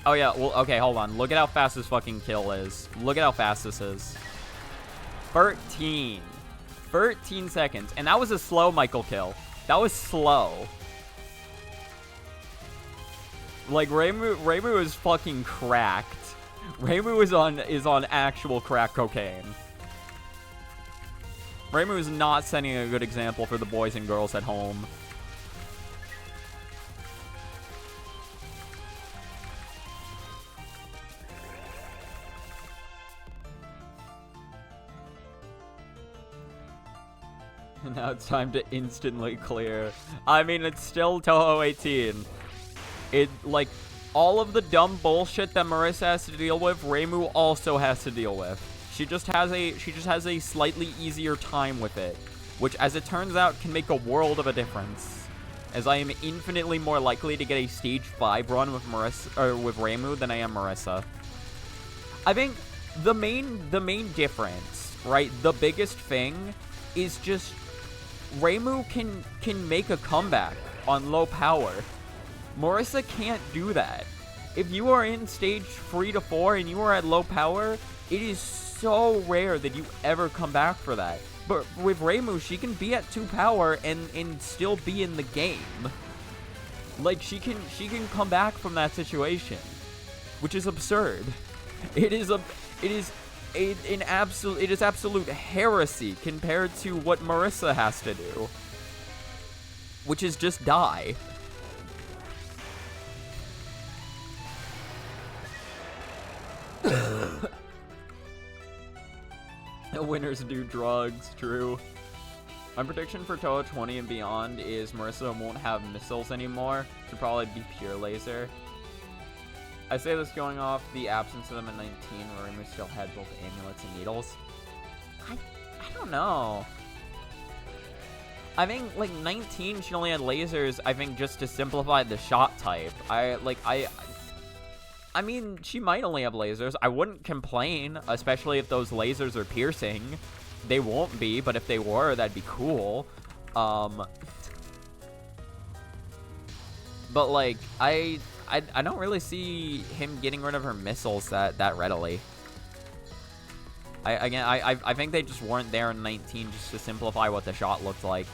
Oh yeah, well, okay, hold on. Look at how fast this fucking kill is. Look at how fast this is. 13 seconds. And that was a slow Michael kill. That was slow. Like, Reimu is fucking cracked. Reimu is on actual crack cocaine. Reimu is not setting a good example for the boys and girls at home. Now it's time to instantly clear. I mean, it's still Touhou 18. It, like, all of the dumb bullshit that Marisa has to deal with, Reimu also has to deal with. She just has a slightly easier time with it, which, as it turns out, can make a world of a difference. As I am infinitely more likely to get a stage 5 run with Reimu than I am Marisa. I think the main difference, right? The biggest thing is just Reimu can make a comeback on low power. Marisa can't do that. If you are in stage 3 to 4 and you are at low power, it is so rare that you ever come back for that. But with Reimu, she can be at 2 power and still be in the game. Like, she can come back from that situation, which is absurd. It is absolute heresy compared to what Marisa has to do, which is just die. The winners do drugs, true. My prediction for Touhou 20 and beyond is Marisa won't have missiles anymore. She'll probably be pure laser. I say this going off the absence of them in 19, where Reimu still had both amulets and needles. I don't know. I think, like, 19, she only had lasers, I think, just to simplify the shot type. I mean, she might only have lasers. I wouldn't complain, especially if those lasers are piercing. They won't be, but if they were, that'd be cool. But, like, I don't really see him getting rid of her missiles that readily. I think they just weren't there in 19 just to simplify what the shot looked like.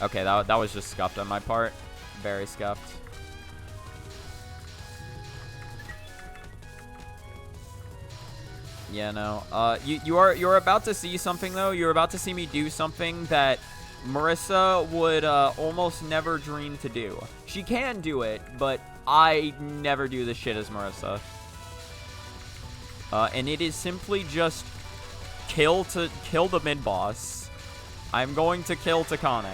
Okay, that was just scuffed on my part. Very scuffed. Yeah, no. You're about to see something, though. You're about to see me do something that Marisa would almost never dream to do. She can do it, but I never do this shit as Marisa. And it is simply just kill the mid-boss. I'm going to kill Takane.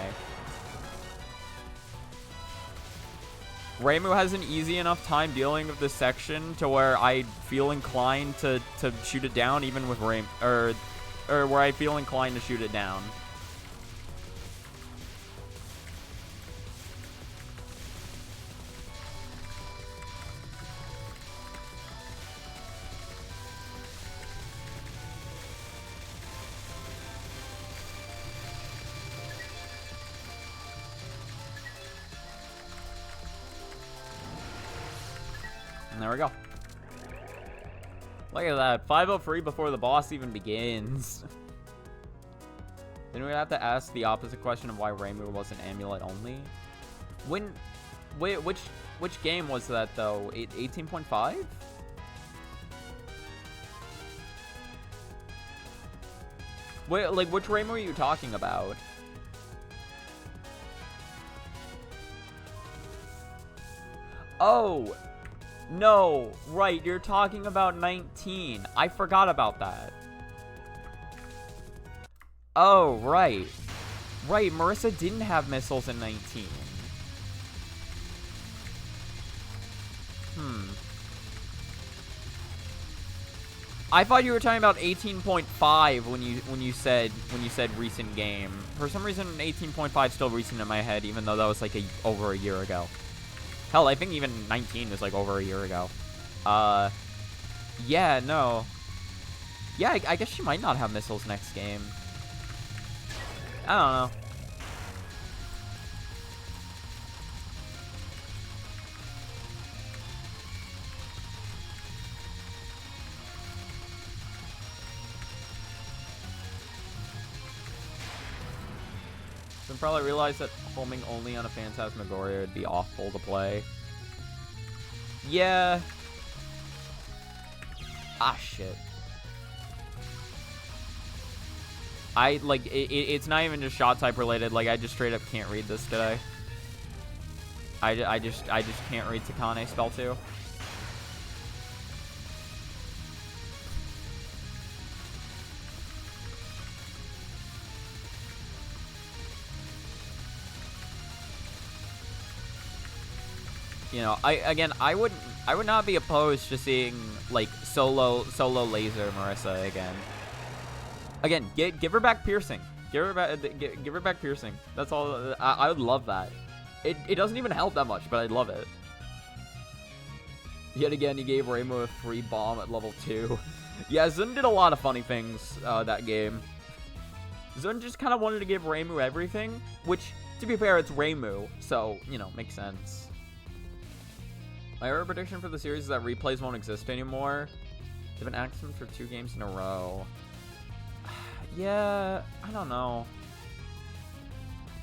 Reimu has an easy enough time dealing with this section to where I feel inclined to shoot it down, even with Reimu, or where I feel inclined to shoot it down. we go. Look at that. 503 before the boss even begins. Then we'd have to ask the opposite question of why Reimu was an amulet only. Which game was that though? 18.5? Wait, like which Reimu are you talking about? Oh, no, right, you're talking about 19. I forgot about that. Oh, right. Right, Marisa didn't have missiles in 19. I thought you were talking about 18.5 when you said recent game. For some reason, 18.5 is still recent in my head, even though that was like over a year ago. Hell, I think even 19 is like over a year ago. Yeah, no. Yeah, I guess she might not have missiles next game. I don't know. So probably realize that homing only on a Phantasmagoria would be awful to play. Yeah. Ah, shit. It's not even just shot type related. Like, I just straight up can't read this today. I just can't read Takane spell 2. You know, I would not be opposed to seeing like solo laser Marisa again. Again, give her back piercing. Give her back piercing. That's all. I would love that. It doesn't even help that much, but I'd love it. Yet again, he gave Reimu a free bomb at level 2. Yeah, Zun did a lot of funny things that game. Zun just kind of wanted to give Reimu everything, which, to be fair, it's Reimu, so, you know, makes sense. My earlier prediction for the series is that replays won't exist anymore. They've been active for 2 games in a row. Yeah, I don't know.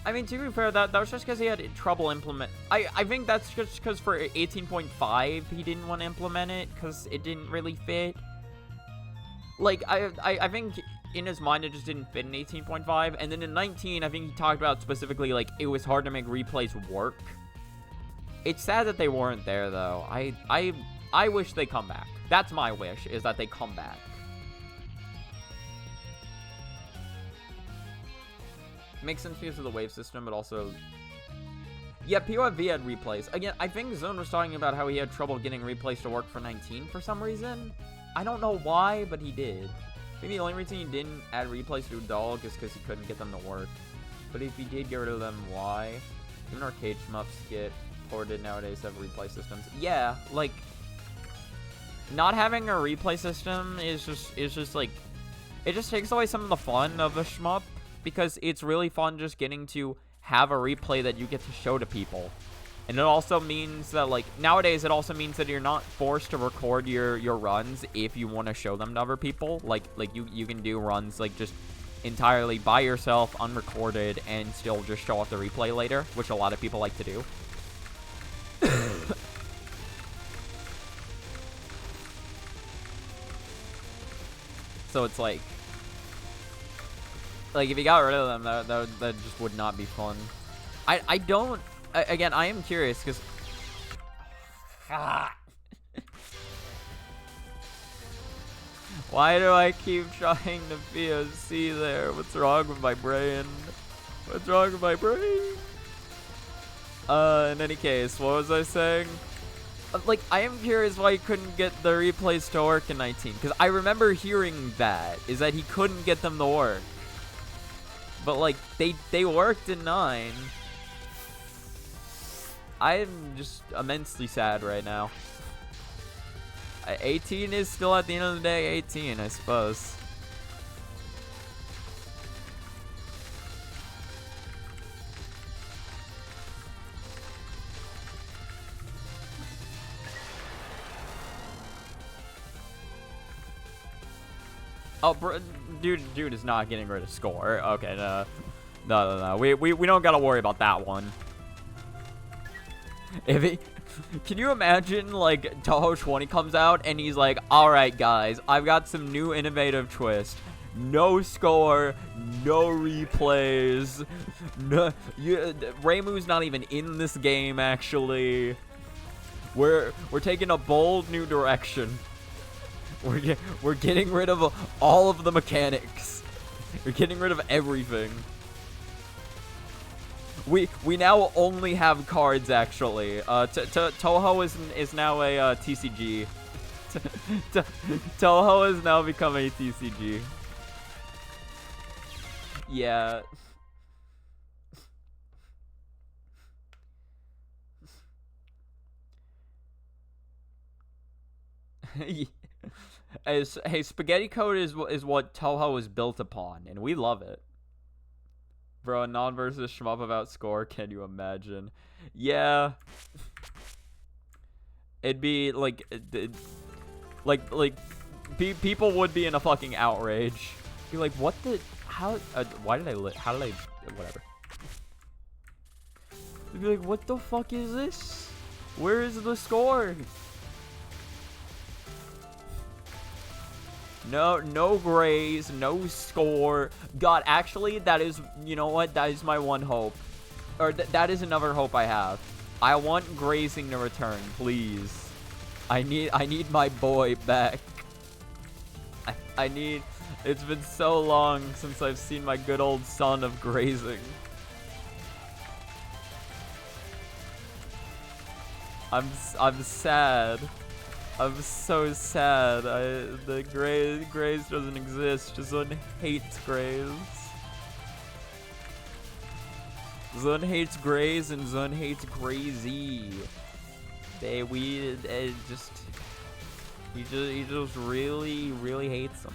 I mean, to be fair, that was just because he had trouble implement. I think that's just because for 18.5 he didn't want to implement it because it didn't really fit. Like, I think in his mind it just didn't fit in 18.5, and then in 19 I think he talked about specifically like it was hard to make replays work. It's sad that they weren't there though. I wish they come back. That's my wish, is that they come back. Makes sense because of the wave system, but also... Yeah, POV had replays. Again, I think Zone was talking about how he had trouble getting replays to work for 19 for some reason. I don't know why, but he did. Maybe the only reason he didn't add replays to Dog is because he couldn't get them to work. But if he did get rid of them, why? Even arcade shmups get ported nowadays have replay systems. Yeah, like... Not having a replay system is just like... It just takes away some of the fun of a shmup. Because it's really fun just getting to have a replay that you get to show to people. And it also means that, like, nowadays it also means that you're not forced to record your runs if you want to show them to other people. Like you can do runs, like, just entirely by yourself, unrecorded, and still just show off the replay later, which a lot of people like to do. So it's like... Like, if you got rid of them, that just would not be fun. I don't... Again, I am curious, because... Why do I keep trying to be a C there? What's wrong with my brain? What's wrong with my brain? In any case, what was I saying? Like, I am curious why he couldn't get the replays to work in 19. Because I remember hearing that, is that he couldn't get them to work. But, like, they worked in 9. I'm just immensely sad right now. 18 is still, at the end of the day, 18, I suppose. Oh, dude is not getting rid of score. Okay, no. We don't gotta worry about that one. If he, can you imagine, like, Touhou 20 comes out and he's like, alright guys, I've got some new innovative twist. No score, no replays, no, Reimu's not even in this game, actually. We're taking a bold new direction. We're getting rid of all of the mechanics. We're getting rid of everything. We now only have cards, actually. Touhou is now a TCG. Touhou has now become a TCG. Yeah. Hey, Spaghetti Code is what Touhou is built upon, and we love it. Bro, a non-versus shmup about score, can you imagine? Yeah. It'd be like people would be in a fucking outrage. Be like, what the, how, why did I, how did I, whatever. They'd be like, what the fuck is this? Where is the score? No grays, no score. God, actually, that is, you know what? That is my one hope. Or that is another hope I have. I want grazing to return, please. I need my boy back. I need, it's been so long since I've seen my good old son of grazing. I'm sad. I'm so sad. The Grays doesn't exist. Zun hates Grays. Zun hates Grays and Zun hates Grazy. He just really hates them.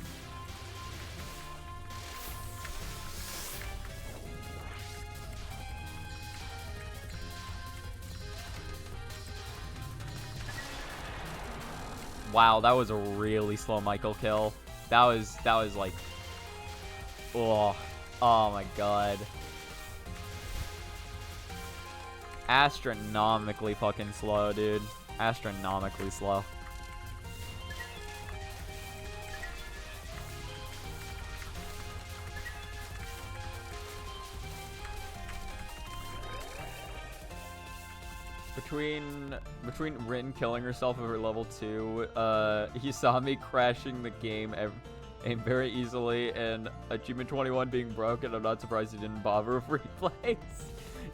Wow, that was a really slow Michael kill. That was like, oh my god. Astronomically fucking slow, dude. Astronomically slow. Between Rin killing herself over level 2, Hisami crashing the game very easily, and Achievement 21 being broken, I'm not surprised he didn't bother with replays.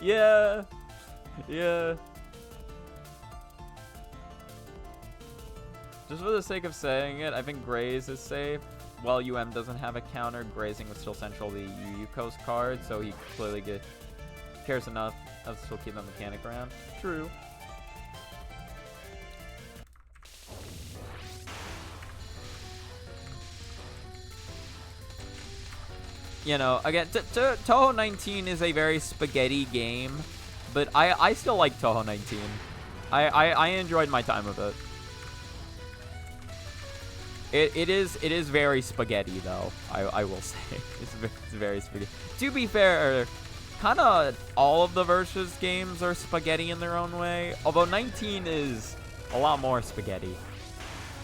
Yeah. Just for the sake of saying it, I think Graze is safe. While UM doesn't have a counter, Grazing would still central the Yukos card, so he clearly cares enough to still keep the mechanic around. True. You know, again, Touhou 19 is a very spaghetti game, but I still like Touhou 19. I enjoyed my time with it. It is very spaghetti though. I will say it's very spaghetti. To be fair, kind of all of the Versus games are spaghetti in their own way. Although 19 is a lot more spaghetti.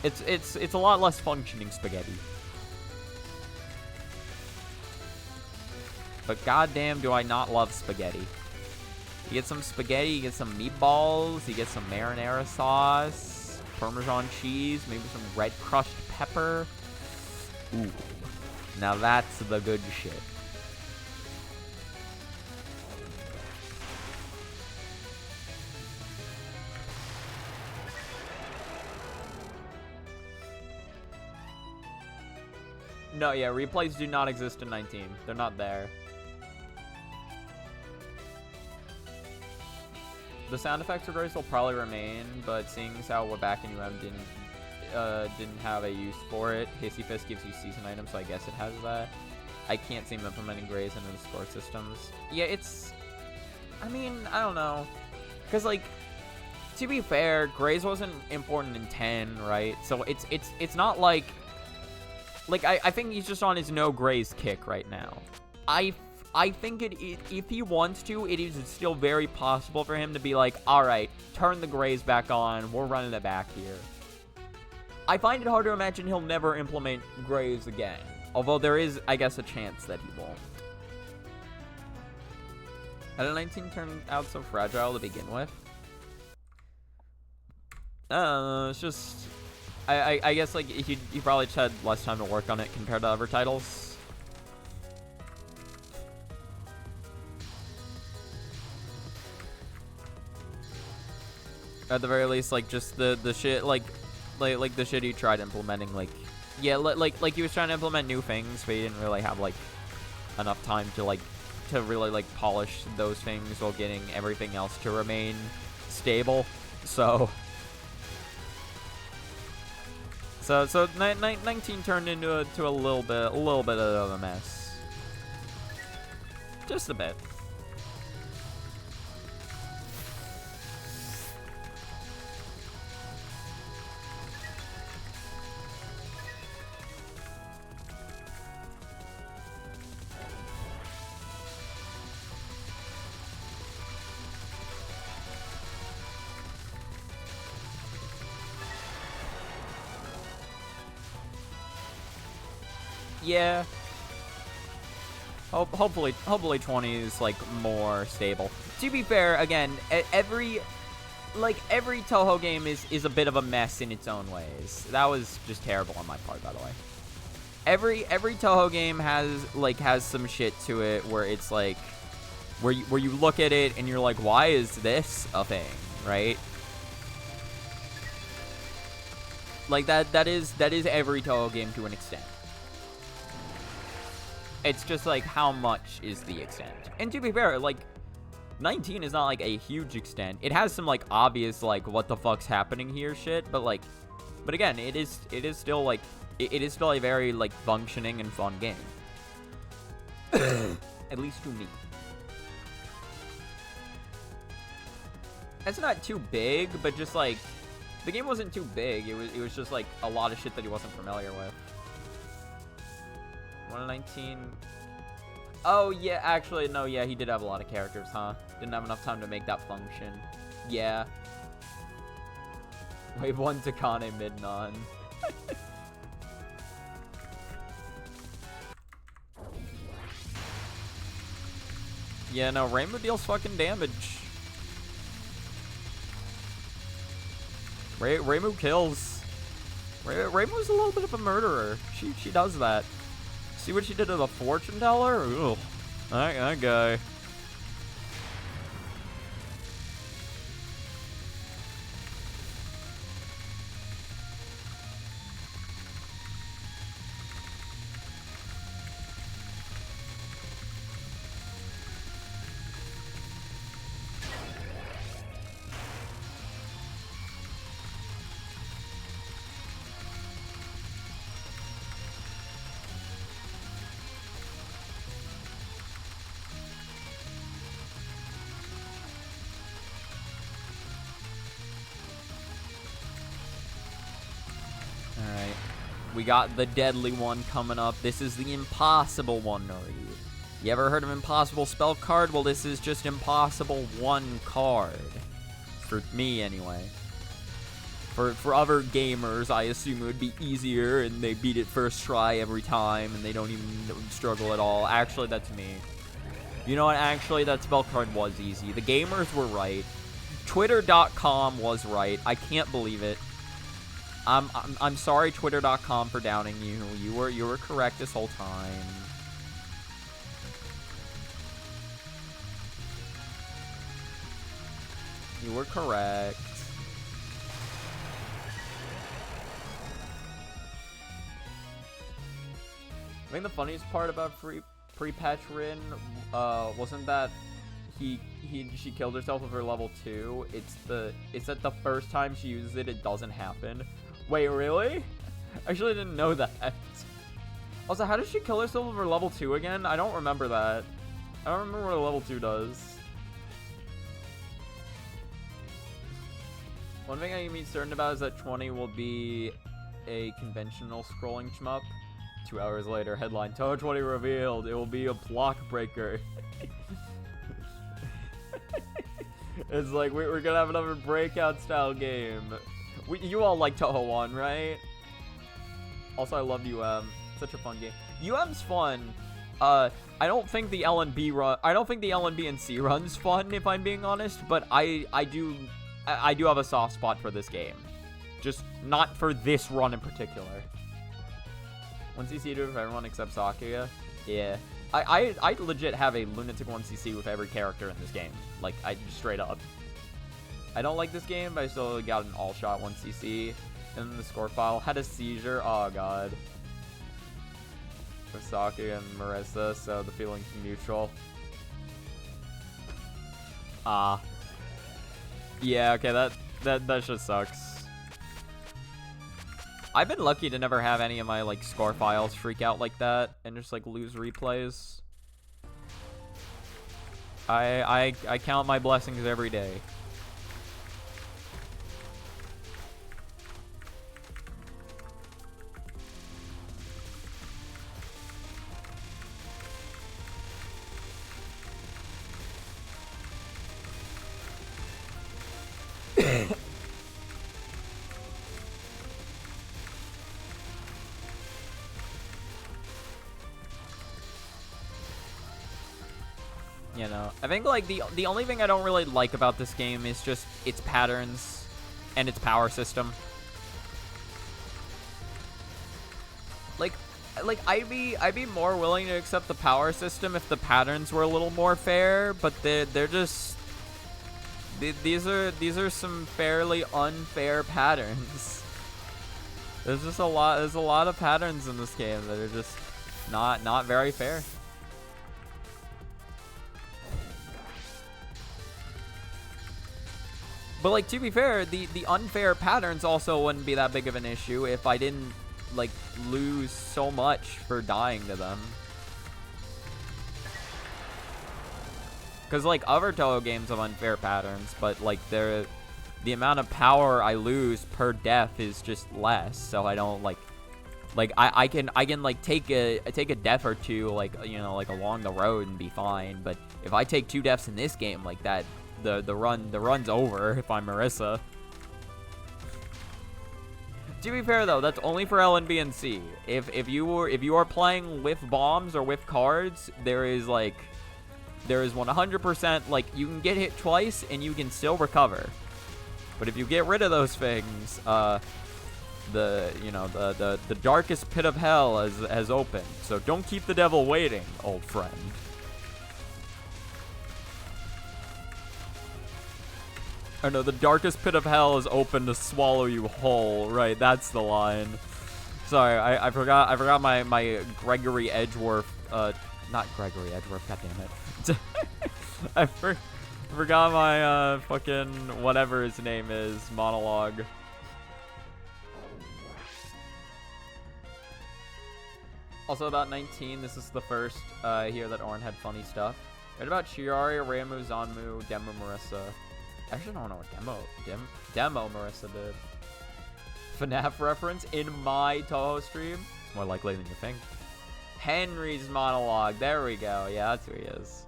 It's a lot less functioning spaghetti. But goddamn, do I not love spaghetti. You get some spaghetti, you get some meatballs, you get some marinara sauce, Parmesan cheese, maybe some red crushed pepper. Ooh, now that's the good shit. No, yeah, replays do not exist in 19. They're not there. The sound effects for Grace will probably remain, but seeing as how we're back in UM didn't have a use for it, Hissy Fist gives you season items, so I guess it has that. I can't seem implementing Grace into the score systems. Yeah, it's, I mean, I don't know. Because, like, to be fair, Grace wasn't important in 10, right? So it's not like Like, I think he's just on his no grays kick right now. I think if he wants to, it is still very possible for him to be like, alright, turn the grays back on, we're running it back here. I find it hard to imagine he'll never implement grays again. Although there is, I guess, a chance that he won't. How did 19 turn out so fragile to begin with? It's just... I guess, like, he probably just had less time to work on it compared to other titles. At the very least, like, just the shit, like the shit he tried implementing, like, yeah, like he was trying to implement new things, but he didn't really have, like, enough time to really, like, polish those things while getting everything else to remain stable. So 19 turned into a little bit of a mess. Just a bit. Yeah. Hopefully 20 is, like, more stable. To be fair, again, every Touhou game is a bit of a mess in its own ways. That was just terrible on my part, by the way. Every Touhou game has some shit to it where it's like where you look at it and you're like, why is this a thing, right? Like that is every Touhou game to an extent. It's just, like, how much is the extent? And to be fair, like, 19 is not, like, a huge extent. It has some, like, obvious, like, what the fuck's happening here shit, but, like, but again, it is still, like, it is still a very, like, functioning and fun game. At least to me. It's not too big, but just, like, the game wasn't too big. It was just, like, a lot of shit that he wasn't familiar with. 119. Oh, yeah, actually, no, yeah, he did have a lot of characters, huh? Didn't have enough time to make that function. Yeah. Wave 1 Takane mid-non. Yeah, no, Rainbow deals fucking damage. Rainbow kills. Rainbow's a little bit of a murderer. She does that. See what she did to the fortune teller? Ugh. That guy. Alright. We got the deadly one coming up. This is the impossible one, Nori. You ever heard of impossible spell card? Well, this is just impossible one card. For me, anyway. For other gamers, I assume it would be easier, and they beat it first try every time, and they don't even struggle at all. Actually, that's me. You know what? Actually, that spell card was easy. The gamers were right. Twitter.com was right. I can't believe it. I'm sorry, Twitter.com, for downing you. You were correct this whole time. You were correct. I think the funniest part about pre-patch Rin wasn't that she killed herself with her level 2. It's that the first time she uses it, it doesn't happen. Wait, really? I actually didn't know that. Also, how does she kill herself with her level 2 again? I don't remember that. I don't remember what a level 2 does. One thing I can be certain about is that 20 will be a conventional scrolling shmup. 2 hours later, headline, Touhou 20 revealed. It will be a block breaker. It's like, we're gonna have another breakout style game. You all like Touhou 1, right? Also, I love such a fun game. UM's fun. I don't think the LNBNC run's fun, if I'm being honest, but I do have a soft spot for this game. Just not for this run in particular. 1cc for everyone except Sakuya. Yeah. I legit have a lunatic 1cc with every character in this game. Like, I just straight up. I don't like this game, but I still got an all-shot 1cc. And the score file had a seizure. Oh, God. With Sakuya and Marisa, so the feeling's mutual. Yeah, okay, that just sucks. I've been lucky to never have any of my, like, score files freak out like that and just, like, lose replays. I count my blessings every day. You know, I think, like, the only thing I don't really like about this game is just its patterns and its power system. Like I'd be more willing to accept the power system if the patterns were a little more fair, but they're just these are some fairly unfair patterns. There's a lot of patterns in this game that are just not very fair. But, like, to be fair, the unfair patterns also wouldn't be that big of an issue if I didn't, like, lose so much for dying to them. Because, like, other Touhou games have unfair patterns, but, like, the amount of power I lose per death is just less, so I don't, like I can like take a death or two, like, you know, like, along the road and be fine, but if I take 2 deaths in this game like that, the run's over if I'm Marisa. To be fair though, that's only for LNBNC. If you are playing with bombs or with cards, there is 100%, like, you can get hit twice and you can still recover. But if you get rid of those things, the darkest pit of hell has opened. So don't keep the devil waiting, old friend. Oh no, the darkest pit of hell is open to swallow you whole. Right, that's the line. Sorry, I forgot my Gregory Edgeworth, not Gregory Edgeworth, goddammit. I forgot my fucking whatever his name is monologue. Also about 19, this is the first here that Orin had funny stuff. Read about Chiari, Ramu, Zanmu, Demo, Marisa. Actually, I don't know what demo Marisa did. FNAF reference in my Touhou stream? It's more likely than you think. Henry's monologue. There we go. Yeah, that's who he is.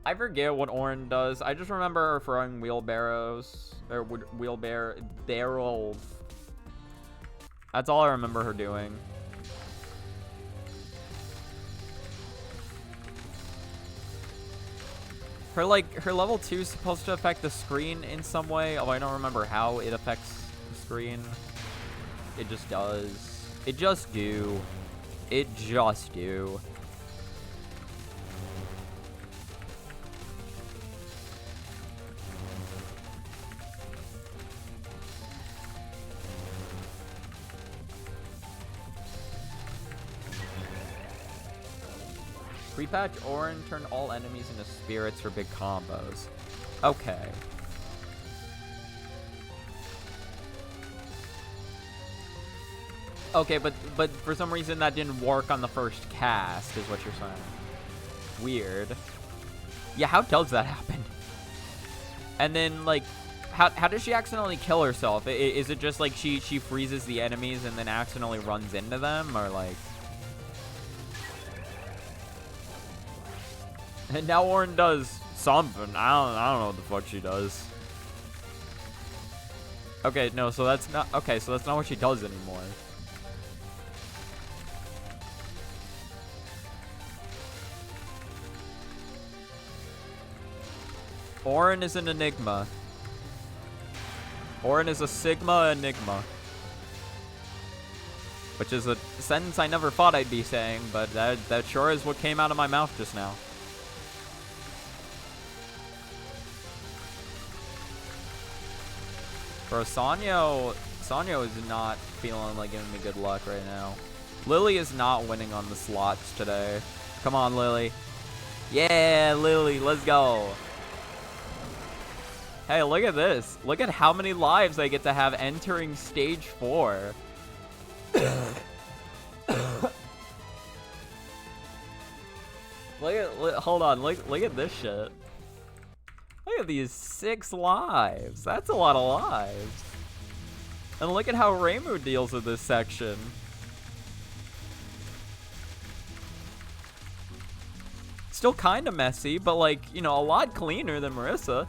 I forget what Orin does. I just remember her throwing wheelbarrows. Or barrels. That's all I remember her doing. Her level 2 is supposed to affect the screen in some way. Oh, I don't remember how it affects the screen. It just does. It just do. It just do. Pre-patch Orin turned all enemies into spirits for big combos. Okay. Okay, but for some reason that didn't work on the first cast, is what you're saying. Weird. Yeah, how does that happen? And then, like, How does she accidentally kill herself? Is it just like she freezes the enemies and then accidentally runs into them, or like? And now Auron does something. I don't know what the fuck she does. Okay, no, so that's not okay. So that's not what she does anymore. Auron is an enigma. Auron is a Sigma enigma. Which is a sentence I never thought I'd be saying, but that sure is what came out of my mouth just now. Bro, Sanyo is not feeling like giving me good luck right now. Lily is not winning on the slots today. Come on, Lily. Yeah, Lily, let's go. Hey, look at this. Look at how many lives I get to have entering stage 4. Hold on, look at this shit. Look at these 6 lives. That's a lot of lives. And look at how Reimu deals with this section. Still kind of messy, but like, you know, a lot cleaner than Marisa.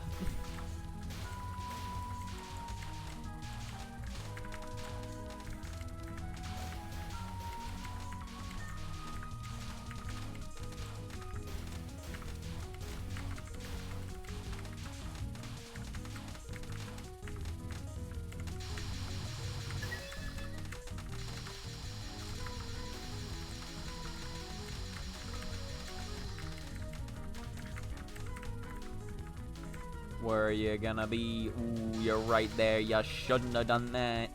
Where are you gonna be? Ooh, you're right there. You shouldn't have done that.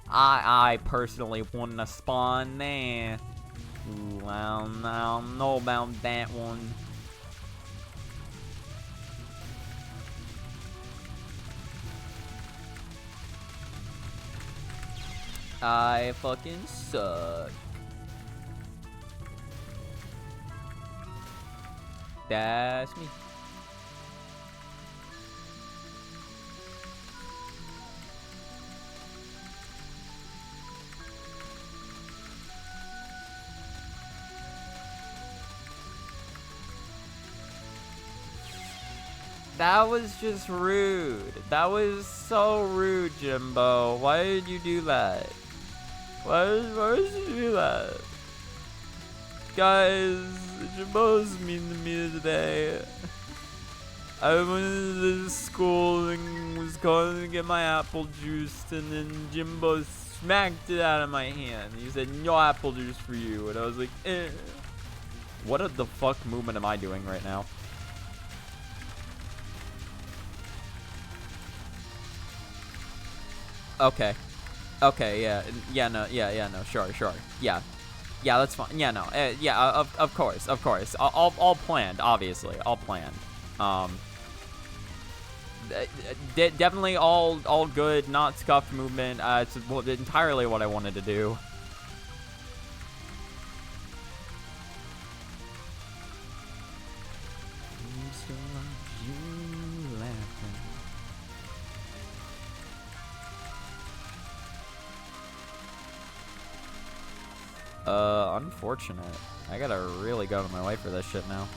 I personally wouldn't have spawned there. Ooh, I don't know about that one. I fucking suck. That's me. That was just rude. That was so rude, Jimbo. Why did you do that? Why did you do that? Guys, Jimbo's mean to me today. I went to school and was going to get my apple juice, and then Jimbo smacked it out of my hand. He said, "No apple juice for you." And I was like, eh. What the fuck movement am I doing right now? Okay. Okay, yeah, no, sure, yeah, that's fine, yeah, no, of course, all planned, obviously, all planned, definitely all good, not scuffed movement, it's entirely what I wanted to do. Unfortunate. I gotta really go out of my way for this shit now.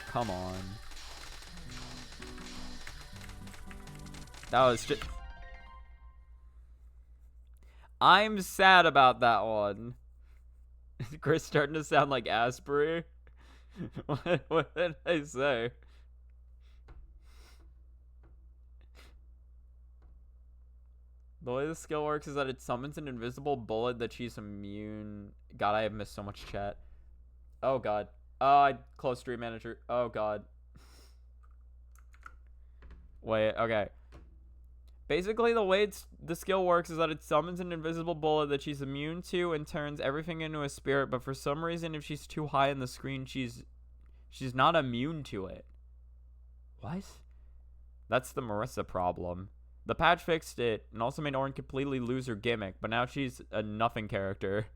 Come on. That was just... I'm sad about that one. Chris starting to sound like Asbury. What did I say? The way the skill works is that it summons an invisible bullet that she's immune. God, I have missed so much chat. Oh, God. I closed Stream Manager. Oh, God. Wait, okay. Basically, the way the skill works is that it summons an invisible bullet that she's immune to and turns everything into a spirit, but for some reason, if she's too high in the screen, she's not immune to it. What? That's the Marisa problem. The patch fixed it and also made Auron completely lose her gimmick, but now she's a nothing character.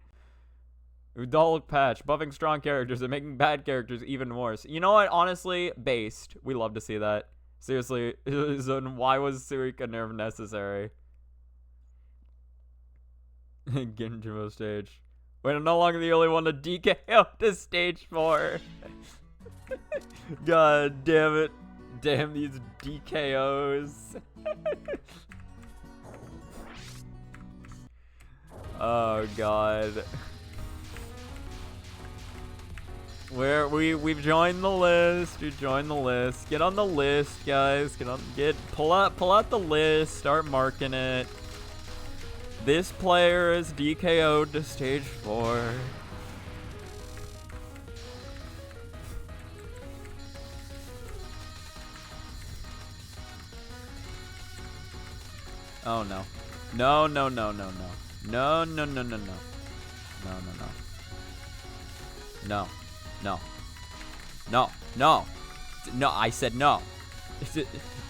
Udolic patch, buffing strong characters and making bad characters even worse. You know what? Honestly, based. We love to see that. Seriously, why was Suika nerf necessary? Genjimo stage. Wait, I'm no longer the only one to DKO to stage 4. God damn it. Damn these DKOs. Oh god. We've joined the list. We joined the list. Get on the list, guys. Pull out the list. Start marking it. This player is DKO'd to stage 4. Oh no. No. No. No. No. No, I said no.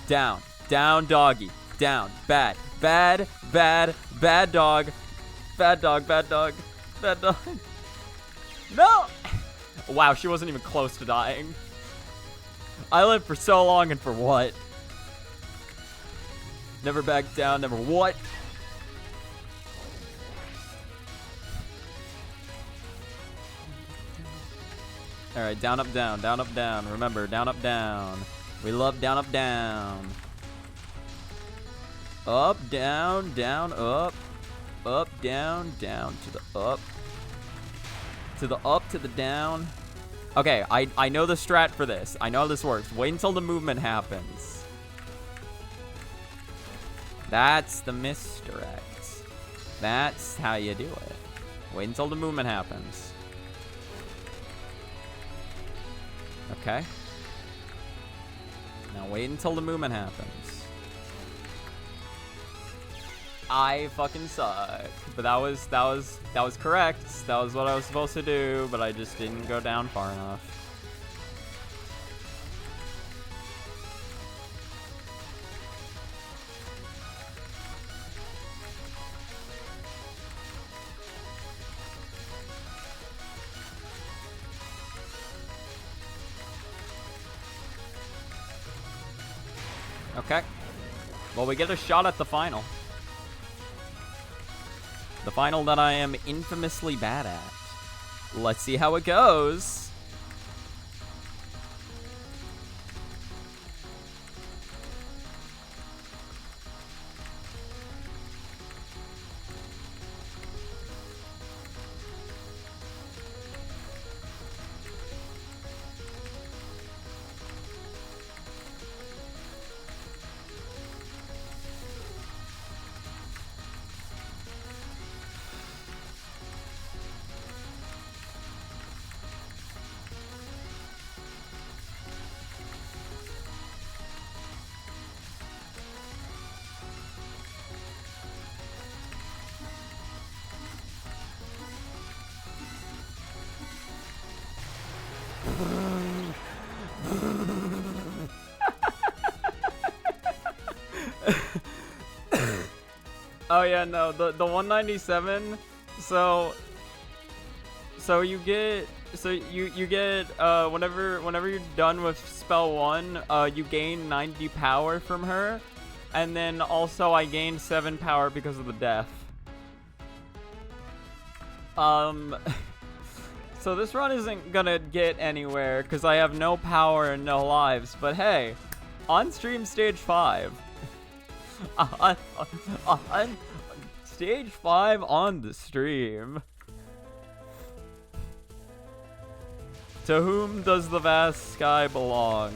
Down. Down, doggy. Down. Bad. Bad dog. Bad dog. No! Wow, she wasn't even close to dying. I lived for so long and for what? Never back down, never what? Alright, down, up, down, down, up, down. Remember, down, up, down. We love down, up, down. Up, down, down, up. Up, down, down, to the up. To the up, to the down. Okay, I know the strat for this. I know how this works. Wait until the movement happens. That's the misdirect. That's how you do it. Wait until the movement happens. Okay. Now wait until the movement happens. I fucking suck. But that was correct. That was what I was supposed to do, but I just didn't go down far enough. Okay. Well, we get a shot at the final. The final that I am infamously bad at. Let's see how it goes. Oh yeah, no, the 197. So you get whenever you're done with spell 1, you gain 90 power from her, and then also I gained 7 power because of the death. So this run isn't gonna get anywhere because I have no power and no lives. But hey, on stream stage 5. On stage 5 on the stream. To whom does the vast sky belong?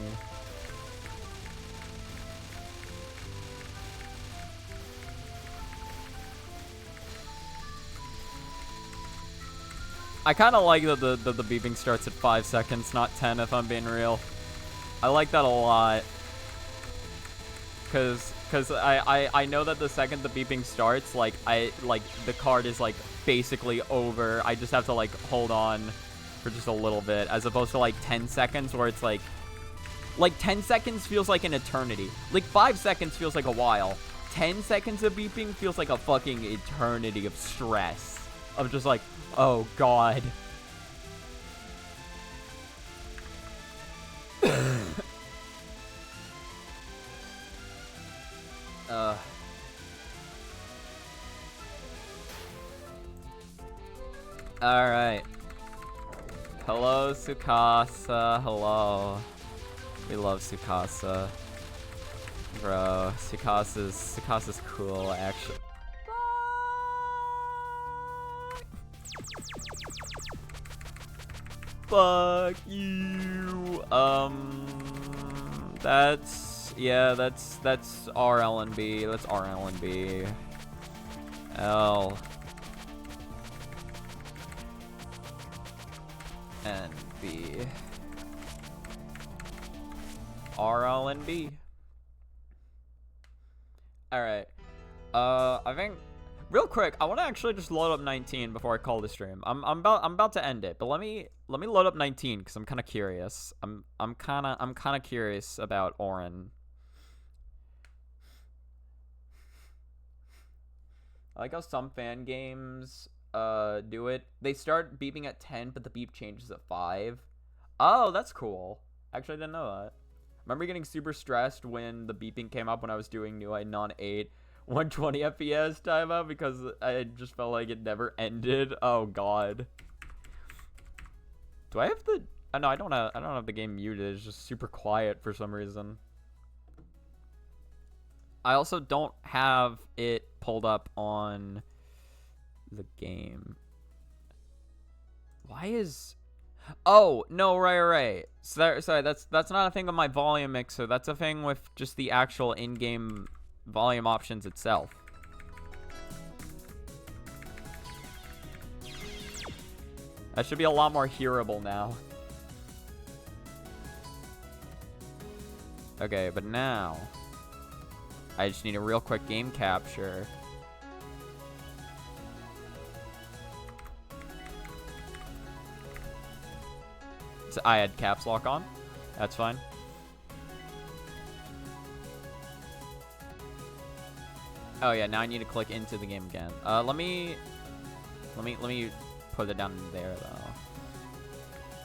I kind of like that the beeping starts at 5 seconds, not 10 if I'm being real. I like that a lot. Cause I know that the second the beeping starts, like the card is like basically over. I just have to like hold on for just a little bit, as opposed to like 10 seconds where it's like 10 seconds feels like an eternity. Like 5 seconds feels like a while. 10 seconds of beeping feels like a fucking eternity of stress. I'm just like, oh god. Alright. Hello, Tsukasa. Hello. We love Tsukasa. Bro, Tsukasa's cool, actually. Fuck you. That's our LNB. That's our LNB. L. N B. R L N B. All right. I think real quick, I want to actually just load up 19 before I call the stream. I'm about to end it, but let me load up 19 because I'm kind of curious. I'm kind of curious about Orin. I like how some fan games do it. They start beeping at 10, but the beep changes at 5. Oh, that's cool. Actually, I didn't know that. I remember getting super stressed when the beeping came up when I was doing New I Non 8 120 FPS timeout because I just felt like it never ended. Oh god. Do I have the? No, I don't have the game muted. It's just super quiet for some reason. I also don't have it pulled up on the game. Why is? Oh no, right. Sorry, that's not a thing with my volume mixer. That's a thing with just the actual in-game volume options itself. That should be a lot more hearable now. Okay, but now I just need a real quick game capture. So I had caps lock on. That's fine. Oh yeah, now I need to click into the game again. Let me put it down there though.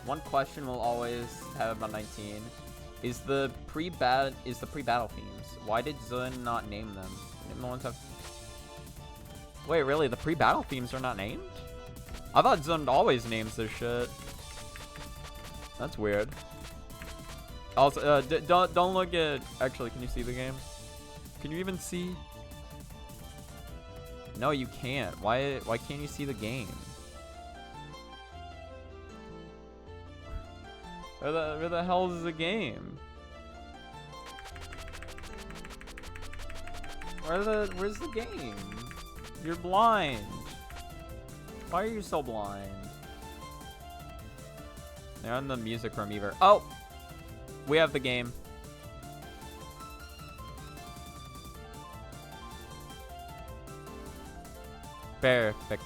One question we'll always have about 19 is the pre-battle themes. Why did Zun not name them? Didn't no one have? Wait, really? The pre-battle themes are not named? I thought Zun always names their shit. That's weird. Also, don't look at. Actually, can you see the game? Can you even see? No, you can't. Why can't you see the game? Where the hell is the game? Where's the game? You're blind. Why are you so blind? They're in the music room either. Oh! We have the game. Perfect.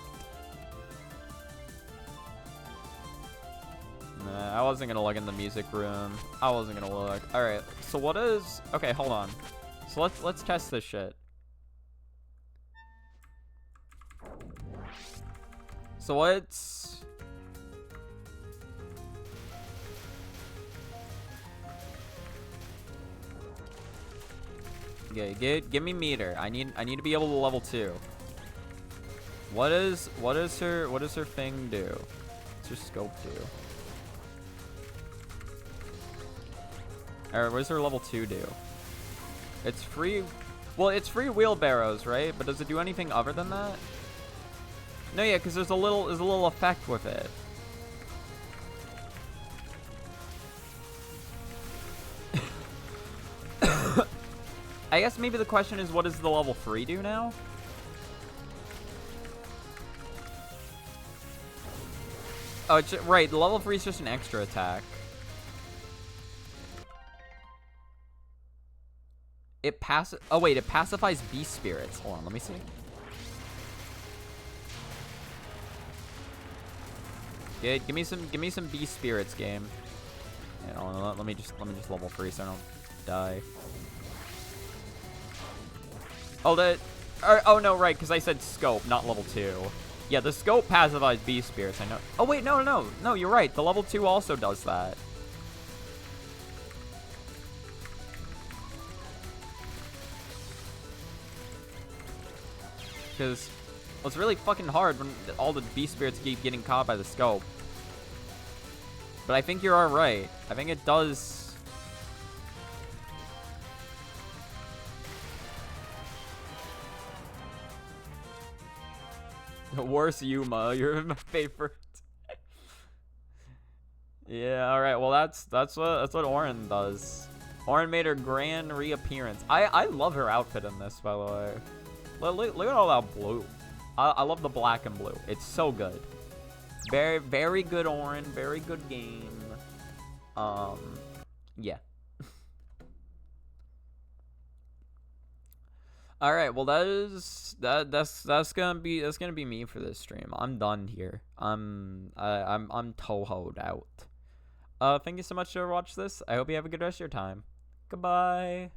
Nah, I wasn't gonna look in the music room. I wasn't gonna look. Alright, so what is... Okay, hold on. So let's test this shit. So what's... Okay, give me meter. I need to be able to level 2. What does her thing do? What's her scope do? Alright, what does her level 2 do? It's free. Well, it's free wheelbarrows, right? But does it do anything other than that? No, yeah, because there's a little effect with it. I guess maybe the question is, what does the level 3 do now? Oh, it's right. The level 3 is just an extra attack. It Oh wait, it pacifies beast spirits. Hold on, let me see. Good. Give me some beast spirits, game. Yeah, let me just level 3 so I don't die. Oh, oh no, right, because I said scope, not level 2. Yeah, the scope pacifies beast spirits, I know. Oh, wait, no, you're right. The level 2 also does that. Because it's really fucking hard when all the beast spirits keep getting caught by the scope. But I think you are right. I think it does. Worse Yuma, you're my favorite. Yeah, all right. Well, that's what Orin does. Orin made her grand reappearance. I love her outfit in this, by the way. Look at all that blue. I love the black and blue. It's so good. Very, very good Orin. Very good game. Yeah. All right. Well, that's gonna be me for this stream. I'm done here. I'm Touhou'd out. Thank you so much for watching this. I hope you have a good rest of your time. Goodbye.